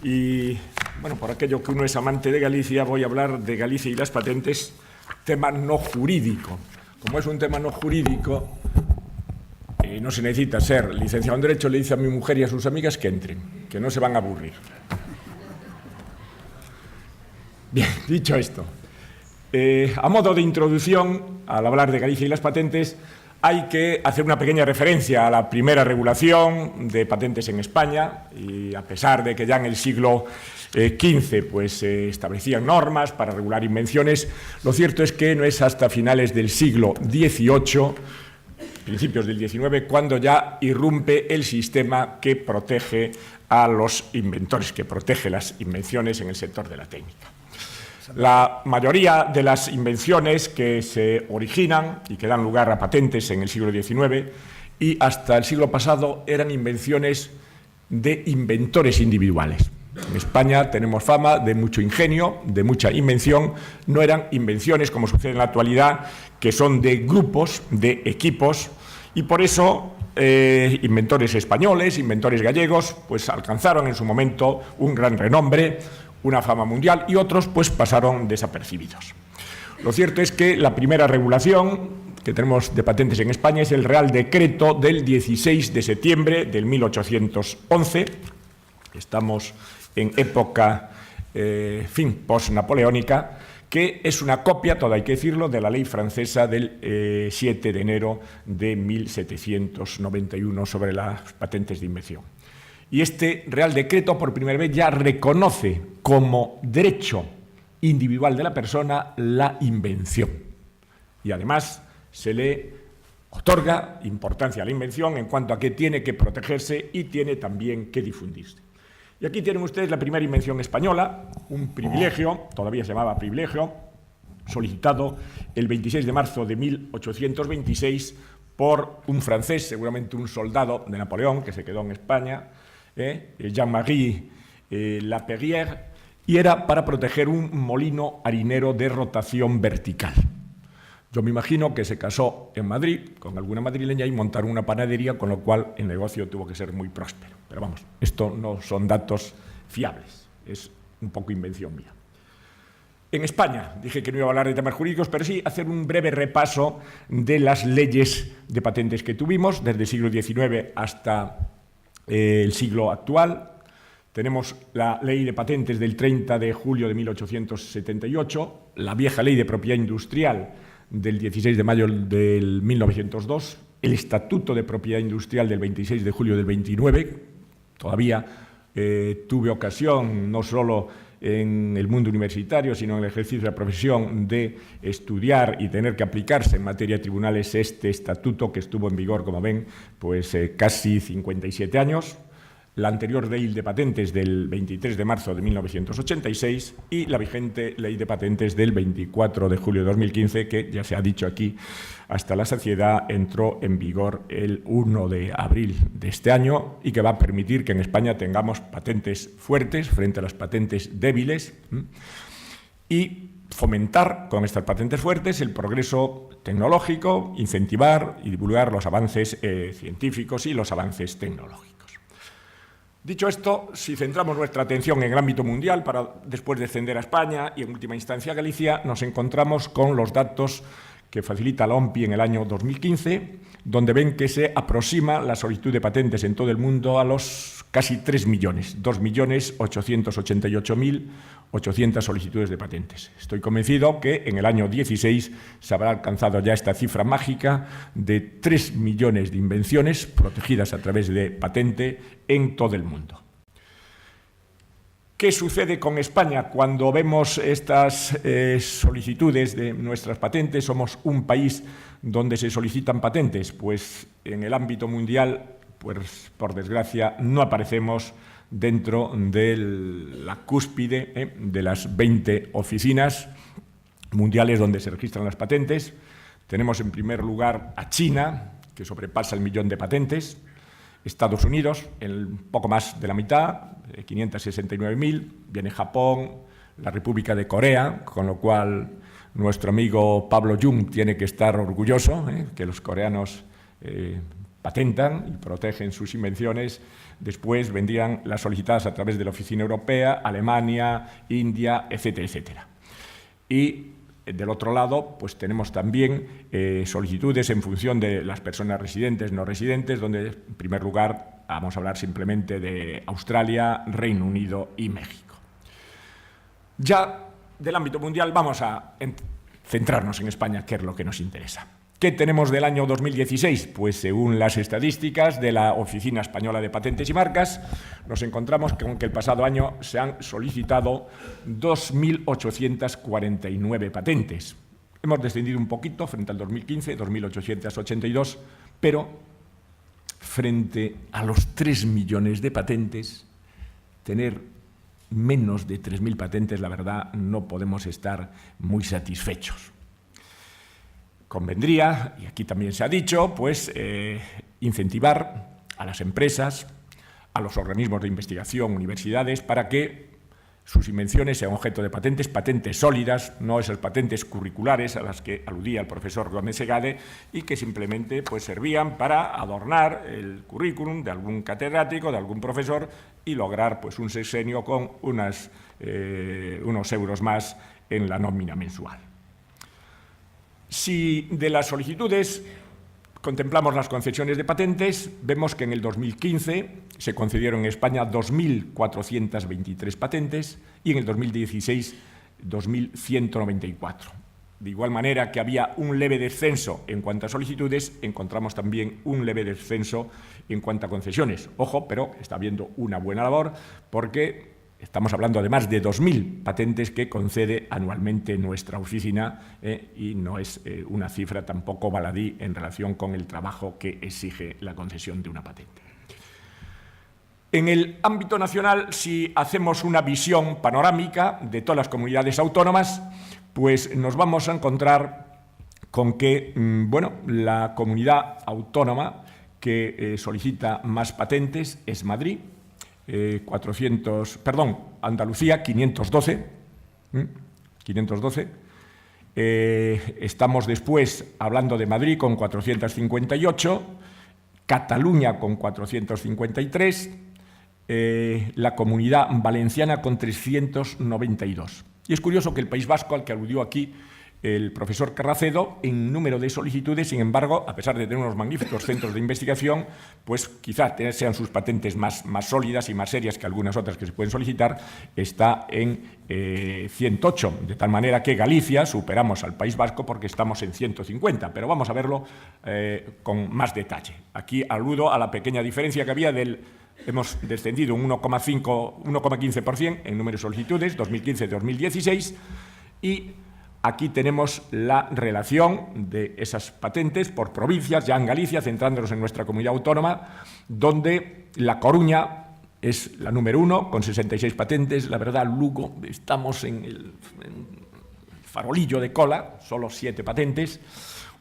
Speaker 9: Y bueno, por aquello que uno es amante de Galicia, voy a hablar de Galicia y las patentes, tema no jurídico. Como es un tema no jurídico, no se necesita ser licenciado en Derecho. Le dice a mi mujer y a sus amigas que entren, que no se van a aburrir. Bien, dicho esto, a modo de introducción, al hablar de Galicia y las patentes, hay que hacer una pequeña referencia a la primera regulación de patentes en España, y a pesar de que ya en el siglo XV pues, se establecían normas para regular invenciones, lo cierto es que no es hasta finales del siglo XVIII, principios del XIX, cuando ya irrumpe el sistema que protege a los inventores, que protege las invenciones en el sector de la técnica. La mayoría de las invenciones que se originan y que dan lugar a patentes en el siglo XIX y hasta el siglo pasado eran invenciones de inventores individuales. En España tenemos fama de mucho ingenio, de mucha invención. No eran invenciones, como sucede en la actualidad, que son de grupos, de equipos, y por eso inventores españoles, inventores gallegos, pues alcanzaron en su momento un gran renombre, una fama mundial, y otros pues pasaron desapercibidos. Lo cierto es que la primera regulación que tenemos de patentes en España es el Real Decreto del 16 de septiembre del 1811. Estamos en época, post-napoleónica, que es una copia, todo hay que decirlo, de la ley francesa del 7 de enero de 1791 sobre las patentes de invención. Y este Real Decreto, por primera vez, ya reconoce como derecho individual de la persona la invención. Y además se le otorga importancia a la invención en cuanto a que tiene que protegerse y tiene también que difundirse. Y aquí tienen ustedes la primera invención española, un privilegio, todavía se llamaba privilegio, solicitado el 26 de marzo de 1826 por un francés, seguramente un soldado de Napoleón, que se quedó en España, Jean-Marie Laperrière, y era para proteger un molino harinero de rotación vertical. Yo me imagino que se casó en Madrid con alguna madrileña y montaron una panadería, con lo cual el negocio tuvo que ser muy próspero. Pero vamos, esto no son datos fiables, es un poco invención mía. En España, dije que no iba a hablar de temas jurídicos, pero sí hacer un breve repaso de las leyes de patentes que tuvimos desde el siglo XIX hasta el siglo actual. Tenemos la Ley de Patentes del 30 de julio de 1878, la vieja Ley de Propiedad Industrial del 16 de mayo del 1902, el Estatuto de Propiedad Industrial del 26 de julio del 29. Todavía tuve ocasión, no solo en el mundo universitario, sino en el ejercicio de la profesión, de estudiar y tener que aplicarse en materia de tribunales este estatuto, que estuvo en vigor, como ven, pues casi 57 años. la anterior Ley de Patentes del 23 de marzo de 1986 y la vigente Ley de Patentes del 24 de julio de 2015, que ya se ha dicho aquí hasta la saciedad, entró en vigor el 1 de abril de este año y que va a permitir que en España tengamos patentes fuertes frente a las patentes débiles y fomentar con estas patentes fuertes el progreso tecnológico, incentivar y divulgar los avances científicos y los avances tecnológicos. Dicho esto, si centramos nuestra atención en el ámbito mundial, para después descender a España y en última instancia a Galicia, nos encontramos con los datos que facilita la OMPI en el año 2015, donde ven que se aproxima la solicitud de patentes en todo el mundo a los casi 3 millones, 2.888.800 solicitudes de patentes. Estoy convencido que en el año 16 se habrá alcanzado ya esta cifra mágica de 3 millones de invenciones protegidas a través de patente en todo el mundo. ¿Qué sucede con España cuando vemos estas solicitudes de nuestras patentes? Somos un país donde se solicitan patentes, pues en el ámbito mundial, pues por desgracia, no aparecemos dentro de la cúspide de las 20 oficinas mundiales donde se registran las patentes. Tenemos en primer lugar a China, que sobrepasa el 1 millón de patentes, Estados Unidos, poco más de la mitad, 569.000, viene Japón, la República de Corea, con lo cual nuestro amigo Pablo Jung tiene que estar orgulloso, que los coreanos patentan y protegen sus invenciones. Después vendrían las solicitadas a través de la Oficina Europea, Alemania, India, etcétera, etcétera. Y del otro lado, pues tenemos también solicitudes en función de las personas residentes, no residentes, donde en primer lugar vamos a hablar simplemente de Australia, Reino Unido y México. Ya del ámbito mundial vamos a centrarnos en España, que es lo que nos interesa. ¿Qué tenemos del año 2016? Pues según las estadísticas de la Oficina Española de Patentes y Marcas, nos encontramos con que el pasado año se han solicitado 2.849 patentes. Hemos descendido un poquito frente al 2015, 2.882, pero frente a los 3 millones de patentes, tener menos de 3.000 patentes, la verdad, no podemos estar muy satisfechos. Convendría, y aquí también se ha dicho, pues incentivar a las empresas, a los organismos de investigación, universidades, para que sus invenciones sean objeto de patentes, patentes sólidas, no esas patentes curriculares a las que aludía el profesor Gómez Segade y que simplemente pues servían para adornar el currículum de algún catedrático, de algún profesor y lograr pues un sexenio con unos euros más en la nómina mensual. Si de las solicitudes contemplamos las concesiones de patentes, vemos que en el 2015 se concedieron en España 2.423 patentes y en el 2016 2.194. De igual manera que había un leve descenso en cuanto a solicitudes, encontramos también un leve descenso en cuanto a concesiones. Ojo, pero está habiendo una buena labor porque estamos hablando de más de 2.000 patentes que concede anualmente nuestra oficina y no es una cifra tampoco baladí en relación con el trabajo que exige la concesión de una patente. En el ámbito nacional, si hacemos una visión panorámica de todas las comunidades autónomas, pues nos vamos a encontrar con que la comunidad autónoma que solicita más patentes es Madrid, Andalucía, 512. Estamos después hablando de Madrid con 458, Cataluña con 453, la Comunidad Valenciana con 392. Y es curioso que el País Vasco, al que aludió aquí el profesor Carracedo, en número de solicitudes, sin embargo, a pesar de tener unos magníficos centros de investigación, pues quizá sean sus patentes más sólidas y más serias que algunas otras que se pueden solicitar, está en 108, de tal manera que Galicia superamos al País Vasco porque estamos en 150, pero vamos a verlo con más detalle. Aquí aludo a la pequeña diferencia que había hemos descendido un 1,15% en número de solicitudes, 2015-2016, y aquí tenemos la relación de esas patentes por provincias, ya en Galicia, centrándonos en nuestra comunidad autónoma, donde La Coruña es la número 1, con 66 patentes. La verdad, Lugo, estamos en el farolillo de cola, solo 7 patentes.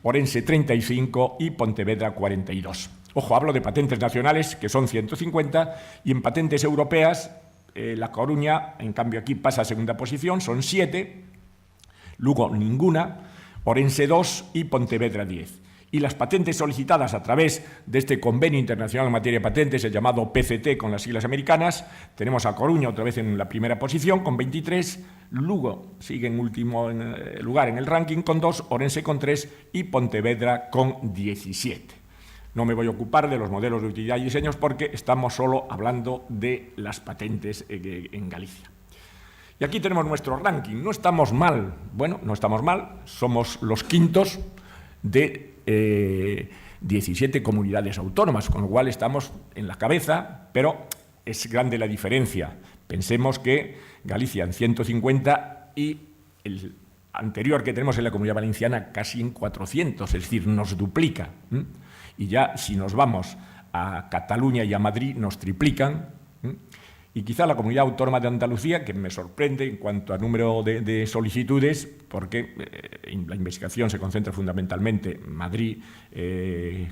Speaker 9: Orense 35 y Pontevedra 42. Ojo, hablo de patentes nacionales, que son 150, y en patentes europeas, La Coruña, en cambio aquí pasa a segunda posición, son 7, Lugo ninguna, Orense 2 y Pontevedra 10. Y las patentes solicitadas a través de este convenio internacional en materia de patentes, el llamado PCT con las siglas americanas, tenemos a Coruña otra vez en la primera posición con 23, Lugo sigue en último lugar en el ranking con 2, Orense con 3 y Pontevedra con 17. No me voy a ocupar de los modelos de utilidad y diseños porque estamos solo hablando de las patentes en Galicia. Y aquí tenemos nuestro ranking. No estamos mal. Bueno, no estamos mal. Somos los quintos de 17 comunidades autónomas, con lo cual estamos en la cabeza, pero es grande la diferencia. Pensemos que Galicia en 150 y el anterior que tenemos en la Comunidad Valenciana casi en 400, es decir, nos duplica. Y ya si nos vamos a Cataluña y a Madrid nos triplican. Y quizá la Comunidad Autónoma de Andalucía, que me sorprende en cuanto a número de solicitudes, porque la investigación se concentra fundamentalmente en Madrid,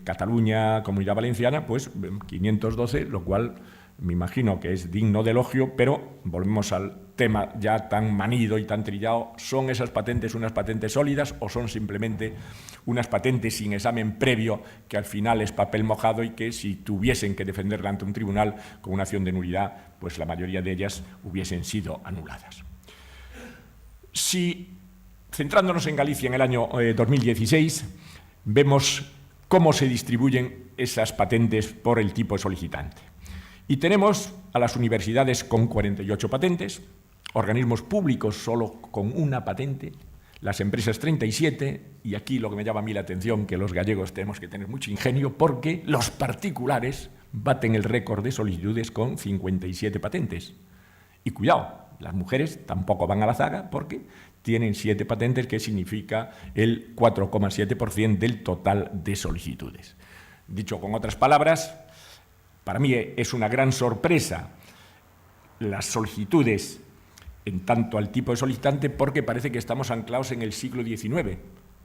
Speaker 9: Cataluña, Comunidad Valenciana, pues 512, lo cual me imagino que es digno de elogio, pero volvemos al tema ya tan manido y tan trillado. ¿Son esas patentes unas patentes sólidas o son simplemente unas patentes sin examen previo que al final es papel mojado y que si tuviesen que defenderla ante un tribunal con una acción de nulidad, pues la mayoría de ellas hubiesen sido anuladas? Si, centrándonos en Galicia en el año 2016, vemos cómo se distribuyen esas patentes por el tipo solicitante. Y tenemos a las universidades con 48 patentes, organismos públicos solo con una patente, las empresas 37, y aquí lo que me llama a mí la atención, que los gallegos tenemos que tener mucho ingenio, porque los particulares baten el récord de solicitudes con 57 patentes. Y cuidado, las mujeres tampoco van a la zaga porque tienen 7 patentes, que significa el 4,7% del total de solicitudes. Dicho con otras palabras, para mí es una gran sorpresa las solicitudes en tanto al tipo de solicitante, porque parece que estamos anclados en el siglo XIX.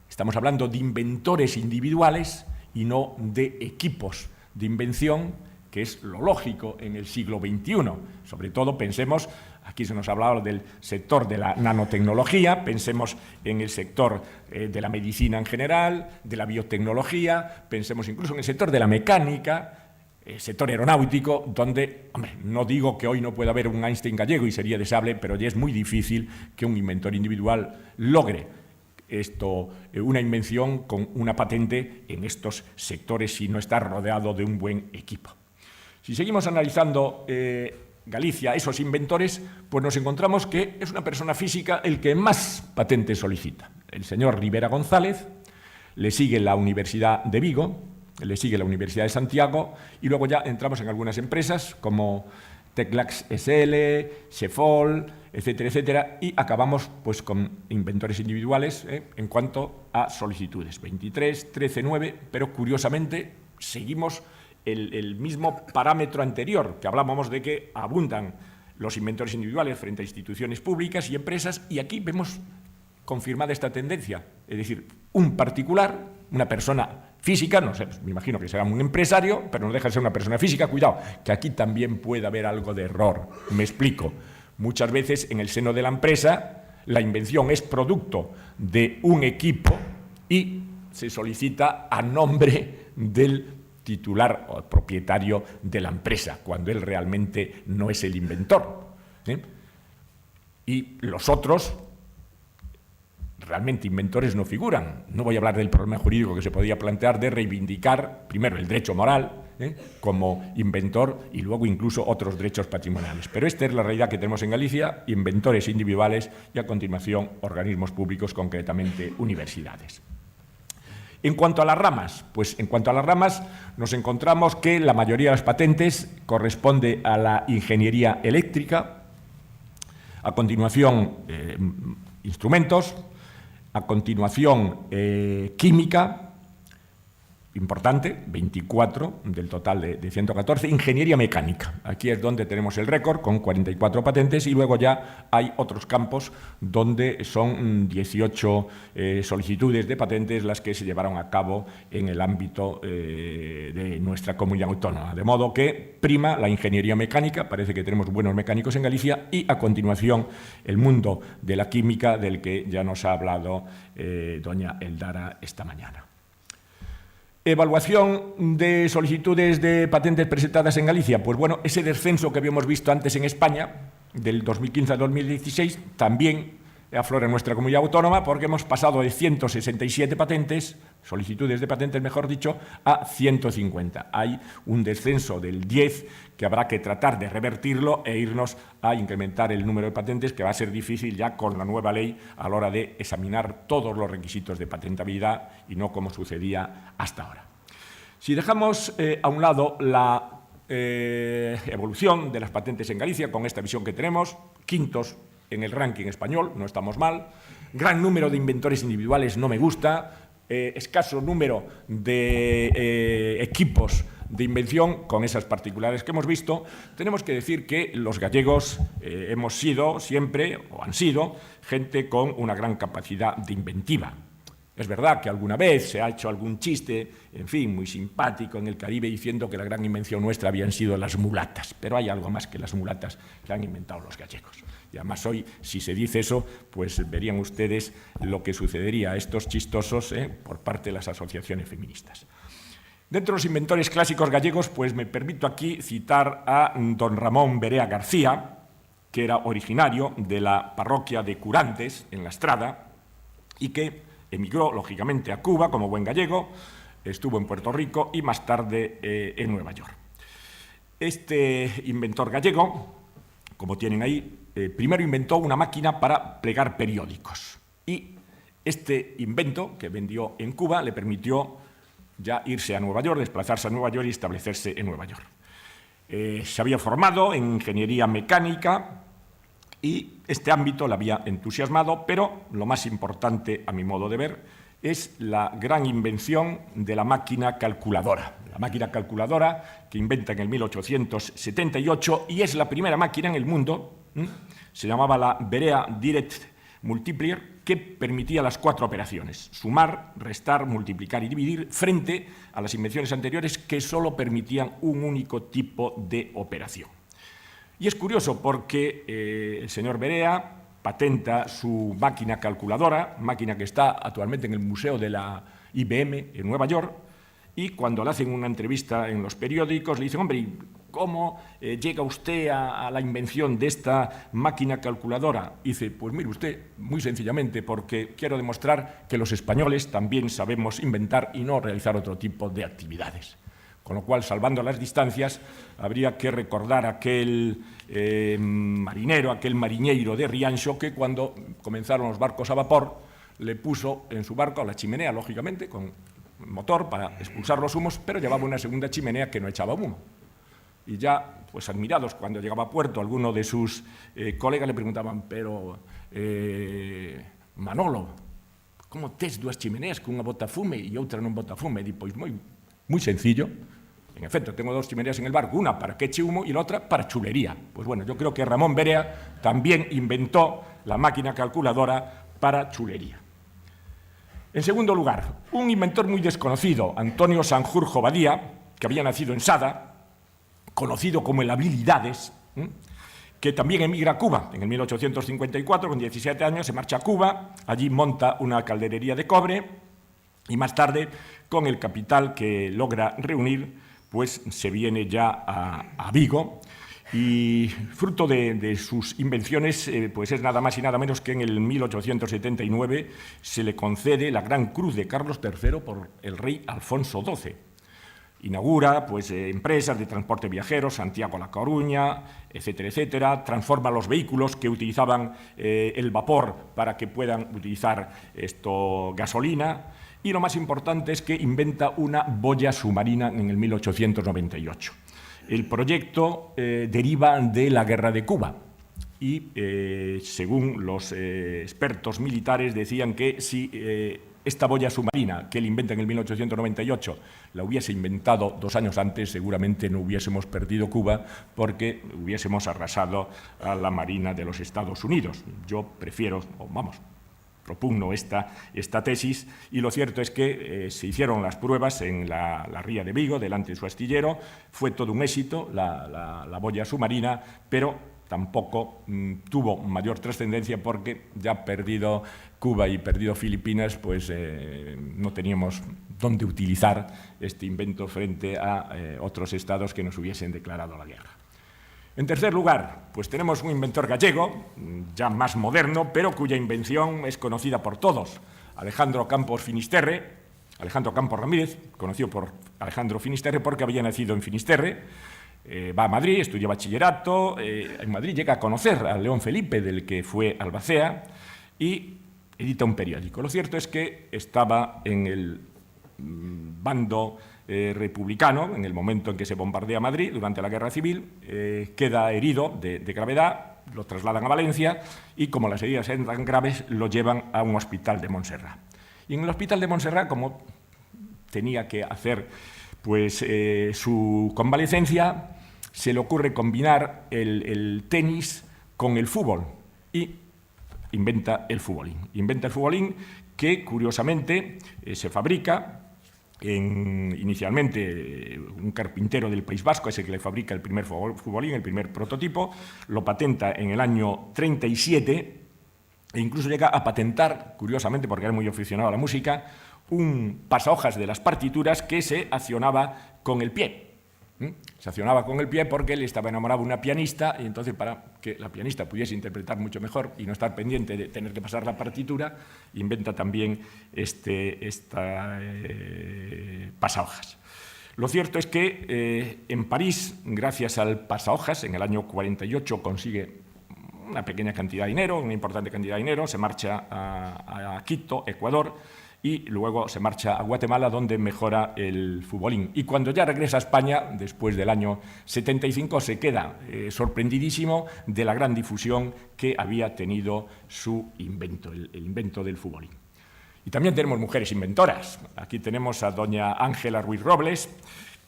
Speaker 9: Estamos hablando de inventores individuales y no de equipos de invención, que es lo lógico en el siglo XXI. Sobre todo pensemos, aquí se nos ha hablado del sector de la nanotecnología, pensemos en el sector de la medicina en general, de la biotecnología, pensemos incluso en el sector de la mecánica, sector aeronáutico, donde, hombre, no digo que hoy no pueda haber un Einstein gallego y sería deseable, pero ya es muy difícil que un inventor individual logre una invención con una patente en estos sectores si no está rodeado de un buen equipo. Si seguimos analizando Galicia, esos inventores, pues nos encontramos que es una persona física el que más patentes solicita. El señor Rivera González, le sigue la Universidad de Vigo, le sigue la Universidad de Santiago, y luego ya entramos en algunas empresas como Teclax SL, Shefol, etcétera, etcétera, y acabamos pues con inventores individuales en cuanto a solicitudes, 23, 13, 9, pero curiosamente seguimos el mismo parámetro anterior, que hablábamos de que abundan los inventores individuales frente a instituciones públicas y empresas, y aquí vemos confirmada esta tendencia, es decir, un particular, una persona física, no sé, me imagino que será un empresario, pero no deja de ser una persona física. Cuidado, que aquí también puede haber algo de error. Me explico. Muchas veces en el seno de la empresa la invención es producto de un equipo y se solicita a nombre del titular o propietario de la empresa, cuando él realmente no es el inventor. Y los otros realmente inventores no figuran. No voy a hablar del problema jurídico que se podía plantear de reivindicar, primero, el derecho moral como inventor y luego incluso otros derechos patrimoniales. Pero esta es la realidad que tenemos en Galicia: inventores individuales y, a continuación, organismos públicos, concretamente universidades. En cuanto a las ramas, pues en cuanto a las ramas nos encontramos que la mayoría de las patentes corresponde a la ingeniería eléctrica, a continuación instrumentos, a continuación química, importante, 24 del total de 114, ingeniería mecánica. Aquí es donde tenemos el récord, con 44 patentes, y luego ya hay otros campos donde son 18 solicitudes de patentes las que se llevaron a cabo en el ámbito de nuestra comunidad autónoma. De modo que prima la ingeniería mecánica, parece que tenemos buenos mecánicos en Galicia, y a continuación el mundo de la química, del que ya nos ha hablado doña Eldara esta mañana. Evaluación de solicitudes de patentes presentadas en Galicia. Pues bueno, ese descenso que habíamos visto antes en España, del 2015 al 2016, también aflora en nuestra comunidad autónoma, porque hemos pasado de 167 patentes, solicitudes de patentes, mejor dicho, a 150. Hay un descenso del 10 que habrá que tratar de revertirlo e irnos a incrementar el número de patentes, que va a ser difícil ya con la nueva ley a la hora de examinar todos los requisitos de patentabilidad y no como sucedía hasta ahora. Si dejamos a un lado la evolución de las patentes en Galicia, con esta visión que tenemos, quintos en el ranking español, no estamos mal, gran número de inventores individuales no me gusta, escaso número de equipos de invención, con esas particularidades que hemos visto, tenemos que decir que los gallegos hemos sido siempre, o han sido, gente con una gran capacidad de inventiva. Es verdad que alguna vez se ha hecho algún chiste, en fin, muy simpático en el Caribe, diciendo que la gran invención nuestra habían sido las mulatas, pero hay algo más que las mulatas que han inventado los gallegos. Y además hoy, si se dice eso, pues verían ustedes lo que sucedería a estos chistosos por parte de las asociaciones feministas. Dentro de los inventores clásicos gallegos, pues me permito aquí citar a don Ramón Berea García, que era originario de la parroquia de Curantes, en La Estrada, y que emigró, lógicamente, a Cuba como buen gallego, estuvo en Puerto Rico y más tarde en Nueva York. Este inventor gallego, como tienen ahí, primero inventó una máquina para plegar periódicos, y este invento que vendió en Cuba le permitió ya irse a Nueva York, desplazarse a Nueva York y establecerse en Nueva York. Se había formado en ingeniería mecánica y este ámbito le había entusiasmado, pero lo más importante, a mi modo de ver, es la gran invención de la máquina calculadora. La máquina calculadora que inventa en el 1878 y es la primera máquina en el mundo, se llamaba la Berea Direct Multiplier, que permitía las 4 operaciones: sumar, restar, multiplicar y dividir, frente a las invenciones anteriores que solo permitían un único tipo de operación. Y es curioso porque el señor Berea patenta su máquina calculadora, máquina que está actualmente en el Museo de la IBM en Nueva York, y cuando le hacen una entrevista en los periódicos le dicen: hombre, ¿cómo llega usted a la invención de esta máquina calculadora? Y dice: pues mire usted, muy sencillamente, porque quiero demostrar que los españoles también sabemos inventar y no realizar otro tipo de actividades. Con lo cual, salvando las distancias, habría que recordar aquel marinero, aquel mariñeiro de Rianxo, que cuando comenzaron los barcos a vapor, le puso en su barco a la chimenea, lógicamente, con motor para expulsar los humos, pero llevaba una segunda chimenea que no echaba humo. Y ya, pues admirados, cuando llegaba a puerto, alguno de sus colegas le preguntaban: pero, Manolo, como tes 2 chimeneas que unha bota fume e outra non bota fume? E di: pois moi sencillo. En efecto, tengo 2 chimeneas en el barco, una para que eche humo y la otra para chulería. Pues bueno, yo creo que Ramón Berea también inventó la máquina calculadora para chulería. En segundo lugar, un inventor muy desconocido, Antonio Sanjurjo Badía, que había nacido en Sada, conocido como el Habilidades, que también emigra a Cuba en el 1854, con 17 años, se marcha a Cuba, allí monta una calderería de cobre y más tarde, con el capital que logra reunir, pues se viene ya a Vigo, y fruto de sus invenciones, pues es nada más y nada menos que en el 1879 se le concede la Gran Cruz de Carlos III por el rey Alfonso XII. Inaugura pues, empresas de transporte viajeros, Santiago a La Coruña, etcétera, etcétera. Transforma los vehículos que utilizaban el vapor para que puedan utilizar gasolina. Y lo más importante es que inventa una boya submarina en el 1898. El proyecto deriva de la Guerra de Cuba y, según los expertos militares, decían que si esta boya submarina que él inventa en el 1898 la hubiese inventado 2 años antes, seguramente no hubiésemos perdido Cuba porque hubiésemos arrasado a la Marina de los Estados Unidos. Yo prefiero, propugno esta tesis, y lo cierto es que se hicieron las pruebas en la ría de Vigo, delante de su astillero. Fue todo un éxito la boya submarina, pero tampoco tuvo mayor trascendencia porque ya perdido Cuba y perdido Filipinas, pues no teníamos dónde utilizar este invento frente a otros estados que nos hubiesen declarado la guerra. En tercer lugar, pues tenemos un inventor gallego, ya más moderno, pero cuya invención es conocida por todos, Alejandro Campos Ramírez, conocido por Alejandro Finisterre porque había nacido en Finisterre. Va a Madrid, estudia bachillerato, en Madrid llega a conocer a León Felipe, del que fue albacea, y edita un periódico. Lo cierto es que estaba en el bando republicano, en el momento en que se bombardea Madrid, durante la Guerra Civil, queda herido de gravedad, lo trasladan a Valencia y, como las heridas eran tan graves, lo llevan a un hospital de Montserrat. Y en el hospital de Montserrat, como tenía que hacer pues, su convalecencia, se le ocurre combinar el tenis con el fútbol y inventa el futbolín. Inventa el futbolín que, curiosamente, se fabrica inicialmente un carpintero del País Vasco, es el que le fabrica el primer futbolín, el primer prototipo, lo patenta en el año 37 e incluso llega a patentar, curiosamente, porque era muy aficionado a la música, un pasahojas de las partituras que se accionaba con el pie. Se accionaba con el pie porque él estaba enamorado de una pianista y entonces para que la pianista pudiese interpretar mucho mejor y no estar pendiente de tener que pasar la partitura, inventa también esta pasahojas. Lo cierto es que en París, gracias al pasahojas, en el año 48 consigue una pequeña cantidad de dinero, una importante cantidad de dinero, se marcha a Quito, Ecuador, y luego se marcha a Guatemala, donde mejora el futbolín. Y cuando ya regresa a España, después del año 75, se queda sorprendidísimo de la gran difusión que había tenido su invento, el invento del futbolín. Y también tenemos mujeres inventoras. Aquí tenemos a doña Ángela Ruiz Robles,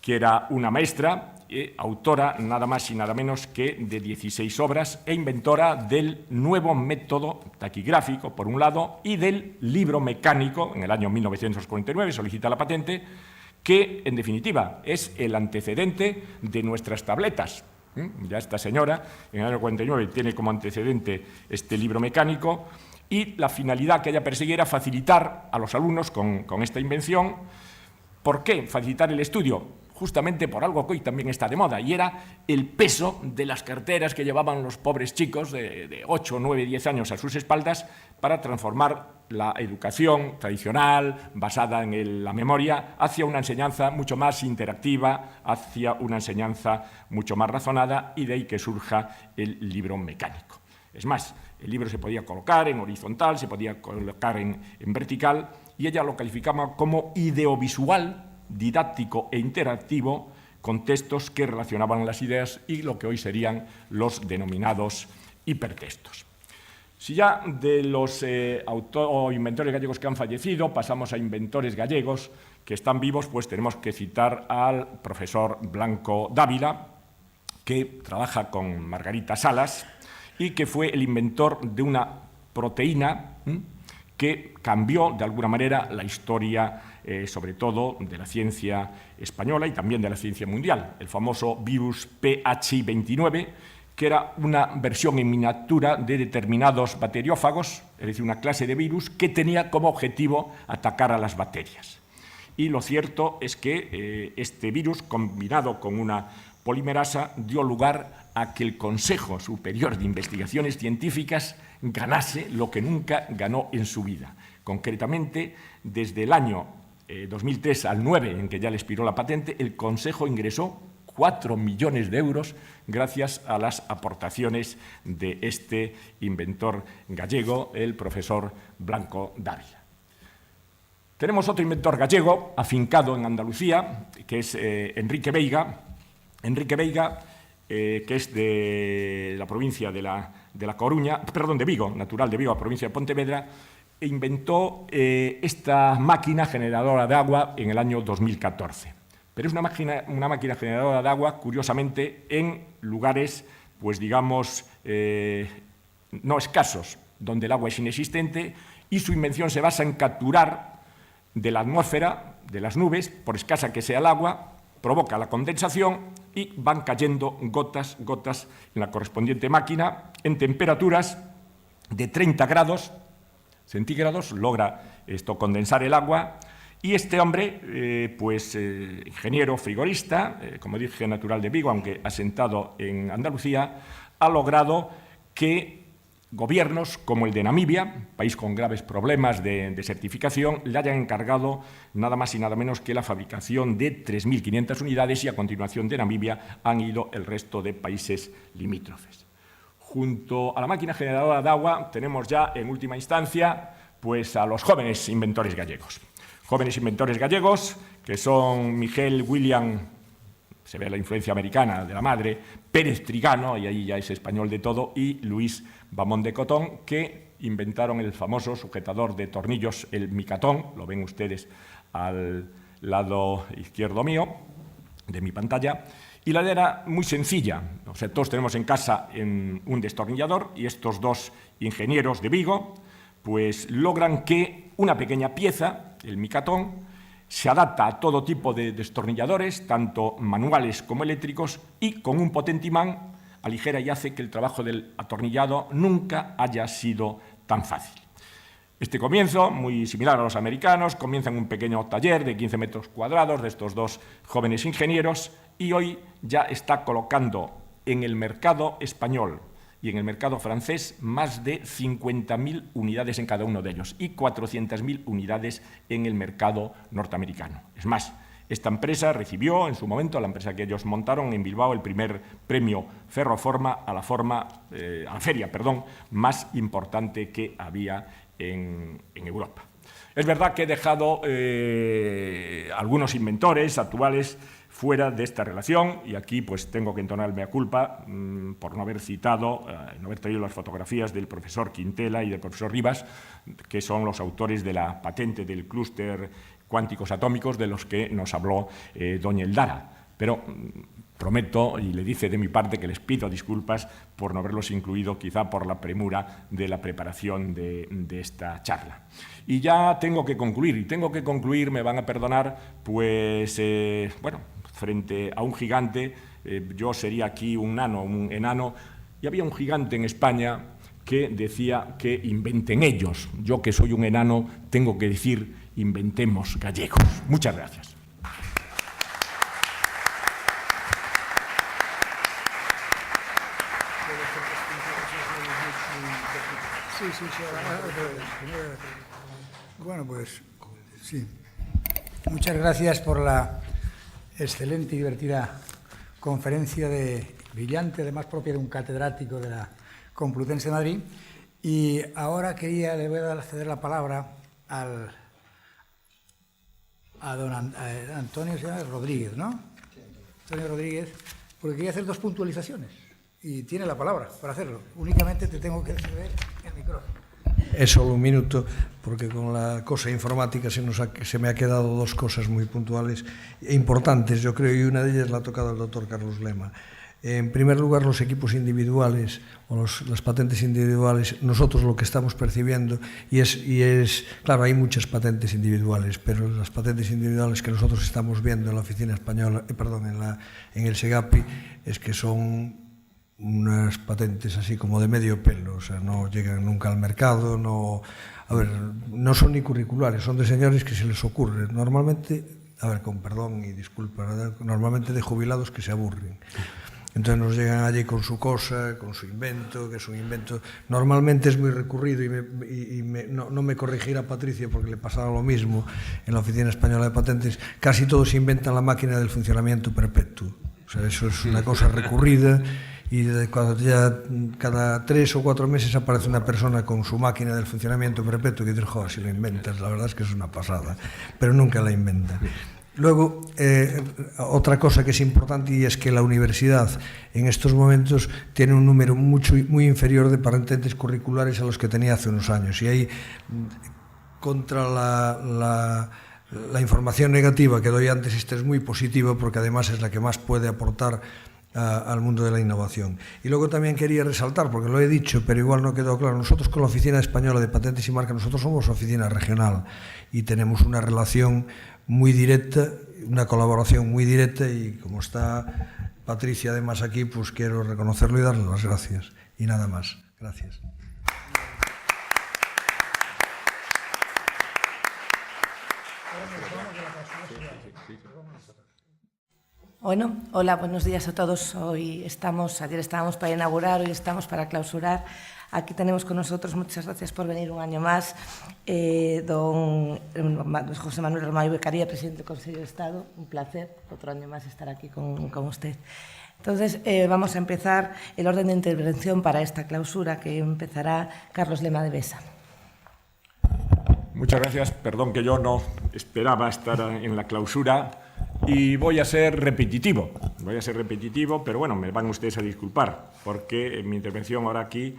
Speaker 9: que era una maestra, autora nada más y nada menos que de 16 obras e inventora del nuevo método taquigráfico, por un lado, y del libro mecánico. En el año 1949 solicita la patente, que, en definitiva, es el antecedente de nuestras tabletas. Ya esta señora, en el año 49, tiene como antecedente este libro mecánico, y la finalidad que ella persigue era facilitar a los alumnos con esta invención. ¿Por qué facilitar el estudio? Justamente por algo que hoy también está de moda, y era el peso de las carteras que llevaban los pobres chicos de 8, 9, 10 años a sus espaldas para transformar la educación tradicional, basada en la memoria, hacia una enseñanza mucho más interactiva, hacia una enseñanza mucho más razonada, y de ahí que surja el libro mecánico. Es más, el libro se podía colocar en horizontal, se podía colocar en vertical, y ella lo calificaba como ideovisual, didáctico e interactivo, con textos que relacionaban las ideas y lo que hoy serían los denominados hipertextos. Si ya de los inventores gallegos que han fallecido pasamos a inventores gallegos que están vivos, pues tenemos que citar al profesor Blanco Dávila, que trabaja con Margarita Salas y que fue el inventor de una proteína que cambió de alguna manera la historia, sobre todo de la ciencia española y también de la ciencia mundial, el famoso virus PH29, que era una versión en miniatura de determinados bacteriófagos, es decir, una clase de virus que tenía como objetivo atacar a las bacterias. Y lo cierto es que este virus, combinado con una polimerasa, dio lugar a que el Consejo Superior de Investigaciones Científicas ganase lo que nunca ganó en su vida. Concretamente, desde el año 2003 al 9, en que ya le expiró la patente, el Consejo ingresó 4 millones de euros gracias a las aportaciones de este inventor gallego, el profesor Blanco Dávila. Tenemos otro inventor gallego, afincado en Andalucía, que es Enrique Veiga. Enrique Veiga, que es de la provincia de Vigo, natural de Vigo, provincia de Pontevedra, inventó esta máquina generadora de agua en el año 2014. Pero es una máquina generadora de agua, curiosamente, en lugares, pues digamos, no escasos, donde el agua es inexistente, y su invención se basa en capturar de la atmósfera, de las nubes, por escasa que sea el agua, provoca la condensación y van cayendo gotas en la correspondiente máquina en temperaturas de 30 grados centígrados, logra esto condensar el agua, y este hombre, ingeniero frigorista, como dije, natural de Vigo, aunque asentado en Andalucía, ha logrado que gobiernos como el de Namibia, país con graves problemas de desertificación, le hayan encargado nada más y nada menos que la fabricación de 3.500 unidades, y a continuación de Namibia han ido el resto de países limítrofes. Junto a la máquina generadora de agua tenemos ya en última instancia pues a los jóvenes inventores gallegos. Jóvenes inventores gallegos que son Miguel William, se ve la influencia americana de la madre, Pérez Trigano, y ahí ya es español de todo, y Luis Bamón de Cotón, que inventaron el famoso sujetador de tornillos, el micatón, lo ven ustedes al lado izquierdo mío, de mi pantalla, y la idea era muy sencilla. O sea, todos tenemos en casa un destornillador, y estos dos ingenieros de Vigo pues logran que una pequeña pieza, el micatón, se adapta a todo tipo de destornilladores, tanto manuales como eléctricos, y con un potente imán aligera y hace que el trabajo del atornillado nunca haya sido tan fácil. Este comienzo, muy similar a los americanos, comienza en un pequeño taller de 15 metros cuadrados de estos dos jóvenes ingenieros, y hoy ya está colocando en el mercado español y en el mercado francés más de 50.000 unidades en cada uno de ellos, y 400.000 unidades en el mercado norteamericano. Es más, esta empresa recibió en su momento, la empresa que ellos montaron en Bilbao, el primer premio Ferroforma a la feria más importante que había en Europa. Es verdad que he dejado algunos inventores actuales fuera de esta relación, y aquí pues tengo que entonarme a culpa por no haber citado, no haber traído las fotografías del profesor Quintela y del profesor Rivas, que son los autores de la patente del clúster cuánticos atómicos de los que nos habló doña Eldara. Pero prometo, y le dice de mi parte, que les pido disculpas por no haberlos incluido, quizá por la premura de la preparación de esta charla. Y ya tengo que concluir, me van a perdonar, pues, frente a un gigante, yo sería aquí un enano, y había un gigante en España que decía que inventen ellos. Yo, que soy un enano, tengo que decir inventemos gallegos. Muchas gracias.
Speaker 1: Bueno, pues sí. Muchas gracias por la excelente y divertida conferencia brillante, además propia de un catedrático de la Complutense de Madrid. Y ahora le voy a ceder la palabra a don Antonio Rodríguez, ¿no? Antonio Rodríguez, porque quería hacer 2 puntualizaciones y tiene la palabra para hacerlo. Únicamente te tengo que ceder el micrófono.
Speaker 5: Es solo un minuto, porque con la cosa informática se me ha quedado 2 cosas muy puntuales e importantes, yo creo, y una de ellas la ha tocado el doctor Carlos Lema. En primer lugar, los equipos individuales o las patentes individuales, nosotros lo que estamos percibiendo, y es claro, hay muchas patentes individuales, pero las patentes individuales que nosotros estamos viendo en la oficina española, en el SEGAPI, es que son unas patentes así como de medio pelo, o sea, no llegan nunca al mercado, no son ni curriculares, son de señores que se les ocurre, normalmente, con perdón y disculpa, normalmente de jubilados que se aburren. Entonces nos llegan allí con su cosa, con su invento, que es un invento, normalmente es muy recurrido, y no me corregirá Patricia porque le pasaba lo mismo en la Oficina Española de Patentes, casi todos inventan la máquina del funcionamiento perpetuo, o sea, eso es una cosa recurrida, y cuando ya cada 3 o 4 meses aparece una persona con su máquina del funcionamiento perpetuo que dice, joder, si lo inventas, la verdad es que es una pasada, pero nunca la inventa. Luego, otra cosa que es importante y es que la universidad en estos momentos tiene un número muy inferior de patentes curriculares a los que tenía hace unos años. Y ahí, contra la información negativa que doy antes, esta es muy positiva porque además es la que más puede aportar al mundo de la innovación. Y luego también quería resaltar, porque lo he dicho, pero igual no quedó claro, nosotros con la Oficina Española de Patentes y Marcas, nosotros somos oficina regional y tenemos una relación muy directa, una colaboración muy directa, y como está Patricia además aquí, pues quiero reconocerlo y darle las gracias. Y nada más. Gracias.
Speaker 10: Bueno, hola, buenos días a todos. Ayer estábamos para inaugurar, hoy estamos para clausurar. Aquí tenemos con nosotros, muchas gracias por venir un año más, don José Manuel Romayo Becaría, presidente del Consejo de Estado. Un placer, otro año más estar aquí con usted. Entonces, vamos a empezar el orden de intervención para esta clausura, que empezará Carlos Lema de Besa.
Speaker 9: Muchas gracias. Perdón que yo no esperaba estar en la clausura y voy a ser repetitivo, pero bueno, me van ustedes a disculpar porque mi intervención ahora aquí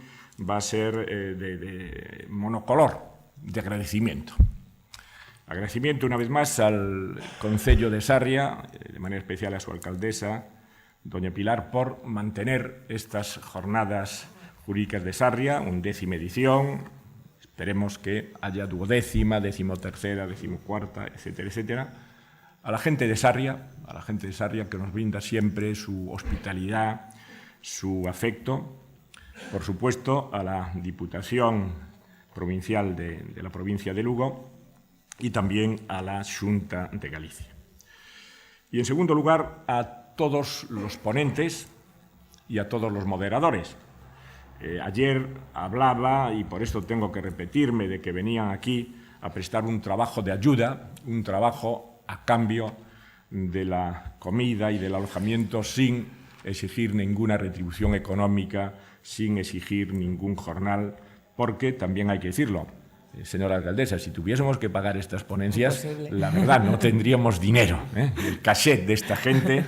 Speaker 9: va a ser de monocolor, de agradecimiento. Agradecimiento una vez más al Concello de Sarria, de manera especial a su alcaldesa, doña Pilar, por mantener estas jornadas jurídicas de Sarria, 11ª edición. Esperemos que haya 12ª, 13ª, 14ª, etcétera, etcétera. A la gente de Sarria, que nos brinda siempre su hospitalidad, su afecto. Por supuesto, a la Diputación Provincial de la provincia de Lugo y también a la Xunta de Galicia. Y, en segundo lugar, a todos los ponentes y a todos los moderadores. Ayer hablaba, y por esto tengo que repetirme, de que venían aquí a prestar un trabajo de ayuda, un trabajo a cambio de la comida y del alojamiento sin exigir ninguna retribución económica, sin exigir ningún jornal, porque también hay que decirlo, señora alcaldesa, si tuviésemos que pagar estas ponencias, la verdad, no tendríamos dinero. El cachet de esta gente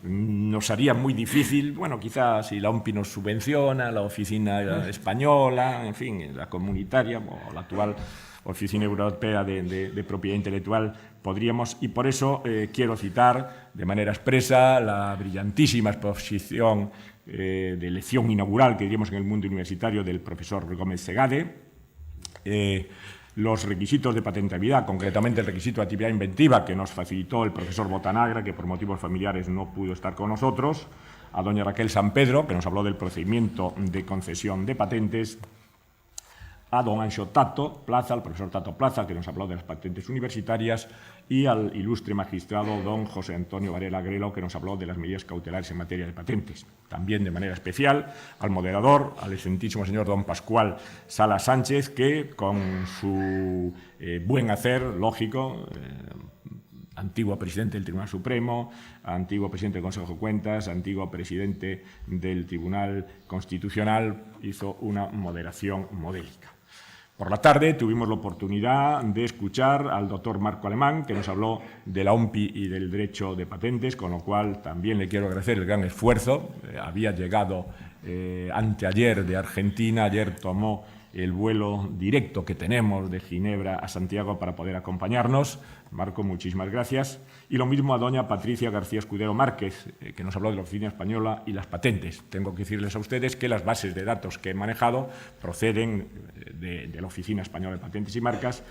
Speaker 9: nos haría muy difícil, bueno, quizás si la OMPI nos subvenciona, la Oficina Española, en fin, la comunitaria o la actual Oficina Europea de Propiedad Intelectual, podríamos, y por eso quiero citar de manera expresa la brillantísima exposición de lección inaugural que diríamos en el mundo universitario del profesor Gómez Segade. Los requisitos de patentabilidad, concretamente el requisito de actividad inventiva que nos facilitó el profesor Botanagra, que por motivos familiares no pudo estar con nosotros, a doña Raquel San Pedro, que nos habló del procedimiento de concesión de patentes, a don Anxo Tato Plaza, al profesor Tato Plaza, que nos habló de las patentes universitarias, y al ilustre magistrado don José Antonio Varela Grelo, que nos habló de las medidas cautelares en materia de patentes. También, de manera especial, al moderador, al excelentísimo señor don Pascual Sala Sánchez, que con su buen hacer, lógico, antiguo presidente del Tribunal Supremo, antiguo presidente del Consejo de Cuentas, antiguo presidente del Tribunal Constitucional, hizo una moderación modélica. Por la tarde tuvimos la oportunidad de escuchar al doctor Marco Alemán, que nos habló de la OMPI y del derecho de patentes, con lo cual también le quiero agradecer el gran esfuerzo. Había llegado anteayer de Argentina, ayer tomó el vuelo directo que tenemos de Ginebra a Santiago para poder acompañarnos. Marco, muchísimas gracias. Y lo mismo a doña Patricia García Escudero Márquez, que nos habló de la Oficina Española y las patentes. Tengo que decirles a ustedes que las bases de datos que he manejado proceden de la Oficina Española de Patentes y Marcas.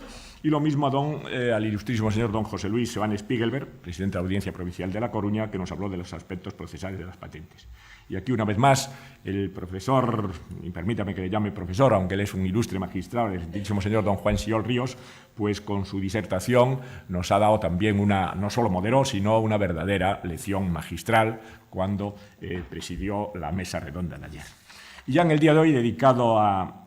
Speaker 9: Y lo mismo al ilustrísimo señor don José Luis Sebane Spiegelberg, presidente de la Audiencia Provincial de La Coruña, que nos habló de los aspectos procesales de las patentes. Y aquí, una vez más, el profesor, y permítame que le llame profesor, aunque él es un ilustre magistrado, el excelentísimo señor don Juan Siol Ríos, pues con su disertación nos ha dado también no solo moderó, sino una verdadera lección magistral cuando presidió la mesa redonda de ayer. Y ya en el día de hoy, dedicado a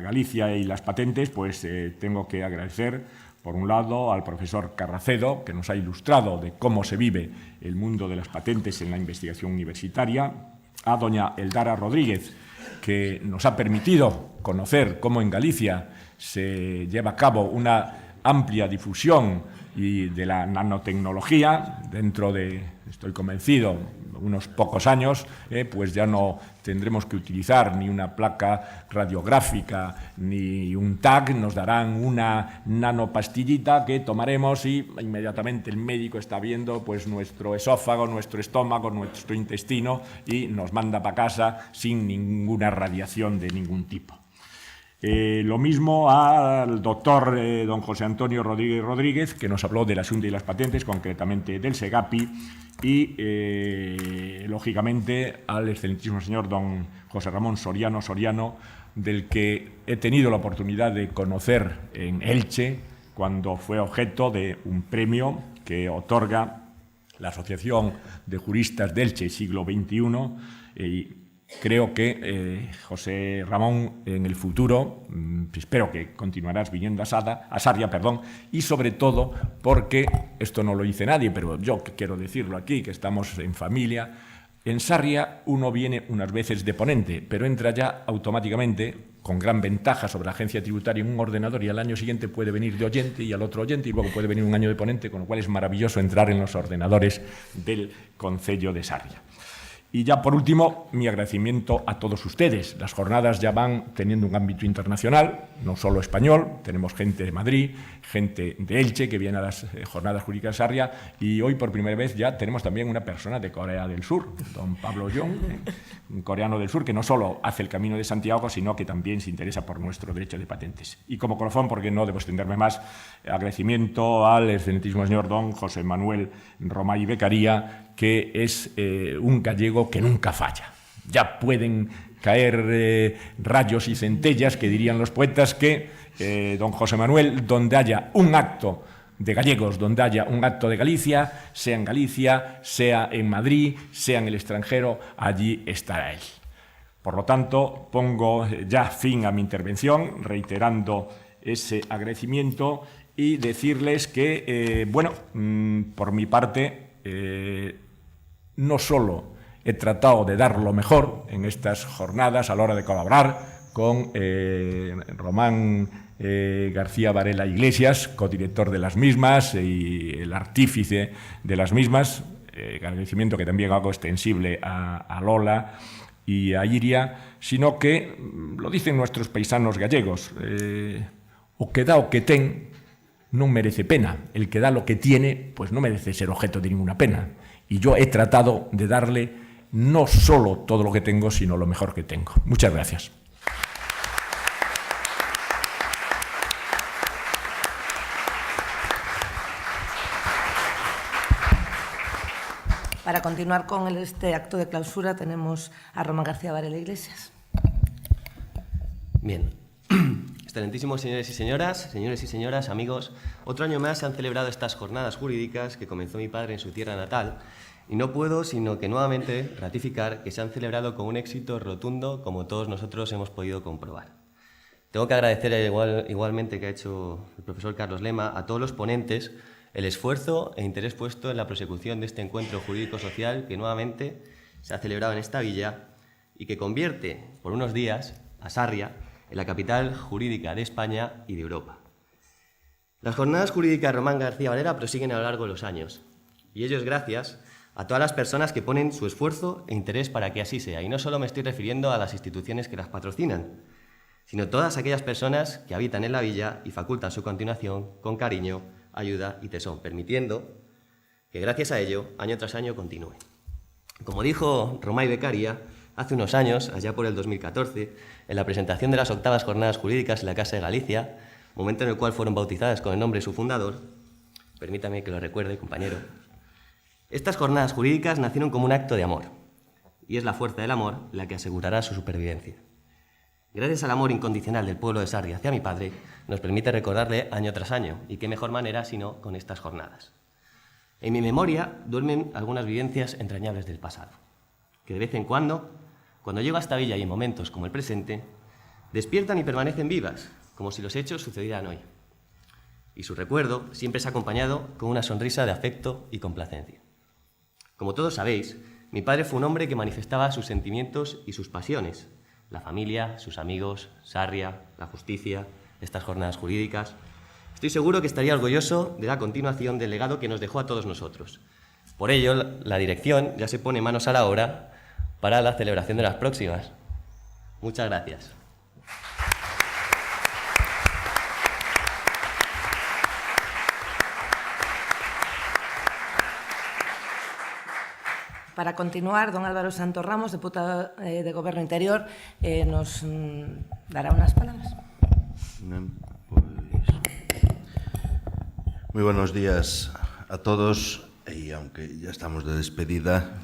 Speaker 9: Galicia y las patentes, pues tengo que agradecer, por un lado, al profesor Carracedo, que nos ha ilustrado de cómo se vive el mundo de las patentes en la investigación universitaria, a doña Eldara Rodríguez, que nos ha permitido conocer cómo en Galicia se lleva a cabo una amplia difusión y de la nanotecnología. Dentro de, estoy convencido, unos pocos años, pues ya no tendremos que utilizar ni una placa radiográfica ni un TAC, nos darán una nanopastillita que tomaremos y inmediatamente el médico está viendo pues nuestro esófago, nuestro estómago, nuestro intestino y nos manda para casa sin ninguna radiación de ningún tipo. Lo mismo al doctor don José Antonio Rodríguez, que nos habló del asunto de las patentes, concretamente del SEGAPI, y, lógicamente, al excelentísimo señor don José Ramón Soriano, del que he tenido la oportunidad de conocer en Elche, cuando fue objeto de un premio que otorga la Asociación de Juristas de Elche siglo XXI, creo que José Ramón en el futuro, espero que continuarás viniendo a Sarria, y sobre todo porque, esto no lo dice nadie, pero yo quiero decirlo aquí, que estamos en familia, en Sarria uno viene unas veces de ponente, pero entra ya automáticamente, con gran ventaja sobre la agencia tributaria, en un ordenador y al año siguiente puede venir de oyente y al otro oyente y luego puede venir un año de ponente, con lo cual es maravilloso entrar en los ordenadores del Concello de Sarria. Y ya por último, mi agradecimiento a todos ustedes. Las jornadas ya van teniendo un ámbito internacional, no solo español, tenemos gente de Madrid, gente de Elche que viene a las jornadas jurídicas de Sarria y hoy por primera vez ya tenemos también una persona de Corea del Sur, don Pablo Young, un coreano del sur que no solo hace el Camino de Santiago, sino que también se interesa por nuestro derecho de patentes. Y como colofón, porque no debo extenderme más, agradecimiento al excelentísimo señor don José Manuel Romay Beccaría, que es un gallego que nunca falla. Ya pueden caer rayos y centellas, que dirían los poetas, que don José Manuel, donde haya un acto de gallegos, donde haya un acto de Galicia, sea en Galicia, sea en Madrid, sea en el extranjero, allí estará él. Por lo tanto, pongo ya fin a mi intervención, reiterando ese agradecimiento y decirles que, por mi parte, no solo he tratado de dar lo mejor en estas jornadas a la hora de colaborar con Román García Varela Iglesias, codirector de las mismas y el artífice de las mismas, agradecimiento que también hago extensible a Lola y a Iria, sino que, lo dicen nuestros paisanos gallegos, o que dá o que ten non merece pena, el que da lo que tiene pues no merece ser objeto de ninguna pena. Y yo he tratado de darle no solo todo lo que tengo, sino lo mejor que tengo. Muchas gracias.
Speaker 10: Para continuar con este acto de clausura tenemos a Román García Varela Iglesias.
Speaker 11: Bien. Excelentísimos señores y señoras, amigos, otro año más se han celebrado estas jornadas jurídicas que comenzó mi padre en su tierra natal y no puedo sino que nuevamente ratificar que se han celebrado con un éxito rotundo como todos nosotros hemos podido comprobar. Tengo que agradecer igualmente que ha hecho el profesor Carlos Lema a todos los ponentes el esfuerzo e interés puesto en la prosecución de este encuentro jurídico-social que nuevamente se ha celebrado en esta villa y que convierte por unos días a Sarria en la capital jurídica de España y de Europa. Las jornadas jurídicas Román García Varela prosiguen a lo largo de los años, y ello es gracias a todas las personas que ponen su esfuerzo e interés para que así sea. Y no solo me estoy refiriendo a las instituciones que las patrocinan, sino todas aquellas personas que habitan en la villa y facultan su continuación con cariño, ayuda y tesón, permitiendo que gracias a ello, año tras año, continúe. Como dijo Romay Beccaría, hace unos años, allá por el 2014, en la presentación de las 8ª Jornadas Jurídicas en la Casa de Galicia, momento en el cual fueron bautizadas con el nombre de su fundador, permítame que lo recuerde, compañero, estas jornadas jurídicas nacieron como un acto de amor, y es la fuerza del amor la que asegurará su supervivencia. Gracias al amor incondicional del pueblo de Sarria hacia mi padre, nos permite recordarle año tras año, y qué mejor manera sino con estas jornadas. En mi memoria duermen algunas vivencias entrañables del pasado, que de vez en cuando llego a esta villa y en momentos como el presente, despiertan y permanecen vivas, como si los hechos sucedieran hoy. Y su recuerdo siempre es acompañado con una sonrisa de afecto y complacencia. Como todos sabéis, mi padre fue un hombre que manifestaba sus sentimientos y sus pasiones, la familia, sus amigos, Sarria, la justicia, estas jornadas jurídicas, Estoy seguro que estaría orgulloso de la continuación del legado que nos dejó a todos nosotros. Por ello, la dirección ya se pone manos a la obra para la celebración de las próximas. Muchas gracias.
Speaker 10: Para continuar, don Álvaro Santos Ramos, deputado de Goberno Interior, nos dará unas palabras.
Speaker 12: Muy buenos días a todos y aunque ya estamos de despedida,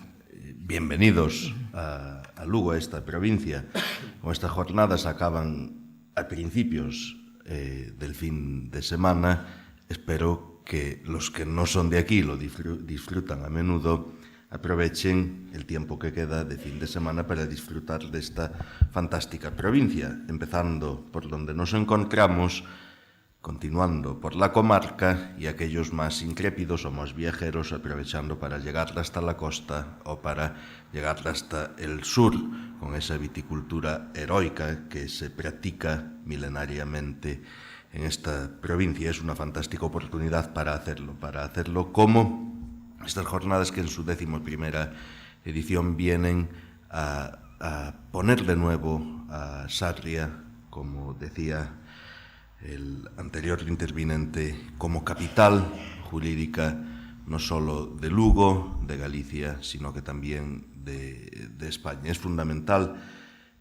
Speaker 12: bienvenidos a Lugo, a esta provincia. Como estas jornadas acaban a principios del fin de semana, espero que los que no son de aquí lo disfrutan a menudo, aprovechen el tiempo que queda de fin de semana para disfrutar de esta fantástica provincia, empezando por donde nos encontramos, continuando por la comarca y aquellos más intrépidos o más viajeros aprovechando para llegar hasta la costa o para llegar hasta el sur, con esa viticultura heroica que se practica milenariamente en esta provincia. Es una fantástica oportunidad para hacerlo como estas jornadas que en su 11ª edición vienen a poner de nuevo a Sarria, como decía el anterior intervinente, como capital jurídica no solo de Lugo, de Galicia, sino que también de España. Es fundamental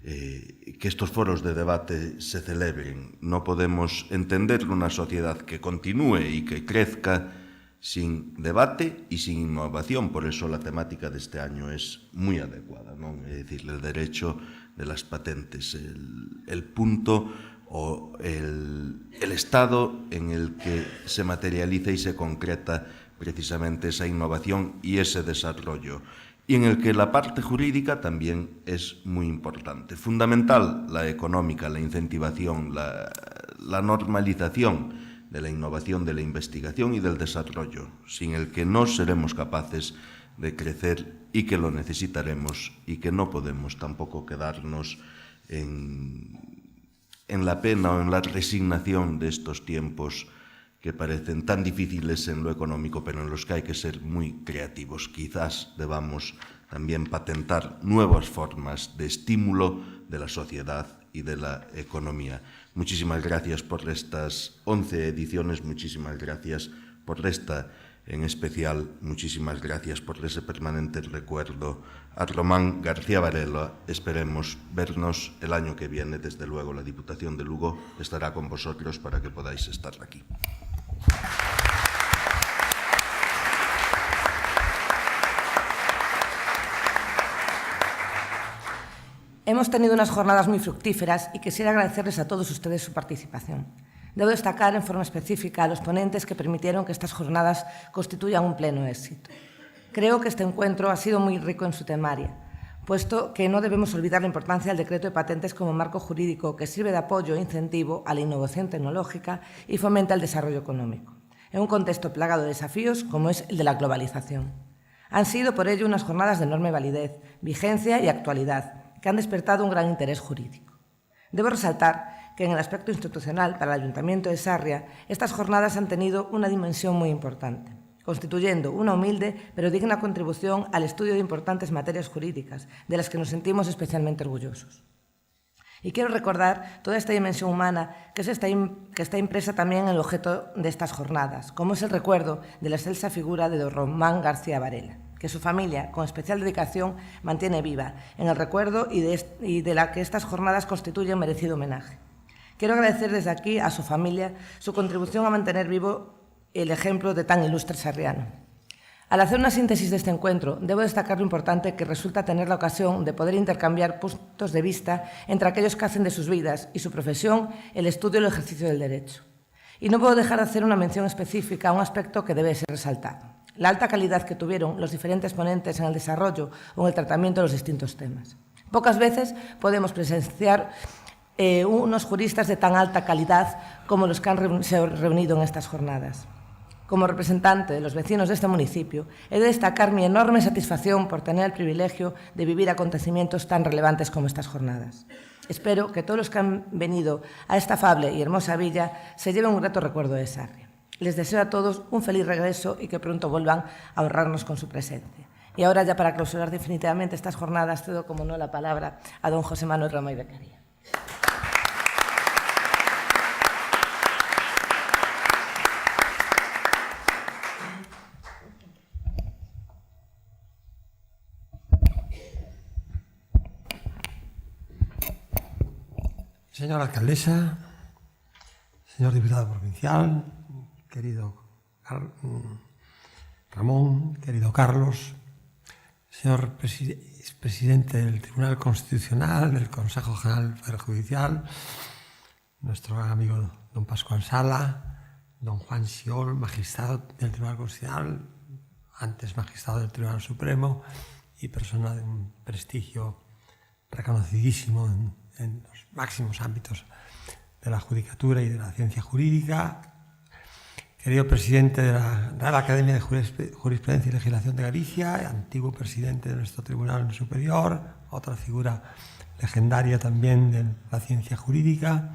Speaker 12: que estos foros de debate se celebren. No podemos entender una sociedad que continúe y que crezca sin debate y sin innovación. Por eso la temática de este año es muy adecuada, ¿no? Es decir, el derecho de las patentes, el punto o el estado en el que se materializa y se concreta precisamente esa innovación y ese desarrollo, y en el que la parte jurídica también es muy importante. Fundamental la económica, la incentivación, la normalización de la innovación, de la investigación y del desarrollo, sin el que no seremos capaces de crecer y que lo necesitaremos y que no podemos tampoco quedarnos en la pena o en la resignación de estos tiempos que parecen tan difíciles en lo económico, pero en los que hay que ser muy creativos. Quizás debamos también patentar nuevas formas de estímulo de la sociedad y de la economía. Muchísimas gracias por estas 11 ediciones, muchísimas gracias por esta en especial, muchísimas gracias por ese permanente recuerdo a Román García Varela. Esperemos vernos el año que viene. Desde luego la Diputación de Lugo estará con vosotros para que podáis estar aquí.
Speaker 10: Hemos tenido unas jornadas muy fructíferas y quisiera agradecerles a todos ustedes su participación. Debo destacar en forma específica a los ponentes que permitieron que estas jornadas constituyan un pleno éxito. Creo que este encuentro ha sido muy rico en su temaria, puesto que no debemos olvidar la importancia del decreto de patentes como marco jurídico que sirve de apoyo e incentivo a la innovación tecnológica y fomenta el desarrollo económico, en un contexto plagado de desafíos como es el de la globalización. Han sido por ello unas jornadas de enorme validez, vigencia y actualidad, que han despertado un gran interés jurídico. Debo resaltar que en el aspecto institucional para el Ayuntamiento de Sarria, estas jornadas han tenido una dimensión muy importante, constituyendo una humilde pero digna contribución al estudio de importantes materias jurídicas, de las que nos sentimos especialmente orgullosos. Y quiero recordar toda esta dimensión humana que está impresa también en el objeto de estas jornadas, como es el recuerdo de la excelsa figura de don Román García Varela, que su familia, con especial dedicación, mantiene viva en el recuerdo y de la que estas jornadas constituyen merecido homenaje. Quiero agradecer desde aquí a su familia su contribución a mantener vivo el ejemplo de tan ilustre sarriano. Al hacer una síntesis de este encuentro, debo destacar lo importante que resulta tener la ocasión de poder intercambiar puntos de vista entre aquellos que hacen de sus vidas y su profesión el estudio y el ejercicio del derecho. Y no puedo dejar de hacer una mención específica a un aspecto que debe ser resaltado: la alta calidad que tuvieron los diferentes ponentes en el desarrollo o en el tratamiento de los distintos temas. Pocas veces podemos presenciar unos juristas de tan alta calidad como los que han se reunido en estas jornadas. Como representante de los vecinos de este municipio, he de destacar mi enorme satisfacción por tener el privilegio de vivir acontecimientos tan relevantes como estas jornadas. Espero que todos los que han venido a esta afable y hermosa villa se lleven un grato recuerdo de Sarria. Les deseo a todos un feliz regreso y que pronto vuelvan a honrarnos con su presencia. Y ahora, ya para clausurar definitivamente estas jornadas, cedo, como no, la palabra a don José Manuel Roma y Beccaria.
Speaker 13: Señora alcaldesa, señor diputado provincial, querido Ramón, querido Carlos, señor presidente del Tribunal Constitucional, del Consejo General del Poder Judicial, nuestro gran amigo don Pascual Sala, don Juan Siol, magistrado del Tribunal Constitucional, antes magistrado del Tribunal Supremo y persona de un prestigio reconocidísimo en los máximos ámbitos de la judicatura y de la ciencia jurídica, querido presidente de la Real Academia de Jurisprudencia y Legislación de Galicia, antiguo presidente de nuestro Tribunal Superior, otra figura legendaria también de la ciencia jurídica,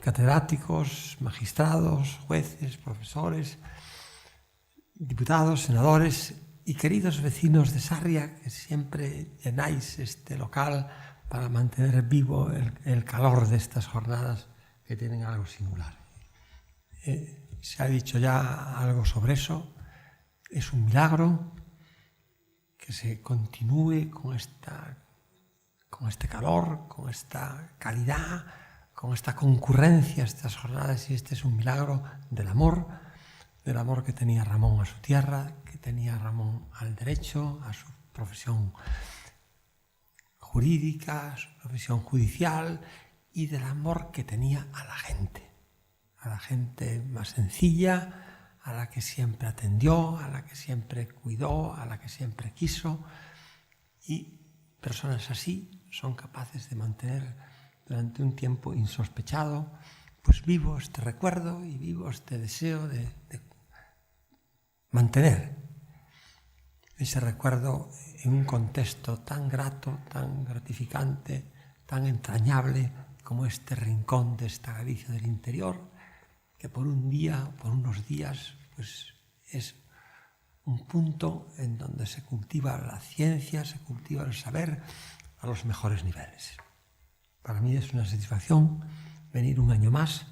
Speaker 13: catedráticos, magistrados, jueces, profesores, diputados, senadores y queridos vecinos de Sarria, que siempre llenáis este local para mantener vivo el calor de estas jornadas que tienen algo singular. Se ha dicho ya algo sobre eso. Es un milagro que se continúe con este calor, con esta calidad, con esta concurrencia a estas jornadas, y este es un milagro del amor que tenía Ramón a su tierra, que tenía Ramón al derecho, a su profesión jurídica, a su profesión judicial, y del amor que tenía a la gente más sencilla, a la que siempre atendió, a la que siempre cuidó, a la que siempre quiso. Y personas así son capaces de mantener durante un tiempo insospechado, pues vivo este recuerdo y vivo este deseo de mantener ese recuerdo en un contexto tan grato, tan gratificante, tan entrañable como este rincón de esta Galicia del interior, que por un día, por unos días, pues es un punto en donde se cultiva la ciencia, se cultiva el saber a los mejores niveles. Para mí es una satisfacción venir un año más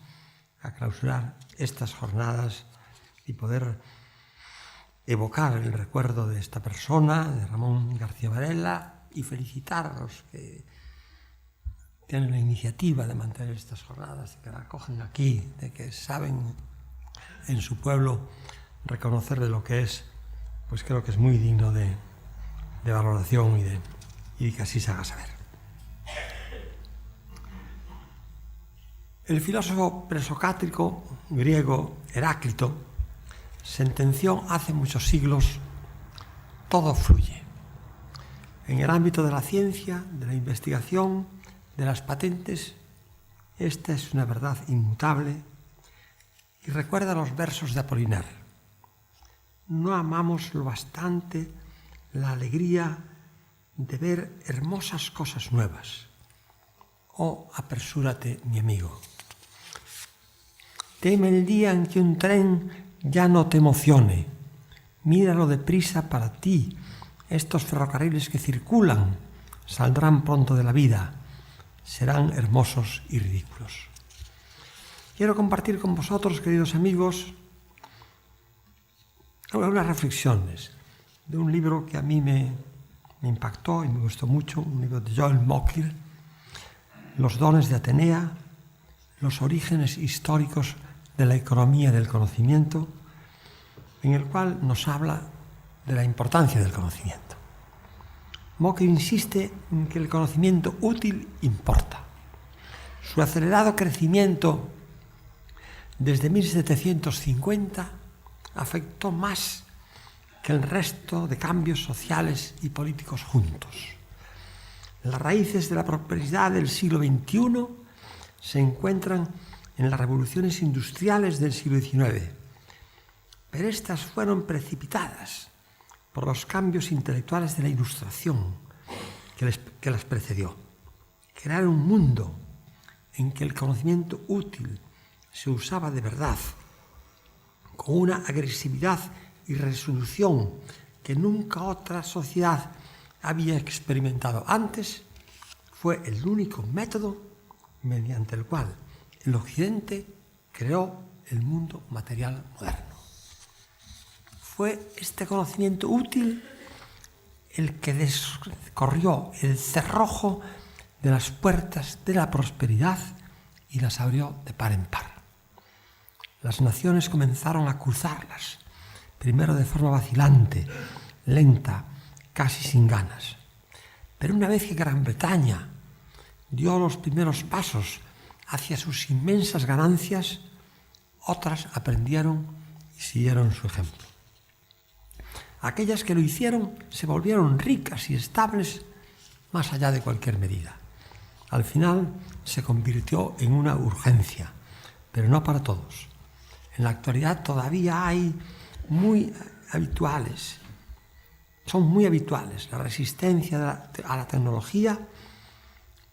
Speaker 13: a clausurar estas jornadas y poder evocar el recuerdo de esta persona, de Ramón García Varela, y felicitar a los que tienen la iniciativa de mantener estas jornadas, que la acogen aquí, de que saben en su pueblo reconocer de lo que es, pues creo que es muy digno de valoración y que así se haga saber. El filósofo presocrático griego Heráclito sentenció hace muchos siglos: todo fluye. En el ámbito de la ciencia, de la investigación, de las patentes, esta es una verdad inmutable, y recuerda los versos de Apolinar: no amamos lo bastante la alegría de ver hermosas cosas nuevas. Oh, apresúrate, mi amigo. Teme el día en que un tren ya no te emocione. Míralo deprisa para ti. Estos ferrocarriles que circulan saldrán pronto de la vida. Serán hermosos y ridículos. Quiero compartir con vosotros, queridos amigos, algunas reflexiones de un libro que a mí me impactó y me gustó mucho, un libro de Joel Mokyr, Los dones de Atenea, los orígenes históricos de la economía del conocimiento, en el cual nos habla de la importancia del conocimiento. Mokyr insiste en que el conocimiento útil importa. Su acelerado crecimiento desde 1750 afectó más que el resto de cambios sociales y políticos juntos. Las raíces de la prosperidad del siglo XXI se encuentran en las revoluciones industriales del siglo XIX, pero estas fueron precipitadas por los cambios intelectuales de la Ilustración que las precedió. crear un mundo en que el conocimiento útil se usaba de verdad, con una agresividad y resolución que nunca otra sociedad había experimentado antes, fue el único método mediante el cual el Occidente creó el mundo material moderno. Fue este conocimiento útil el que descorrió el cerrojo de las puertas de la prosperidad y las abrió de par en par. Las naciones comenzaron a cruzarlas, primero de forma vacilante, lenta, casi sin ganas. Pero una vez que Gran Bretaña dio los primeros pasos hacia sus inmensas ganancias, otras aprendieron y siguieron su ejemplo. Aquellas que lo hicieron se volvieron ricas y estables más allá de cualquier medida. Al final se convirtió en una urgencia, pero no para todos. En la actualidad todavía hay son muy habituales la resistencia a la tecnología,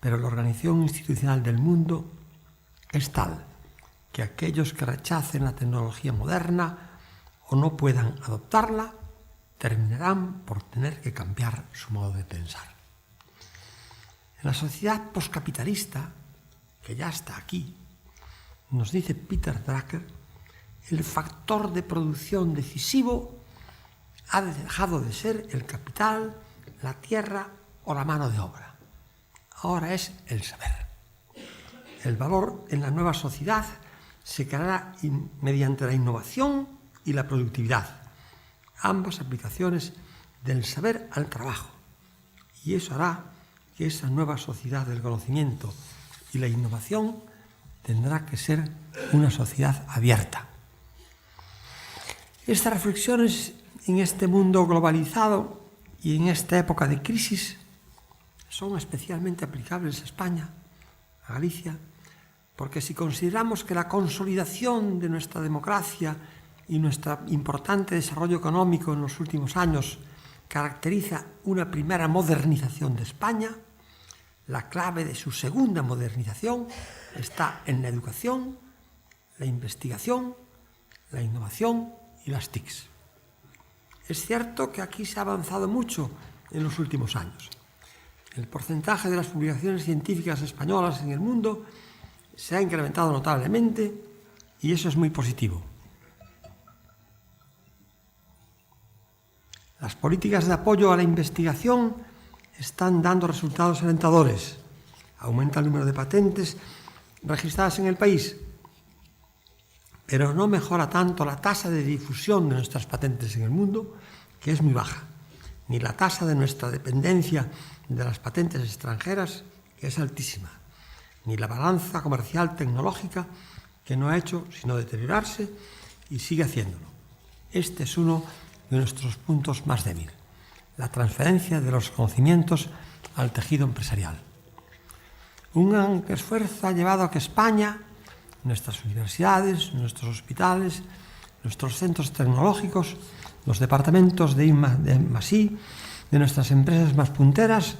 Speaker 13: pero la organización institucional del mundo es tal que aquellos que rechacen la tecnología moderna o no puedan adoptarla, terminarán por tener que cambiar su modo de pensar. En la sociedad poscapitalista, que ya está aquí, nos dice Peter Drucker, el factor de producción decisivo ha dejado de ser el capital, la tierra o la mano de obra. Ahora es el saber. El valor en la nueva sociedad se creará mediante la innovación y la productividad, ambas aplicaciones del saber al trabajo. Y eso hará que esa nueva sociedad del conocimiento y la innovación tendrá que ser una sociedad abierta. Estas reflexiones en este mundo globalizado y en esta época de crisis son especialmente aplicables a España, a Galicia, porque si consideramos que la consolidación de nuestra democracia y nuestro importante desarrollo económico en los últimos años caracteriza una primera modernización de España, la clave de su segunda modernización está en la educación, la investigación, la innovación y las TICs. Es cierto que aquí se ha avanzado mucho en los últimos años. El porcentaje de las publicaciones científicas españolas en el mundo se ha incrementado notablemente y eso es muy positivo. Las políticas de apoyo a la investigación están dando resultados alentadores. Aumenta el número de patentes registradas en el país, pero no mejora tanto la tasa de difusión de nuestras patentes en el mundo, que es muy baja, ni la tasa de nuestra dependencia de las patentes extranjeras, que es altísima, ni la balanza comercial tecnológica, que no ha hecho sino deteriorarse y sigue haciéndolo. Este es uno de nuestros puntos más débiles, la transferencia de los conocimientos al tejido empresarial. Un gran esfuerzo ha llevado a que España, nuestras universidades, nuestros hospitales, nuestros centros tecnológicos, los departamentos de I+I, de nuestras empresas más punteras,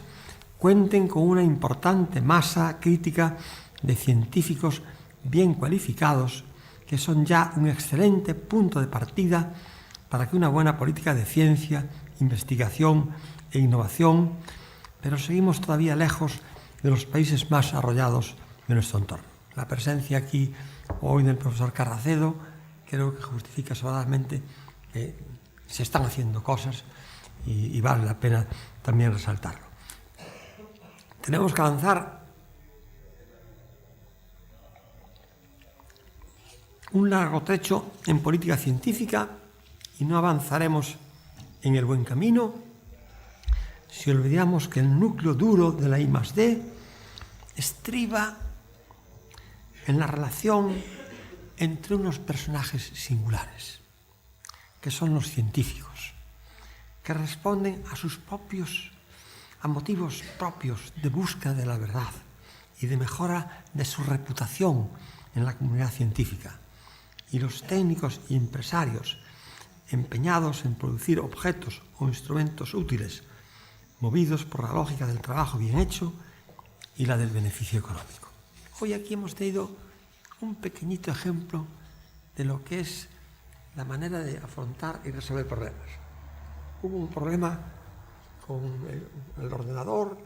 Speaker 13: cuenten con una importante masa crítica de científicos bien cualificados que son ya un excelente punto de partida para que una buena política de ciencia, investigación e innovación, pero seguimos todavía lejos de los países más desarrollados de nuestro entorno. La presencia aquí hoy del profesor Carracedo creo que justifica sobradamente que se están haciendo cosas y vale la pena también resaltarlo. Tenemos que avanzar un largo trecho en política científica y no avanzaremos en el buen camino si olvidamos que el núcleo duro de la I+D estriba en la relación entre unos personajes singulares, que son los científicos, que responden a motivos propios de búsqueda de la verdad y de mejora de su reputación en la comunidad científica, y los técnicos y empresarios empeñados en producir objetos o instrumentos útiles, movidos por la lógica del trabajo bien hecho y la del beneficio económico. Hoy aquí hemos tenido un pequeñito ejemplo de lo que es la manera de afrontar y resolver problemas. Hubo un problema con el ordenador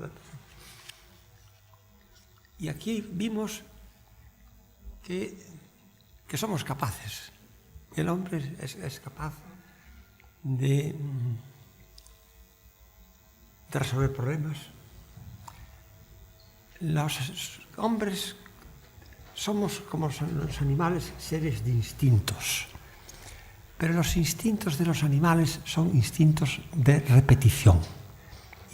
Speaker 13: y aquí vimos que somos capaces. El hombre es capaz de resolver problemas. Los hombres somos como los animales, seres de instintos. Pero los instintos de los animales son instintos de repetición.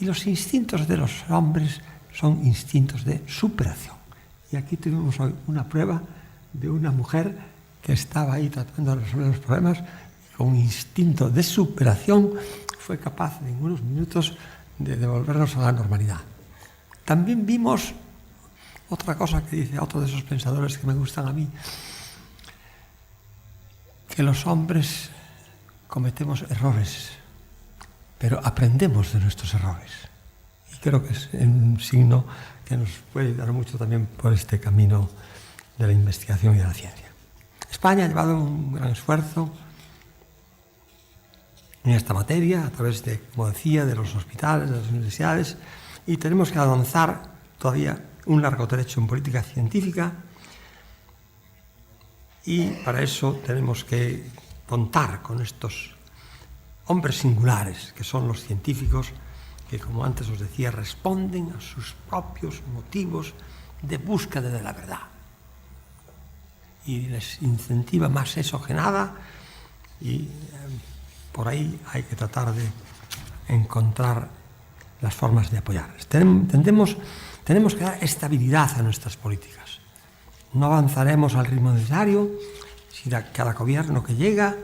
Speaker 13: Y los instintos de los hombres son instintos de superación. Y aquí tuvimos hoy una prueba de una mujer que estaba ahí tratando de resolver los problemas y con un instinto de superación fue capaz en unos minutos de devolvernos a la normalidad. También vimos otra cosa que dice otro de esos pensadores que me gustan a mí, que los hombres cometemos errores, pero aprendemos de nuestros errores. Y creo que es un signo que nos puede ayudar mucho también por este camino de la investigación y de la ciencia. España ha llevado un gran esfuerzo en esta materia, a través de, como decía, de los hospitales, de las universidades, y tenemos que avanzar todavía un largo trecho en política científica, y para eso tenemos que contar con estos hombres singulares, que son los científicos, que, como antes os decía, responden a sus propios motivos de búsqueda de la verdad. Y les incentiva más eso que nada, y por ahí hay que tratar de encontrar las formas de apoyarles. Tenemos que dar estabilidad a nuestras políticas. No avanzaremos al ritmo necesario si cada gobierno que llega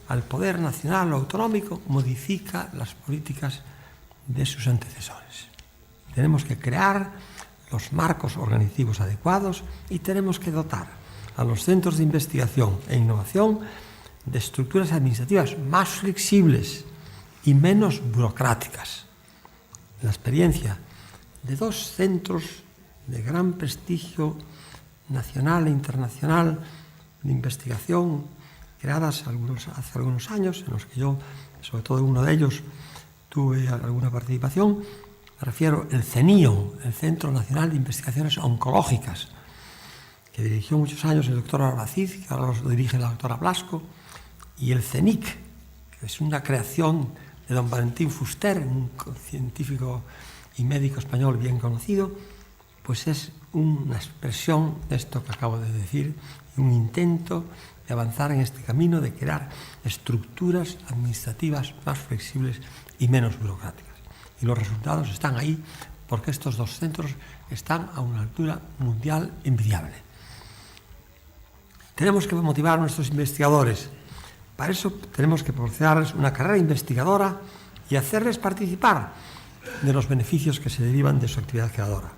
Speaker 13: al poder nacional o autonómico modifica las políticas de sus antecesores. Tenemos que crear los marcos organizativos adecuados y tenemos que dotar a los centros de investigación e innovación de estructuras administrativas más flexibles y menos burocráticas. La experiencia de dos centros de gran prestigio nacional e internacional de investigación creadas hace algunos años, en los que yo, sobre todo en uno de ellos, tuve alguna participación. Me refiero al CENIO, el Centro Nacional de Investigaciones Oncológicas, que dirigió muchos años el doctor Albacid, que ahora lo dirige la doctora Blasco, y el CENIC, que es una creación de don Valentín Fuster, un científico y médico español bien conocido, pues es una expresión de esto que acabo de decir, un intento de avanzar en este camino de crear estructuras administrativas más flexibles y menos burocráticas. Y los resultados están ahí porque estos dos centros están a una altura mundial envidiable. Tenemos que motivar a nuestros investigadores. Para eso tenemos que proporcionarles una carrera investigadora y hacerles participar de los beneficios que se derivan de su actividad creadora.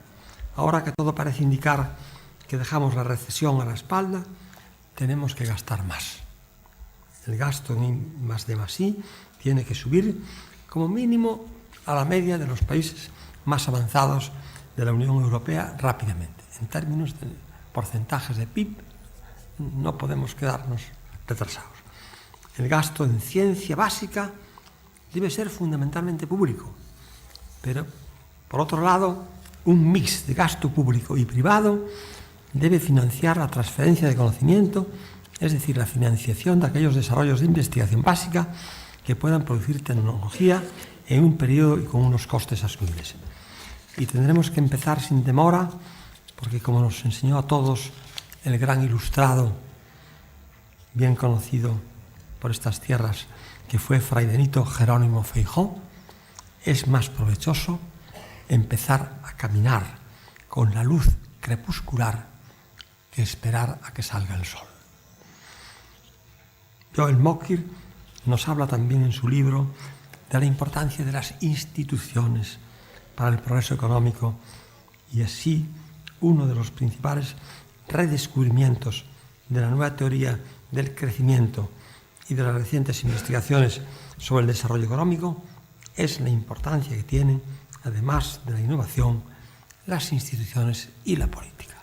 Speaker 13: Ahora que todo parece indicar que dejamos la recesión a la espalda, tenemos que gastar más. El gasto en I+D+I tiene que subir como mínimo a la media de los países más avanzados de la Unión Europea rápidamente. En términos de porcentajes de PIB, no podemos quedarnos retrasados. El gasto en ciencia básica debe ser fundamentalmente público, pero, por otro lado, un mix de gasto público y privado debe financiar la transferencia de conocimiento, es decir, la financiación de aquellos desarrollos de investigación básica que puedan producir tecnología en un periodo y con unos costes asumibles. Y tendremos que empezar sin demora, porque como nos enseñó a todos el gran ilustrado, bien conocido por estas tierras, que fue Fray Benito Jerónimo Feijó, es más provechoso empezar a caminar con la luz crepuscular que esperar a que salga el sol. Joel Mokyr nos habla también en su libro de la importancia de las instituciones para el progreso económico, y así uno de los principales redescubrimientos de la nueva teoría del crecimiento y de las recientes investigaciones sobre el desarrollo económico es la importancia que tienen, además de la innovación, las instituciones y la política.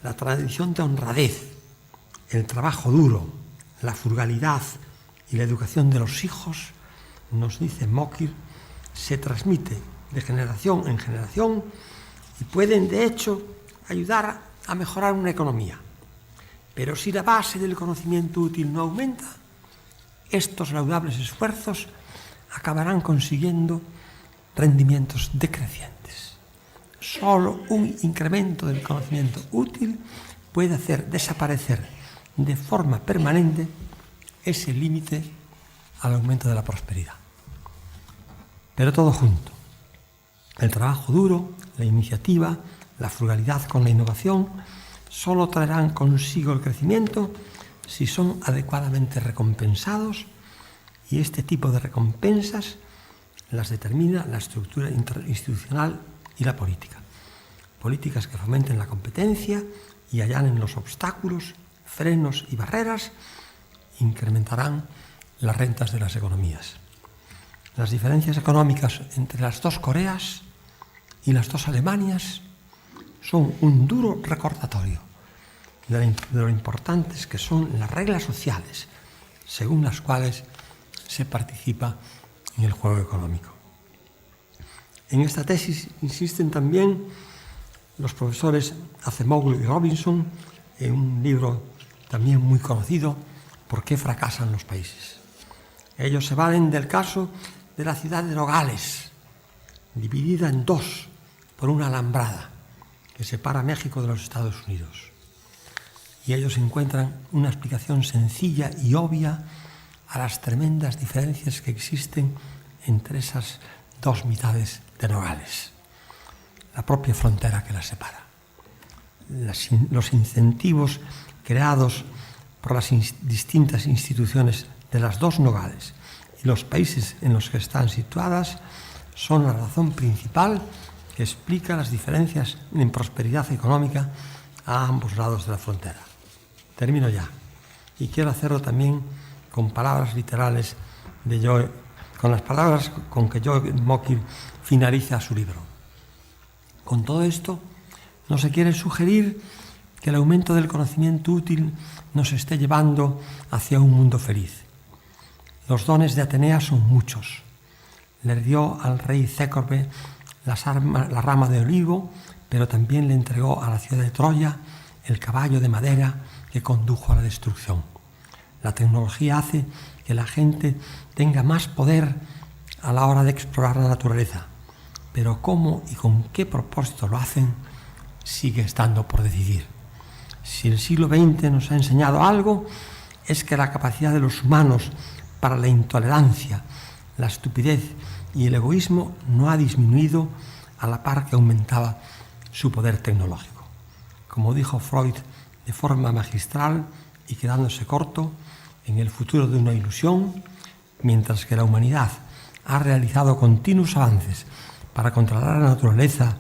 Speaker 13: La tradición de honradez, el trabajo duro, la frugalidad y la educación de los hijos, nos dice Mockir, se transmite de generación en generación y pueden, de hecho, ayudar a mejorar una economía. Pero si la base del conocimiento útil no aumenta, estos laudables esfuerzos acabarán consiguiendo rendimientos decrecientes. Solo un incremento del conocimiento útil puede hacer desaparecer de forma permanente ese límite al aumento de la prosperidad. Pero todo junto. El trabajo duro, la iniciativa, la frugalidad con la innovación, solo traerán consigo el crecimiento si son adecuadamente recompensados, y este tipo de recompensas las determina la estructura institucional y la política. Políticas que fomenten la competencia y allanen los obstáculos, frenos y barreras, incrementarán las rentas de las economías. Las diferencias económicas entre las dos Coreas y las dos Alemanias son un duro recordatorio de lo importantes que son las reglas sociales, según las cuales se participa en el juego económico. En esta tesis insisten también los profesores Acemoglu y Robinson en un libro también muy conocido, ¿Por qué fracasan los países? Ellos se valen del caso de la ciudad de Nogales, dividida en dos por una alambrada que separa México de los Estados Unidos. Y ellos encuentran una explicación sencilla y obvia a las tremendas diferencias que existen entre esas dos mitades de Nogales. La propia frontera que las separa. Los incentivos creados por las distintas instituciones de las dos Nogales y los países en los que están situadas son la razón principal que explica las diferencias en prosperidad económica a ambos lados de la frontera. Termino ya. Y quiero hacerlo también con palabras literales de Joe, con las palabras con que Joe Mockir finaliza su libro. Con todo esto, no se quiere sugerir que el aumento del conocimiento útil nos esté llevando hacia un mundo feliz. Los dones de Atenea son muchos. Le dio al rey Cécrope la rama de olivo, pero también le entregó a la ciudad de Troya el caballo de madera que condujo a la destrucción. La tecnología hace que la gente tenga más poder a la hora de explorar la naturaleza, pero cómo y con qué propósito lo hacen sigue estando por decidir. Si el siglo XX nos ha enseñado algo, es que la capacidad de los humanos para la intolerancia, la estupidez y el egoísmo no ha disminuido a la par que aumentaba su poder tecnológico. Como dijo Freud de forma magistral y quedándose corto, en el futuro de una ilusión, mientras que la humanidad ha realizado continuos avances para controlar la naturaleza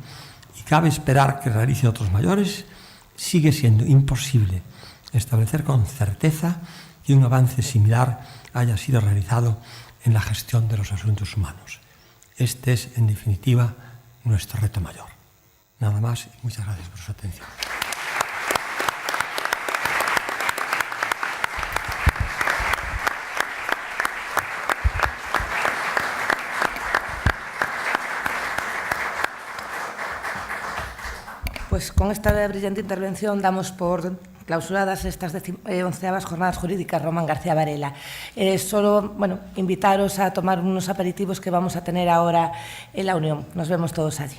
Speaker 13: y cabe esperar que realice otros mayores, sigue siendo imposible establecer con certeza que un avance similar haya sido realizado en la gestión de los asuntos humanos. Este es, en definitiva, nuestro reto mayor. Nada más y muchas gracias por su atención.
Speaker 10: Pues con esta brillante intervención damos por clausuradas estas 11ª Jornadas Jurídicas Román García Varela. Solo invitaros a tomar unos aperitivos que vamos a tener ahora en la Unión. Nos vemos todos allí.